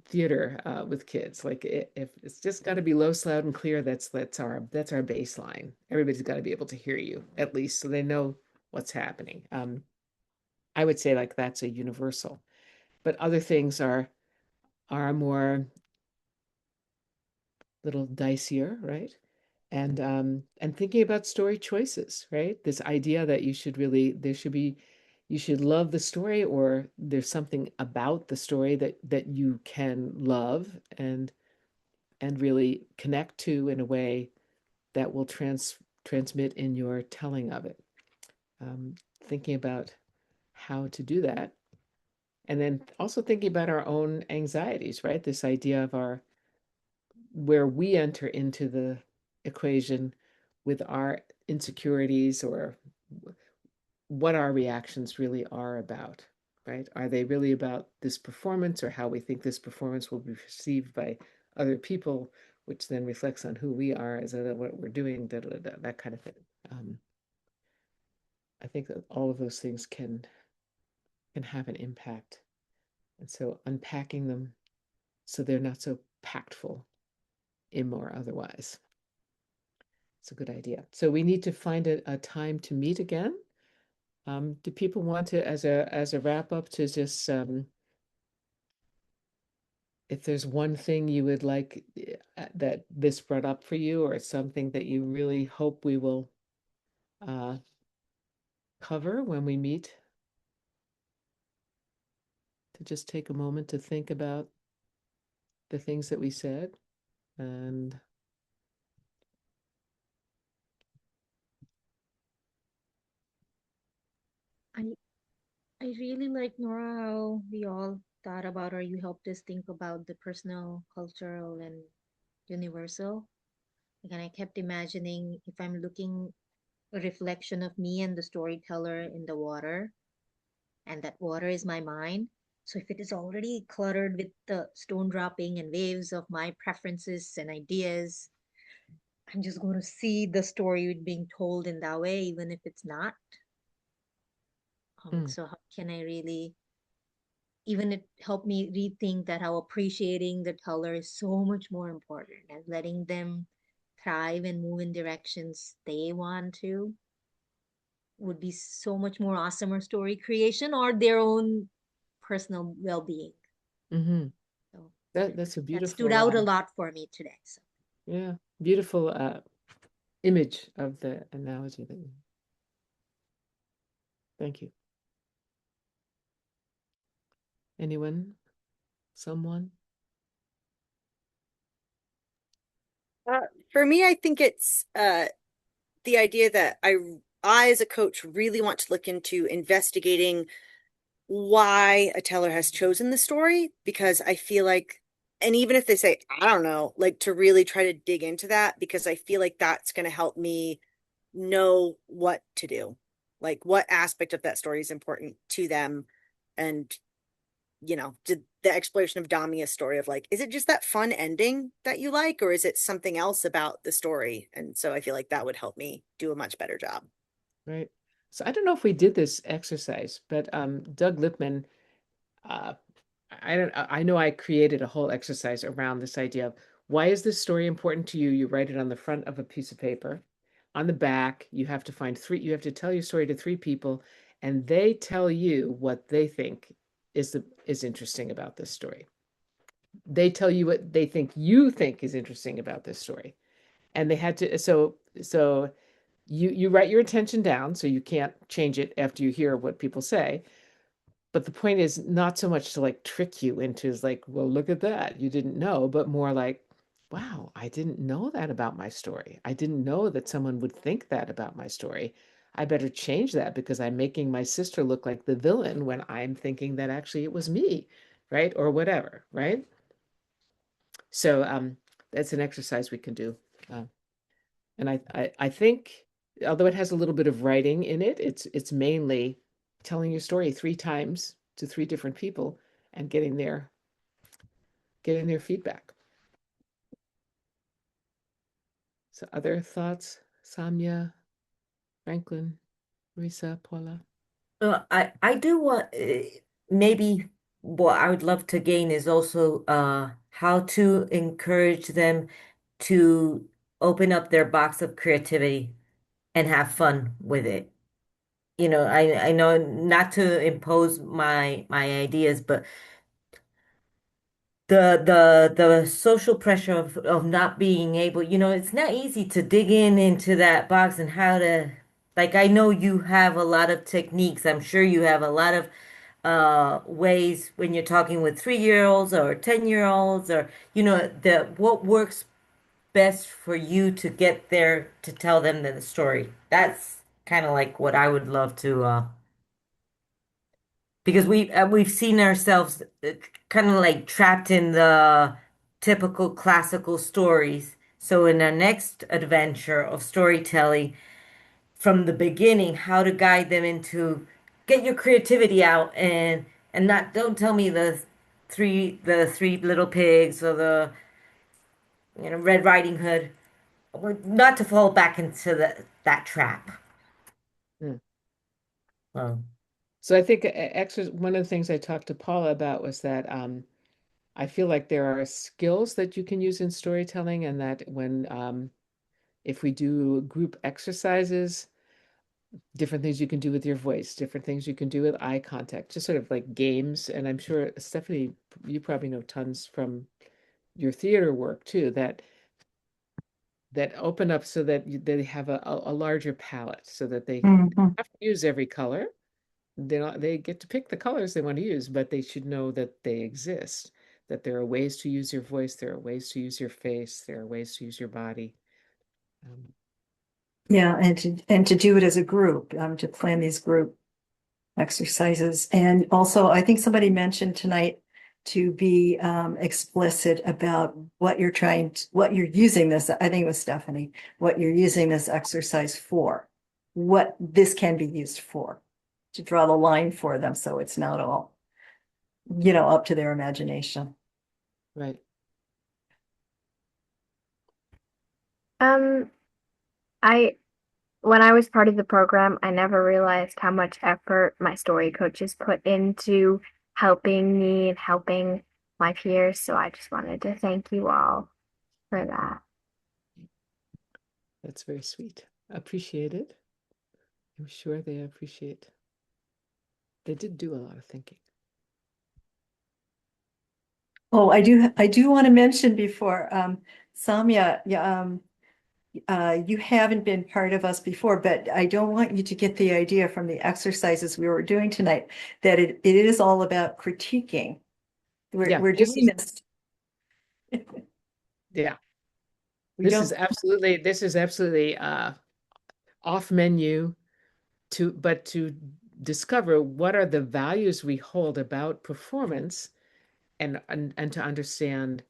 theater with kids. Like if it's just got to be low, loud, and clear, that's our baseline. Everybody's got to be able to hear you at least, so they know what's happening. I would say like that's a universal, but other things are more little dicier, right? And thinking about story choices, right? This idea that you should love the story, or there's something about the story that you can love and really connect to in a way that will transmit in your telling of it. Thinking about how to do that, And then also thinking about our own anxieties, right? This idea of our where we enter into the equation with our insecurities or what our reactions really are about, right? Are they really about this performance or how we think this performance will be perceived by other people, which then reflects on who we are as what we're doing, that kind of thing. Um, I think that all of those things can have an impact. And so unpacking them so they're not so pactful, im or otherwise. It's a good idea. So we need to find a time to meet again. Do people want to, as a wrap up, to just if there's one thing you would like that this brought up for you, or something that you really hope we will uh, cover when we meet, to just take a moment to think about the things that we said and I I really like, Nora, how we all thought about, or you helped us think about the personal, cultural, and universal. Again, I kept imagining if I'm looking a reflection of me and the storyteller in the water, and that water is my mind. So if it is already cluttered with the stone dropping and waves of my preferences and ideas, I'm just going to see the story being told in that way, even if it's not. mm, So how can I really, even it helped me rethink that how appreciating the teller is so much more important, and letting them thrive and move in directions they want to would be so much more awesomer story creation or their own personal well-being. mm-hmm. So That's a that stood beautiful out a lot for me today. So yeah, beautiful image of the analogy that you, thank you. Anyone? Someone? Uh, for me, I think it's the idea that I as a coach really want to look into investigating why a teller has chosen the story, because I feel like, and even if they say I don't know, like to really try to dig into that, because I feel like that's going to help me know what to do, like what aspect of that story is important to them. And did the exploration of Damia's story of like, is it just that fun ending that you like, or is it something else about the story? And so I feel like that would help me do a much better job. Right. So I don't know if we did this exercise, but Doug Lipman, uh, I don't, I know I created a whole exercise around this idea of why is this story important to you? You write it on the front of a piece of paper. On the back, you have to find three, you have to tell your story to three people, and they tell you what they think is interesting about this story. They tell you what they think you think is interesting about this story. And they had to, so you write your intention down so you can't change it after you hear what people say, but the point is not so much to like trick you into is like, well, look at that, you didn't know, but more like, wow, I didn't know that about my story. I didn't know that someone would think that about my story. I better change that because I'm making my sister look like the villain when I'm thinking that actually it was me, right? Or whatever, right? So that's an exercise we can do. uh, and I think, although it has a little bit of writing in it, it's mainly telling your story three times to three different people and getting their feedback. So other thoughts, Samya, Franklin, Marisa, Paula? I do want maybe what I would love to gain is also how to encourage them to open up their box of creativity and have fun with it. I know not to impose my ideas, but the social pressure of not being able, it's not easy to dig into that box and how to, like, I know you have a lot of techniques. I'm sure you have a lot of ways when you're talking with 3-year-olds or 10-year-olds, or the what works best for you to get there to tell them the story. That's kind of like what I would love to because we've seen ourselves kind of like trapped in the typical classical stories. So in our next adventure of storytelling, from the beginning, how to guide them into get your creativity out and not don't tell me the three little pigs or the Red Riding Hood, not to fall back into that trap. Hmm. Well, So I think one of the things I talked to Paula about was that I feel like there are skills that you can use in storytelling, and that when if we do group exercises, different things you can do with your voice, different things you can do with eye contact, just sort of like games. And I'm sure, Stephanie, you probably know tons from your theater work too, that open up so that they have a larger palette, so that they Mhm. have to use every color. They get to pick the colors they want to use, but they should know that they exist, that there are ways to use your voice, there are ways to use your face, there are ways to use your body. Um, Yeah, and to do it as a group, to plan these group exercises. And also, I think somebody mentioned tonight to be explicit about what you're using this, I think it was Stephanie, what you're using this exercise for, what this can be used for, to draw the line for them so it's not all, up to their imagination. right. Um, I when I was part of the program, I never realized how much effort my story coaches put into helping me and helping my peers. So I just wanted to thank you all for that. That's very sweet. Appreciate it. I'm sure they appreciate. They did do a lot of thinking. Oh, I do want to mention before, Samya, yeah, you haven't been part of us before, but I don't want you to get the idea from the exercises we were doing tonight that it is all about critiquing. We're Yeah, we're doing this. yeah. We don't. This is absolutely off menu to discover what are the values we hold about performance, and to understand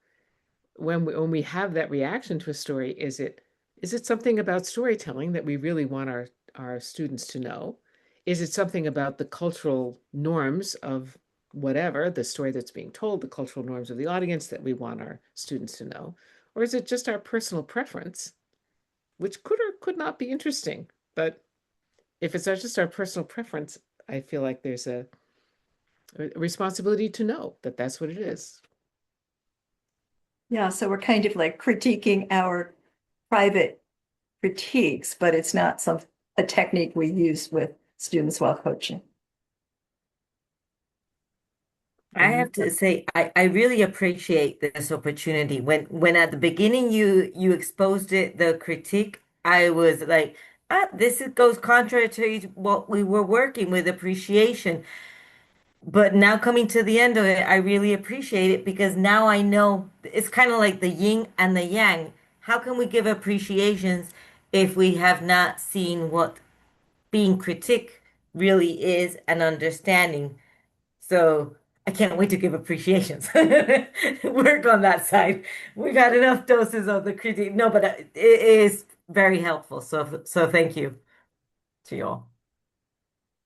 when we have that reaction to a story, is it something about storytelling that we really want our students to know? Is it something about the cultural norms of whatever the story that's being told, the cultural norms of the audience that we want our students to know? Or is it just our personal preference, which could or could not be interesting? But if it's just our personal preference, I feel like there's a responsibility to know that that's what it is. Yeah, so we're kind of like critiquing our private critiques, but it's not a technique we use with students while coaching. I And you have to say, I really appreciate this opportunity. When at the beginning you exposed the critique, I was like, goes contrary to what we were working with appreciation. But now coming to the end of it, I really appreciate it because now I know it's kind of like the yin and the yang. How can we give appreciations if we have not seen what being critique really is and understanding? So I can't wait to give appreciations. Work on that side. We've had enough doses of the critique. No, but it is very helpful. So thank you to you all.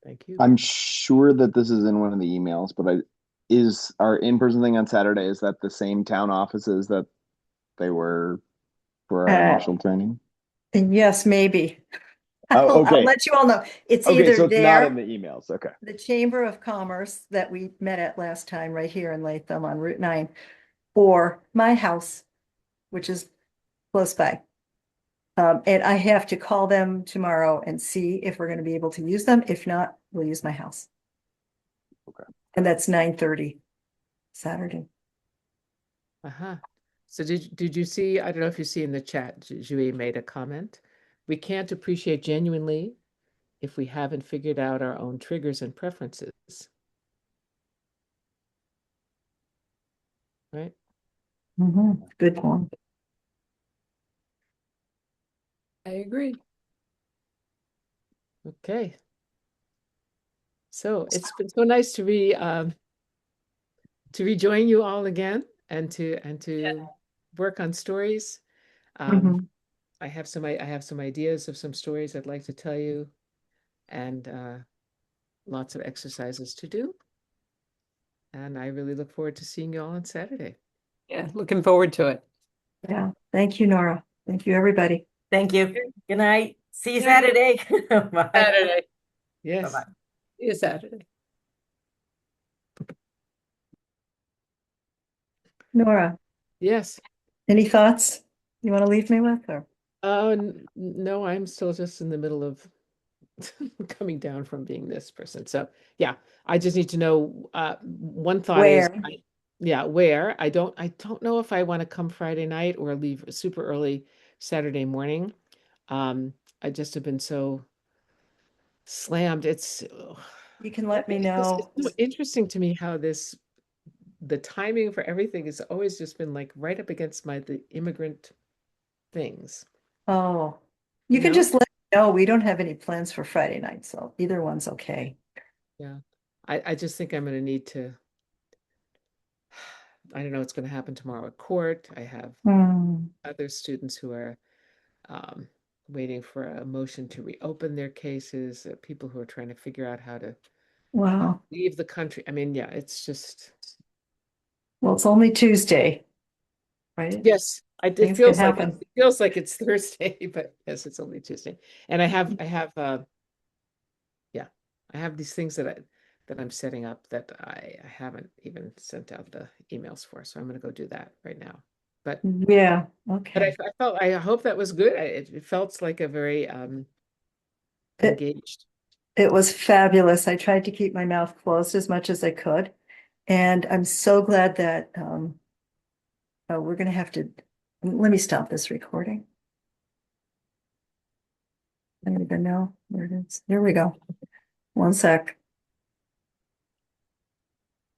thank you. I'm sure that this is in one of the emails, but is our in-person thing on Saturday, is that the same town offices that they were for our Uh, initial training? and yes, maybe. Oh, I'll okay. let you all know. It's Okay, so either it's not in there, the emails. Okay. the Chamber of Commerce that we met at last time, right here in Latham on Route 9, or my house, which is close by. And I have to call them tomorrow and see if we're going to be able to use them. If not, we'll use my house. Okay. And that's 9:30 Saturday. Uh-huh. So did you see, I don't know if you see in the chat, Jui made a comment. We can't appreciate genuinely if we haven't figured out our own triggers and preferences, right? Good point. I agree. Okay. So it's been so nice to rejoin you all again and to work on stories. Um, Mhm. I have some ideas of some stories I'd like to tell you, and lots of exercises to do. And I really look forward to seeing you all on Saturday. Yeah, looking forward to it. Yeah. Thank you, Nora. Thank you, everybody. Thank you. Good night. See you Saturday. Bye. Saturday. Yes. Bye-bye. See you Saturday. Nora, Yes. any thoughts you want to leave me with? Or Oh, no, I'm still just in the middle of coming down from being this person. So yeah, I just need to know, one thought is, where? yeah, where. I don't know if I want to come Friday night or leave super early Saturday morning. Um, I just have been so slammed. You can let me It's know. so interesting to me how the timing for everything has always just been like right up against the immigrant things, Oh, you you can know? just let me know. We don't have any plans for Friday night, so either one's okay. Yeah. I just think I'm going to need to, I don't know what's going to happen tomorrow at court. I have Hmm. other students who are um, waiting for a motion to reopen their cases, people who are trying to figure out how to Wow. leave the country. I mean, yeah, it's just, Well, it's only Tuesday, right? yes, Things can happen. it feels like it's Thursday, but yes, it's only Tuesday. And yeah, I have these things that I'm setting up that I haven't even sent out the emails for, so I'm going to go do that right now. Yeah, But okay. I hope that was good. It felt like a very It engaged. it was fabulous. I tried to keep my mouth closed as much as I could. And I'm so glad that we're gonna have to let me stop this recording. I don't even know where it is. Here we go. One sec.